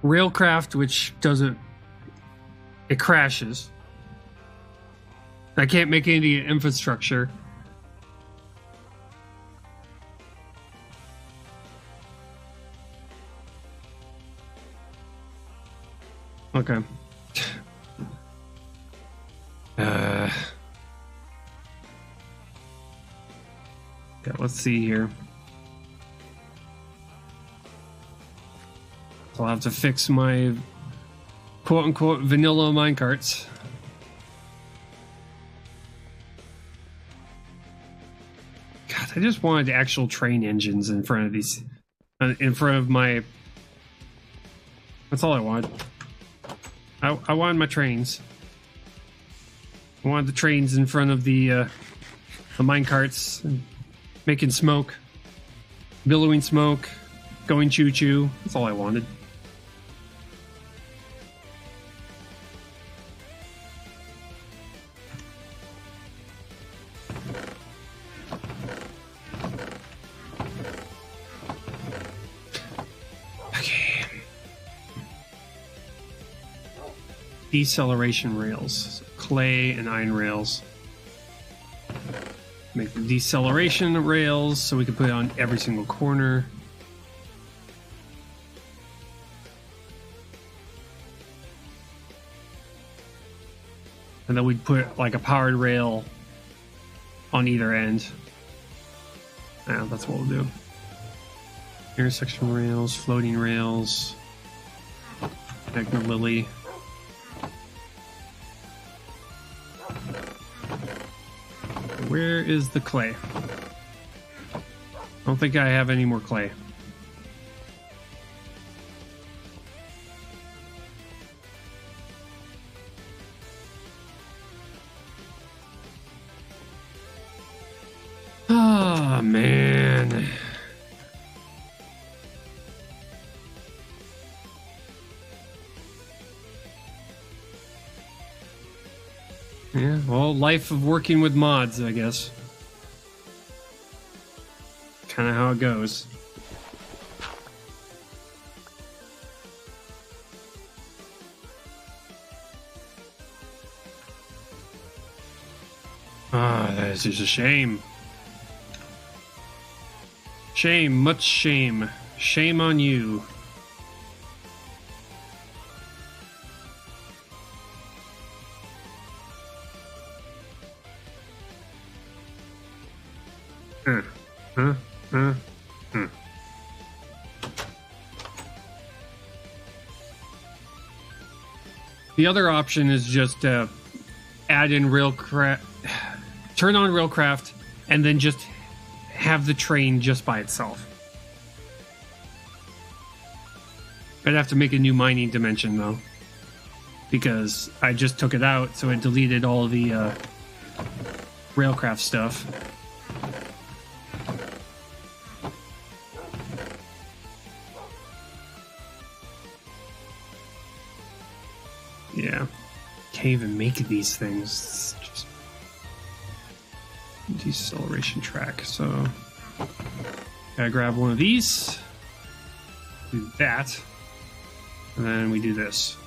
Railcraft, which doesn't, it crashes. I can't make any infrastructure. Okay. Yeah, let's see here. I'll have to fix my quote-unquote vanilla minecarts. God, I just wanted actual train engines in front of these, in front of my. That's all I wanted. I wanted my trains. I wanted the trains in front of the minecarts, making smoke, billowing smoke, going choo-choo. That's all I wanted. Deceleration rails, clay and iron rails. Make the deceleration rails so we can put it on every single corner. And then we'd put like a powered rail on either end. Yeah, that's what we'll do. Intersection rails, floating rails, Magna Lily. Where is the clay? I don't think I have any more clay. Ah, man. Yeah, well, life of working with mods, I guess. Kind of how it goes. Ah, that is just a shame. Shame, much shame. Shame on you. The other option is just add in Railcraft, turn on Railcraft, and then just have the train just by itself. I'd have to make a new mining dimension though, because I just took it out, so it deleted all the Railcraft stuff. Yeah, can't even make these things. Just deceleration track. So gotta grab one of these, do that, and then we do this.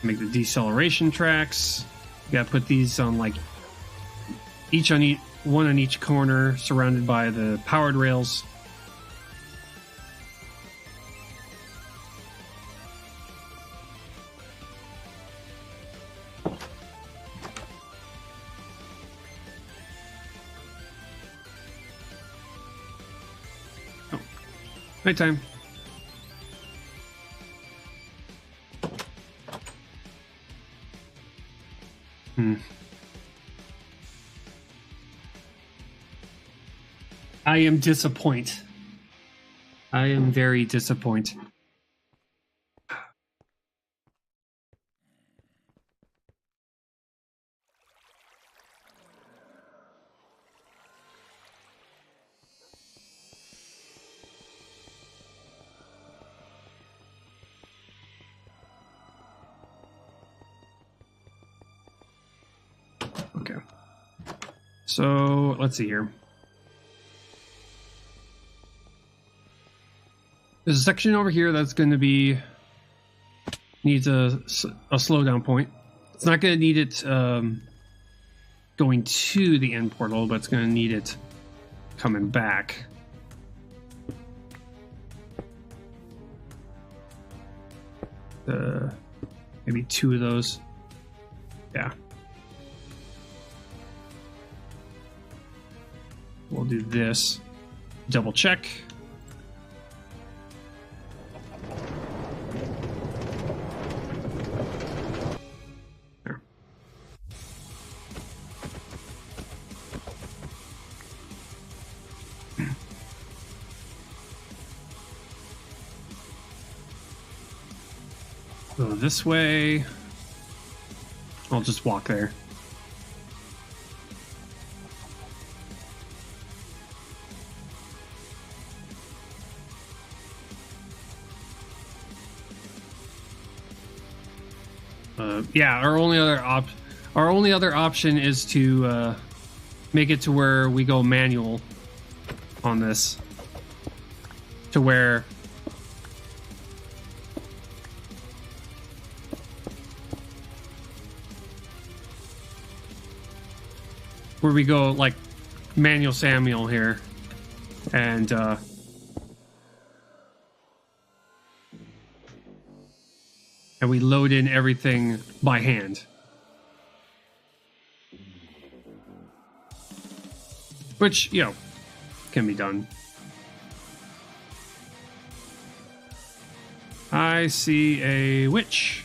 Make the deceleration tracks. You gotta put these on like one on each corner, surrounded by the powered rails. Oh, nighttime. I am disappointed. I am very disappointed. Okay. So let's see here. There's a section over here that's going to be needs a slowdown point. It's not going to need it going to the end portal, but it's going to need it coming back. Maybe 2 of those. Yeah. We'll do this. Double check. There. Go this way. I'll just walk there. Yeah, our only other option is to make it to where we go manual on this, to where we go like manual Samuel here, and we load in everything by hand. Which, you know, can be done. I see a witch.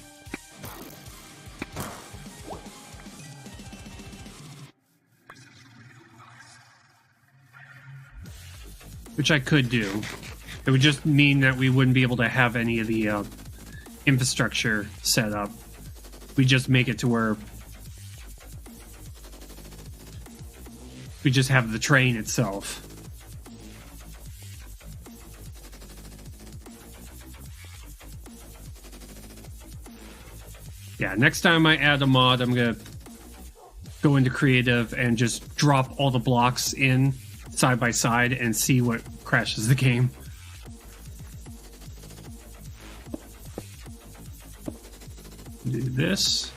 Which I could do. It would just mean that we wouldn't be able to have any of the infrastructure set up. We just make it to where we just have the train itself. Yeah, next time I add a mod, I'm gonna go into creative and just drop all the blocks in side by side and see what crashes the game. Do this.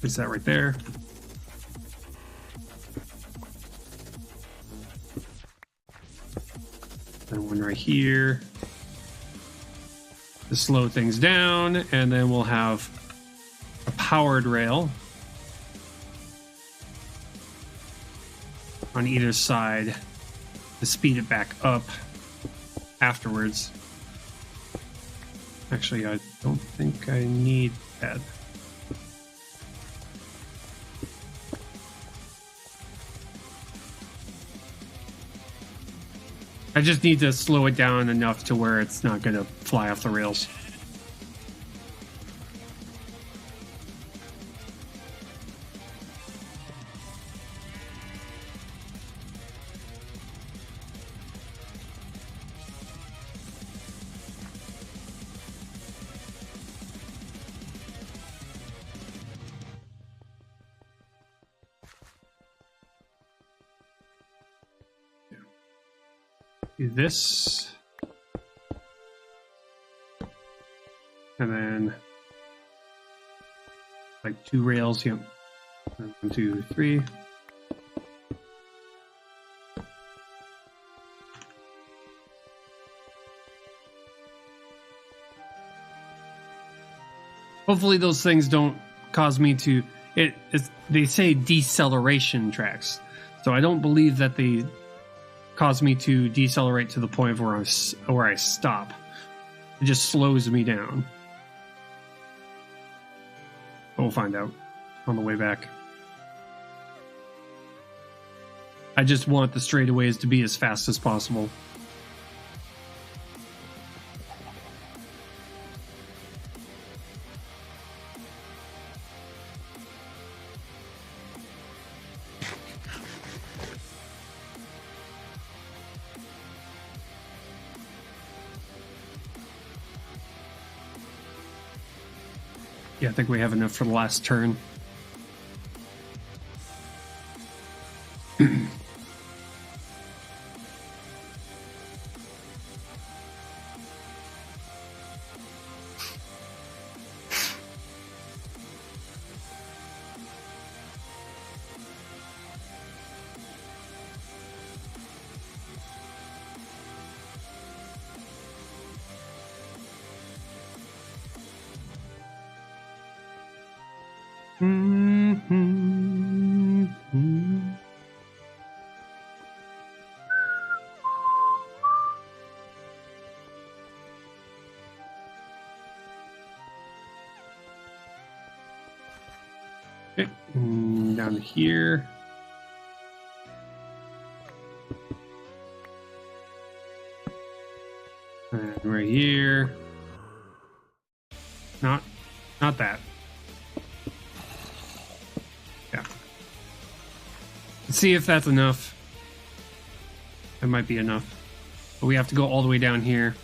Place that right there. And one right here to slow things down, and then we'll have a powered rail on either side to speed it back up afterwards. Actually, I don't think I need that. I just need to slow it down enough to where it's not going to fly off the rails. Do this. And then like 2 rails, yep. 1, 2, 3. Hopefully those things don't cause me to they say deceleration tracks. So I don't believe that they cause me to decelerate to the point where I stop. It just slows me down. But we'll find out on the way back. I just want the straightaways to be as fast as possible. Yeah, I think we have enough for the last turn. Okay, down here. And right here. Not that. Yeah. Let's see if that's enough. That might be enough. But we have to go all the way down here.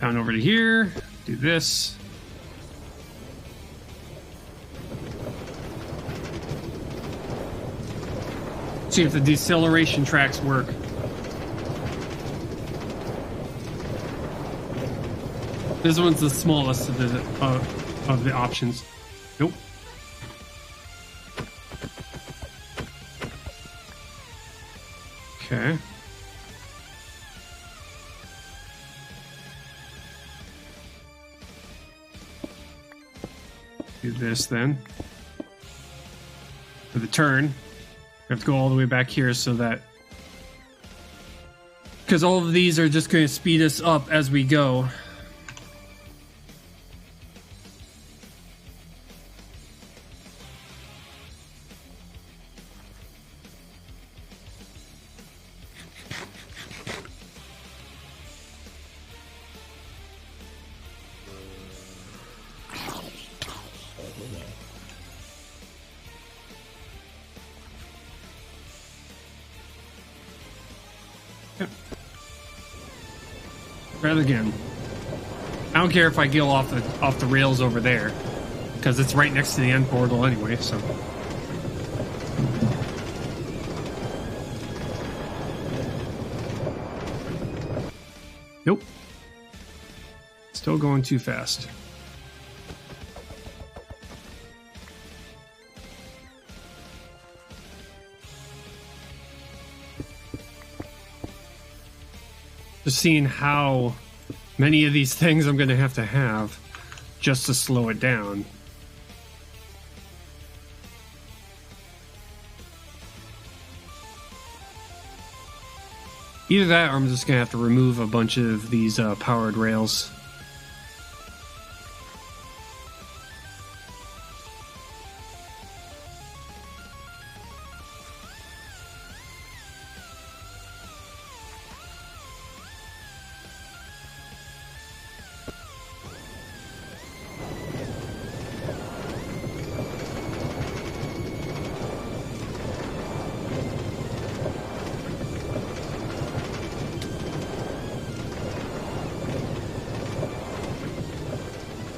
Down over to here, do this. See if the deceleration tracks work. This one's the smallest of the options. Nope. Okay. Do this then. For the turn, we have to go all the way back here so that... Because all of these are just going to speed us up as we go. Try it again. I don't care if I go off the rails over there, because it's right next to the end portal anyway. So. Nope. Still going too fast. seeing how many of these things I'm going to have just to slow it down. Either that or I'm just going to have to remove a bunch of these powered rails.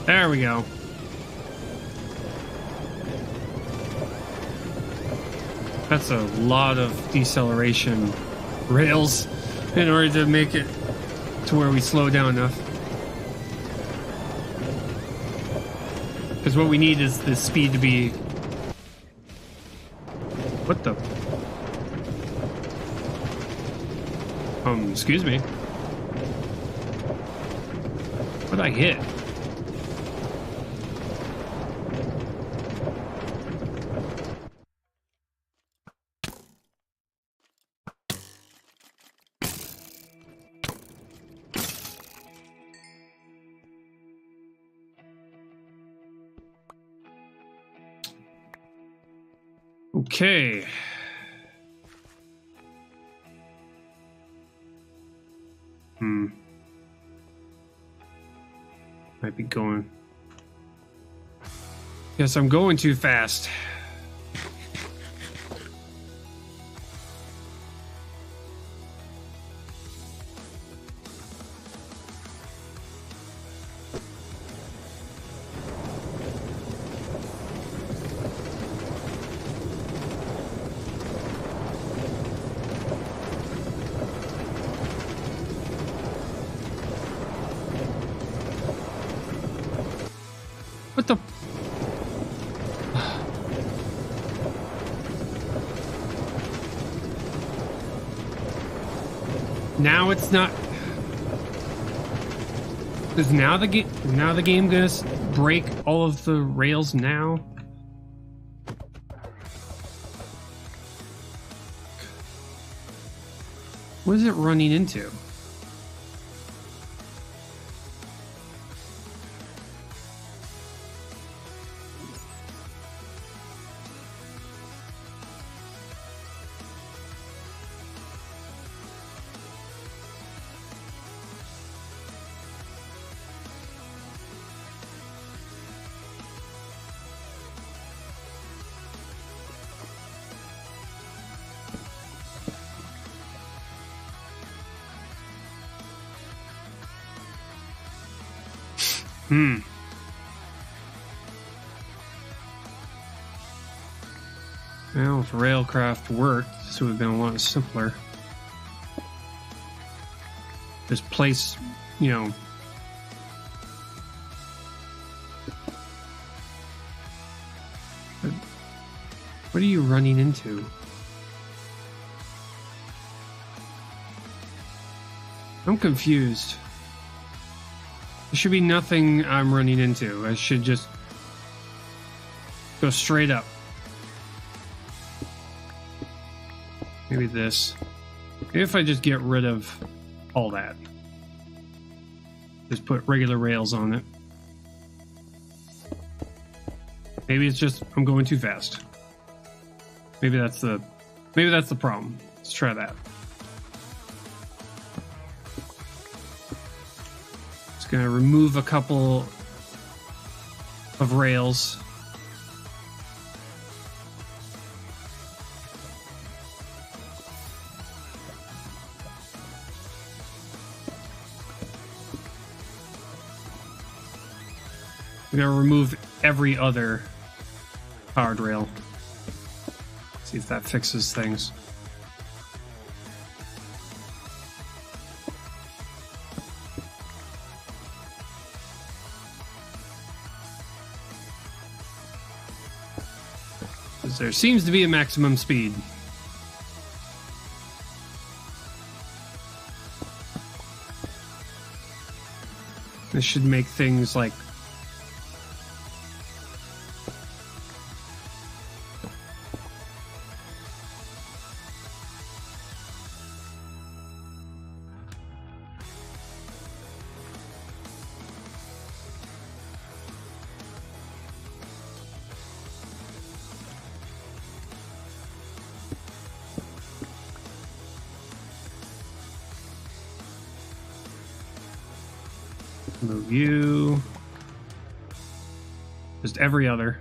There we go. That's a lot of deceleration rails in order to make it to where we slow down enough. Because what we need is the speed to be... What the... excuse me. What did I hit? Okay. Might be going. Yes, I'm going too fast. What the? Now it's not. Is now the game gonna break all of the rails now? What is it running into? Well, if Railcraft worked, this would have been a lot simpler. Just place, you know... What are you running into? I'm confused. There should be nothing I'm running into. I should just go straight up. Maybe this. Maybe if I just get rid of all that. Just put regular rails on it. Maybe it's just I'm going too fast. Maybe that's the problem. Let's try that. Just gonna remove a couple of rails. I'm gonna remove every other powered rail. See if that fixes things. Because there seems to be a maximum speed. This should make things like move you. Just every other.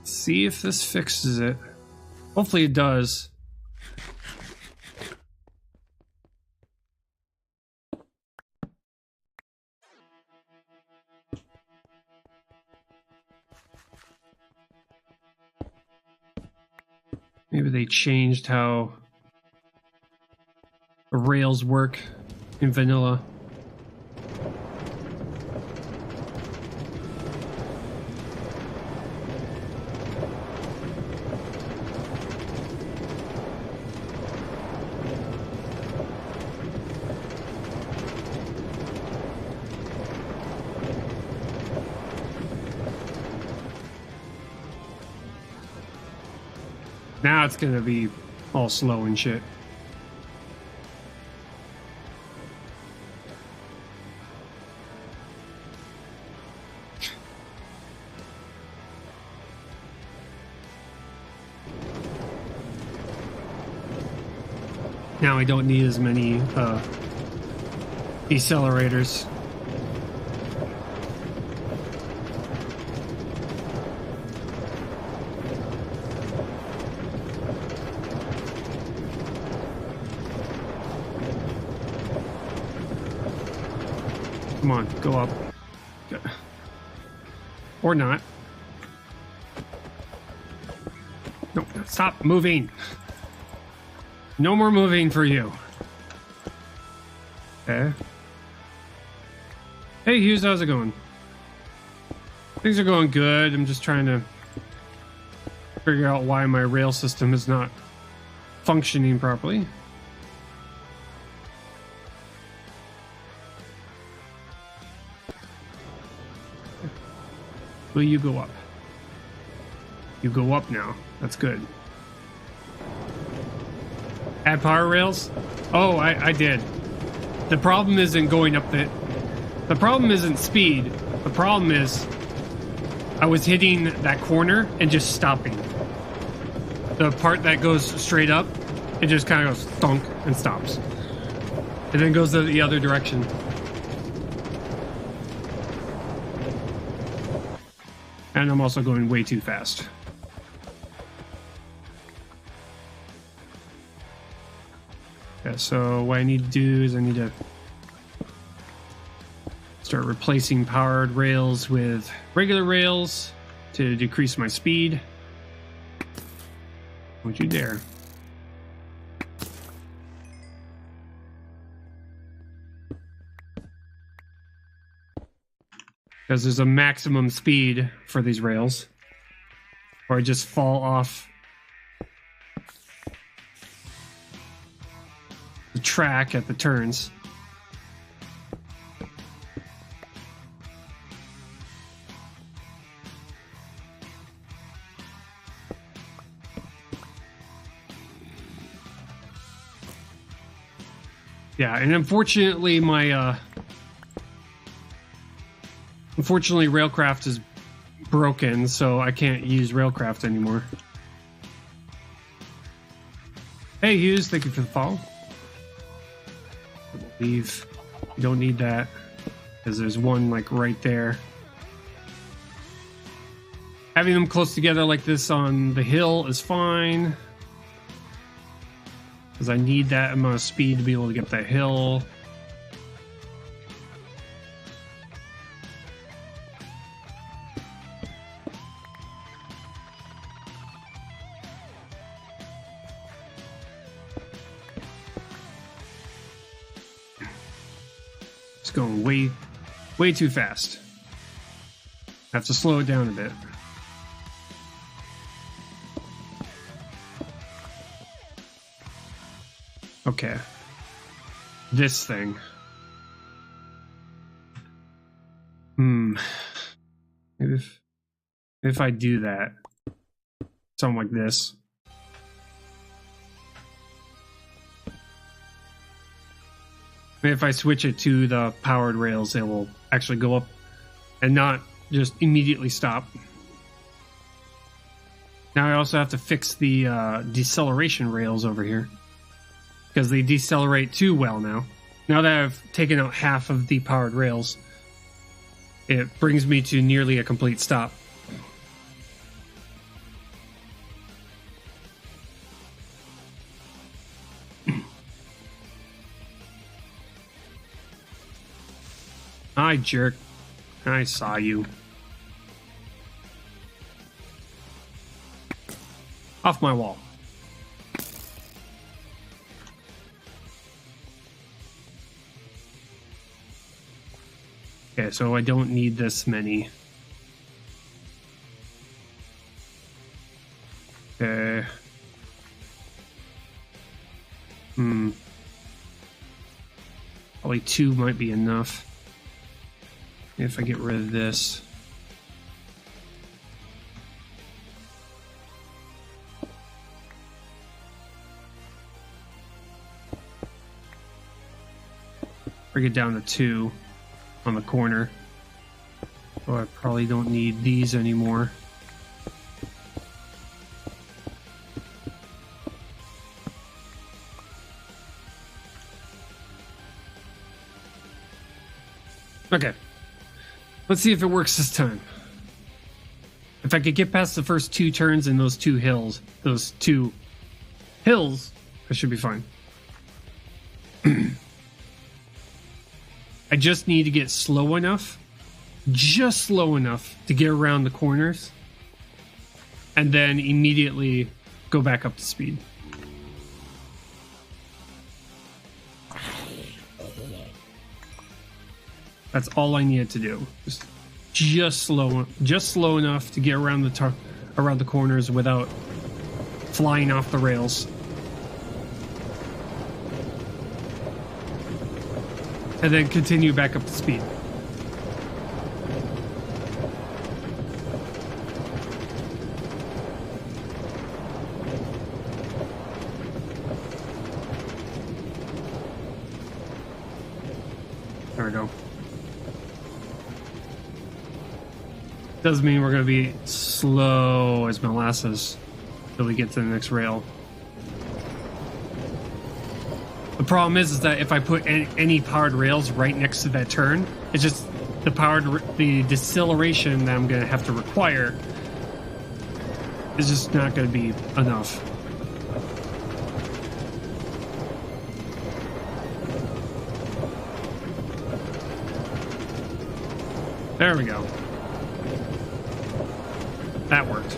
See if this fixes it. Hopefully it does. Maybe they changed how the rails work in vanilla. Now it's gonna be all slow and shit. Now I don't need as many decelerators. Come on, go up. Or not. No, stop moving. No more moving for you. Okay. Hey Hughes, how's it going? Things are going good. I'm just trying to figure out why my rail system is not functioning properly. Will you go up? You go up now. That's good. Add power rails? Oh, I did. The problem isn't going up the problem isn't speed. The problem is I was hitting that corner and just stopping. The part that goes straight up, it just kind of goes thunk and stops. And then goes the other direction. And I'm also going way too fast. Yeah, so what I need to do is I need to start replacing powered rails with regular rails to decrease my speed. Don't you dare. Because there's a maximum speed for these rails, or I just fall off the track at the turns. Yeah, and unfortunately unfortunately Railcraft is broken, so I can't use Railcraft anymore. Hey Hughes, thank you for the follow. I believe you don't need that because there's one like right there. Having them close together like this on the hill is fine because I need that amount of speed to be able to get that hill. It's going way too fast. I have to slow it down a bit. Okay. This thing. Maybe if I do that, something like this. Maybe if I switch it to the powered rails, it will actually go up and not just immediately stop. Now I also have to fix the deceleration rails over here, because they decelerate too well now. Now that I've taken out half of the powered rails, it brings me to nearly a complete stop. Hi, jerk. I saw you. Off my wall. Okay, so I don't need this many. Okay. Probably 2 might be enough. If I get rid of this. Bring it down to 2 on the corner. Oh, I probably don't need these anymore. Okay. Let's see if it works this time. If I could get past the first 2 turns and those 2 hills, I should be fine. I just need to get slow enough, just slow enough to get around the corners, and then immediately go back up to speed. That's all I needed to do. Just slow enough to get around the corners without flying off the rails. And then continue back up to speed. There we go. Does mean we're going to be slow as molasses till we get to the next rail. The problem is that if I put any powered rails right next to that turn, it's just the deceleration that I'm going to have to require is just not going to be enough. There we go. That worked.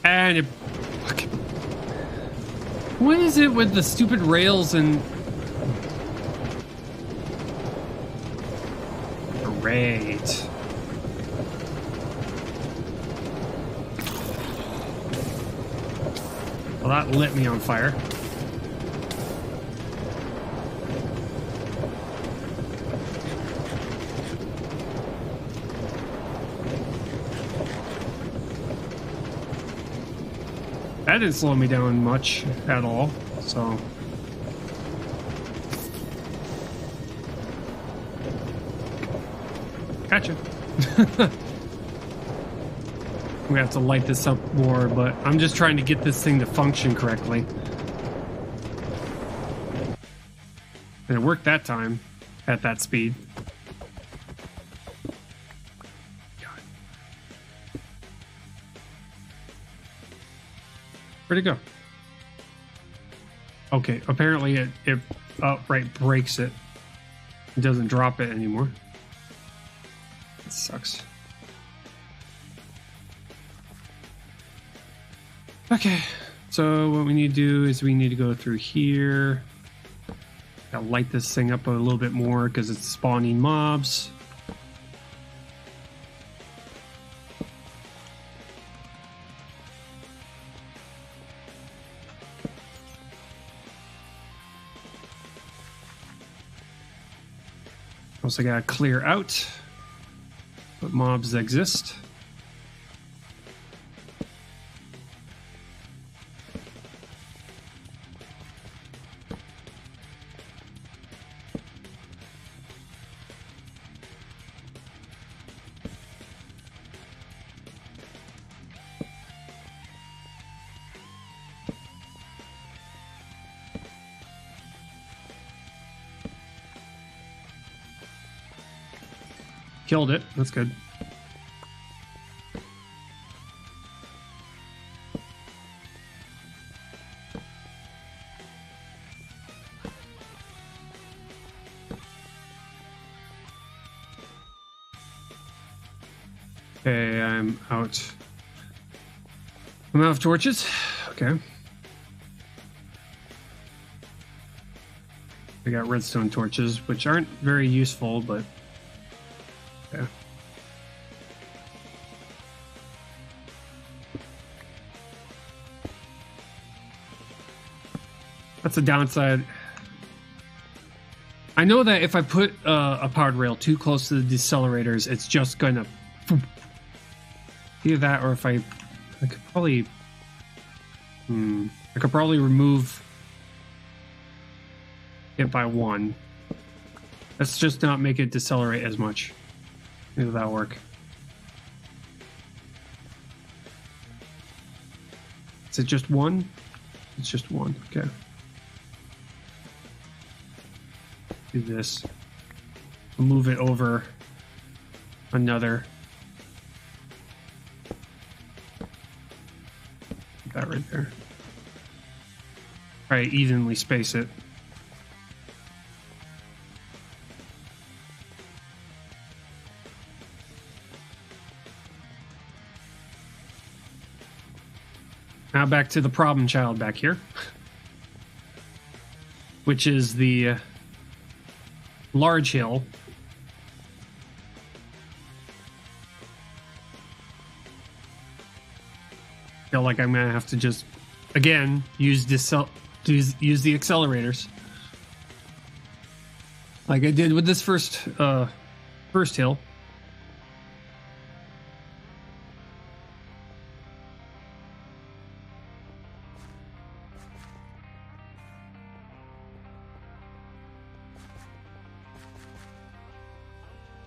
And it... What is it with the stupid rails and... Great. Well, that lit me on fire. That didn't slow me down much at all, so... Gotcha. We have to light this up more, but I'm just trying to get this thing to function correctly. And it worked that time, at that speed. Where'd it go? Okay, apparently it outright breaks it. It doesn't drop it anymore. It sucks. Okay, So what we need to do is we need to go through here. Gotta light this thing up a little bit more because it's spawning mobs. Also gotta clear out what mobs exist. Killed it. That's good. Okay, I'm out. I'm out of torches. Okay. I got redstone torches, which aren't very useful, but okay. That's the downside. I know that if I put a powered rail too close to the decelerators, it's just gonna either that, or if I could probably remove it by one. Let's just not make it decelerate as much. Maybe that'll work. Is it just one? It's just one. Okay. Do this. We'll move it over another. Put that right there. Try to evenly space it. Now back to the problem child back here, which is the large hill. Feel like I'm gonna have to just again use the accelerators, like I did with this first hill.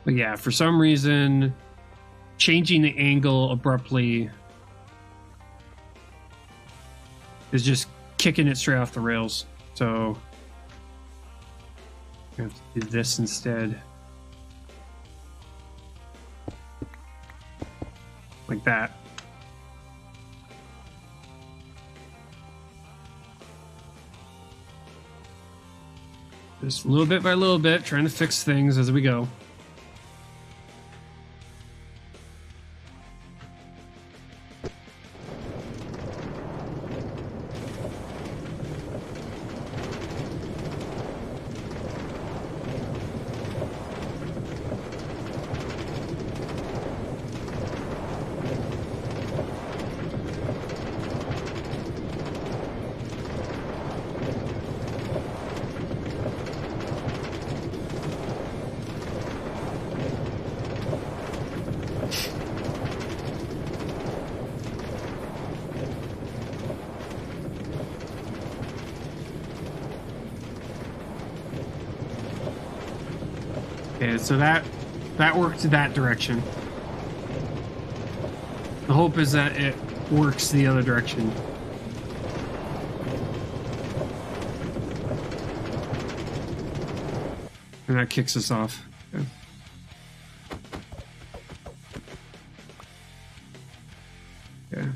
But yeah, for some reason, changing the angle abruptly is just kicking it straight off the rails. So I have to do this instead. Like that. Just little bit by little bit, trying to fix things as we go. Okay, so that worked that direction. The hope is that it works the other direction. And that kicks us off. Okay. Okay.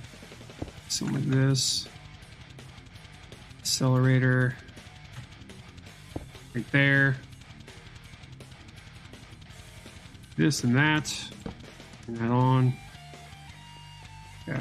Something like this. Accelerator. Right there. This and that. Turn that on. Yeah.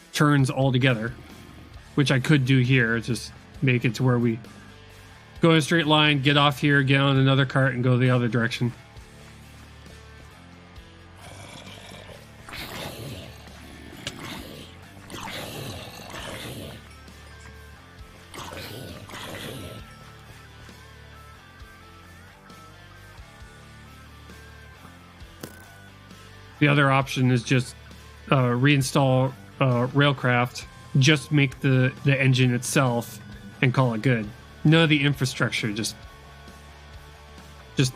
turns all together, which I could do here. Just make it to where we go in a straight line, get off here, get on another cart, and go the other direction. The other option is just reinstall Railcraft, just make the engine itself, and call it good. None of the infrastructure, just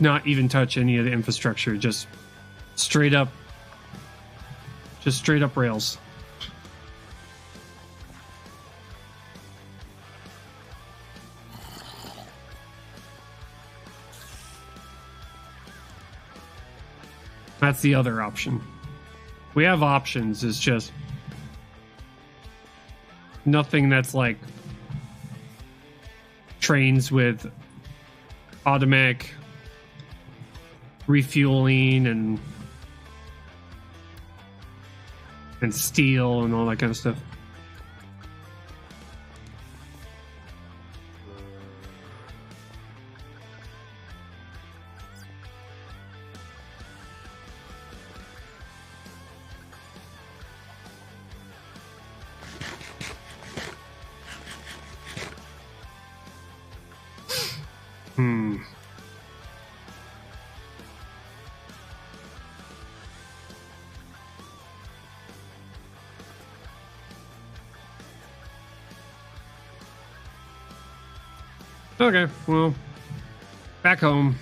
not even touch any of the infrastructure. Just straight up rails. That's the other option. We have options, it's just nothing that's like trains with automatic refueling and steel and all that kind of stuff. Okay, well, back home.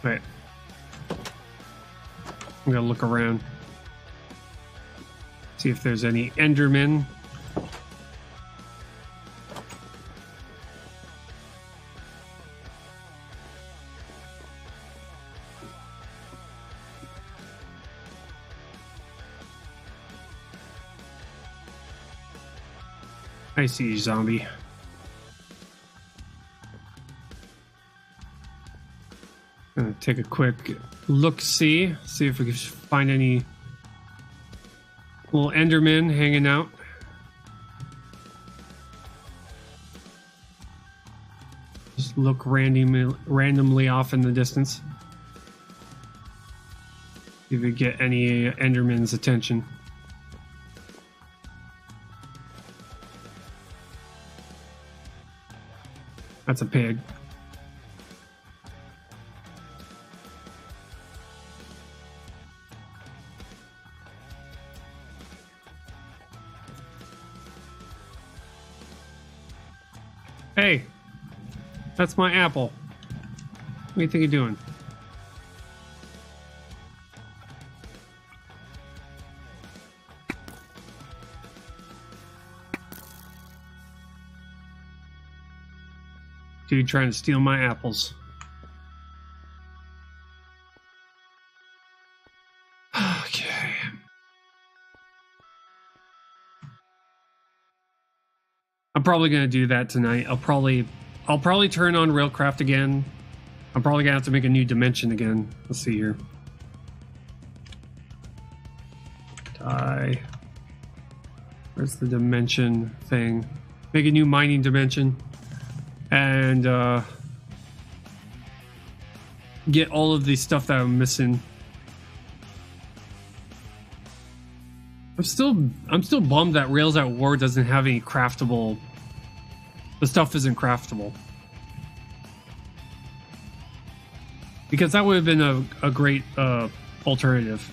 Wait. I'm gonna look around. See if there's any Endermen. I see you, zombie. Gonna take a quick look-see, see if we can find any little Endermen hanging out. Just look randomly off in the distance. See if we get any Endermen's attention. That's a pig. Hey, that's my apple. What do you think you're doing? Dude trying to steal my apples. Okay. I'm probably gonna do that tonight. I'll probably turn on Railcraft again. I'm probably gonna have to make a new dimension again. Let's see here. Die. Where's the dimension thing? Make a new mining dimension. And get all of the stuff that I'm missing. I'm still bummed that Rails at War doesn't have any craftable. The stuff isn't craftable. Because that would have been a great alternative.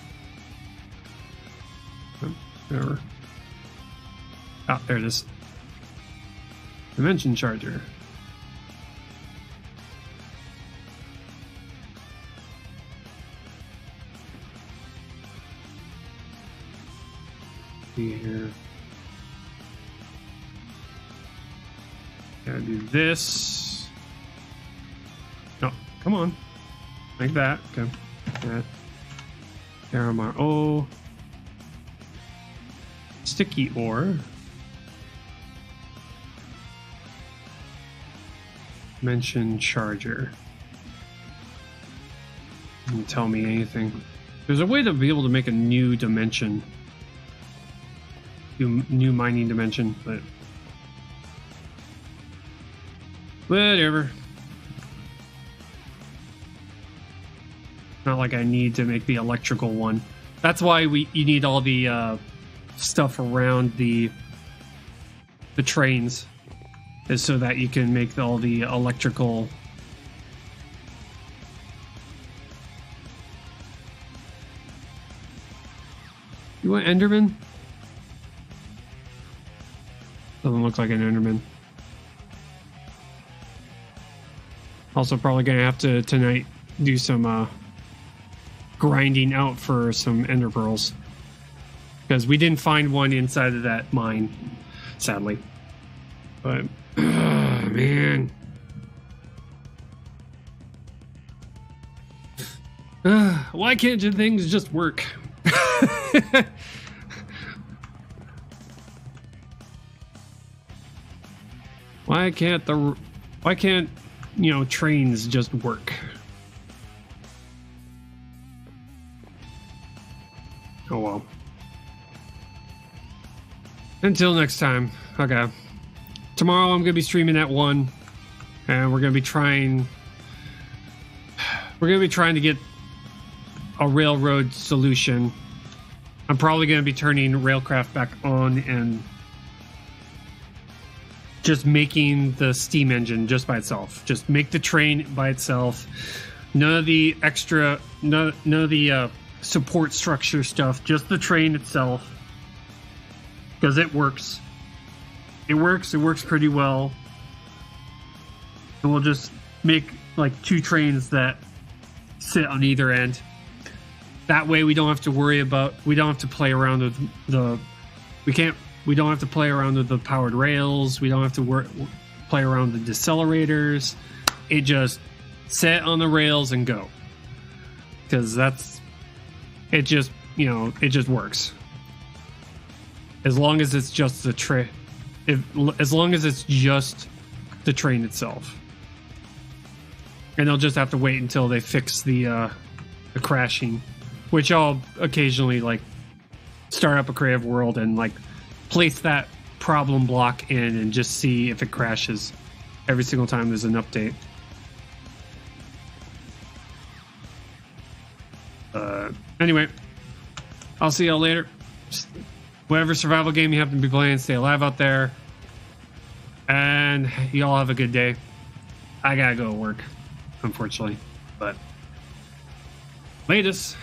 Whatever. Ah, there it is. Dimension charger. Here. Gotta do this. No, come on. Like that. Okay. That. RMRO. Sticky ore. Mention charger. Doesn't tell me anything. There's a way to be able to make a new dimension. New mining dimension, but whatever. Not like I need to make the electrical one. That's why you need all the stuff around the trains, is so that you can make all the electrical. You want Enderman? Doesn't look like an Enderman. Also probably gonna have to tonight do some grinding out for some ender pearls, because we didn't find one inside of that mine, sadly. But man, why can't things just work? Why can't trains just work? Oh well. Until next time. Okay. Tomorrow I'm gonna be streaming at 1, and we're gonna be trying to get a railroad solution. I'm probably gonna be turning Railcraft back on and just making the steam engine just by itself. Just make the train by itself. None of the extra, none of the support structure stuff. Just the train itself, because it works. It works pretty well. And we'll just make like 2 trains that sit on either end. That way we don't have to worry about, we don't have to play around with we don't have to play around with the powered rails. We don't have to play around with the decelerators. It just sit on the rails and go. Because it just works. As long as it's just the train. As long as it's just the train itself. And they'll just have to wait until they fix the crashing, which I'll occasionally like start up a creative world and like place that problem block in and just see if it crashes every single time there's an update. Anyway, I'll see y'all later. Whatever survival game you happen to be playing, stay alive out there. And y'all have a good day. I gotta go to work, unfortunately. But latest.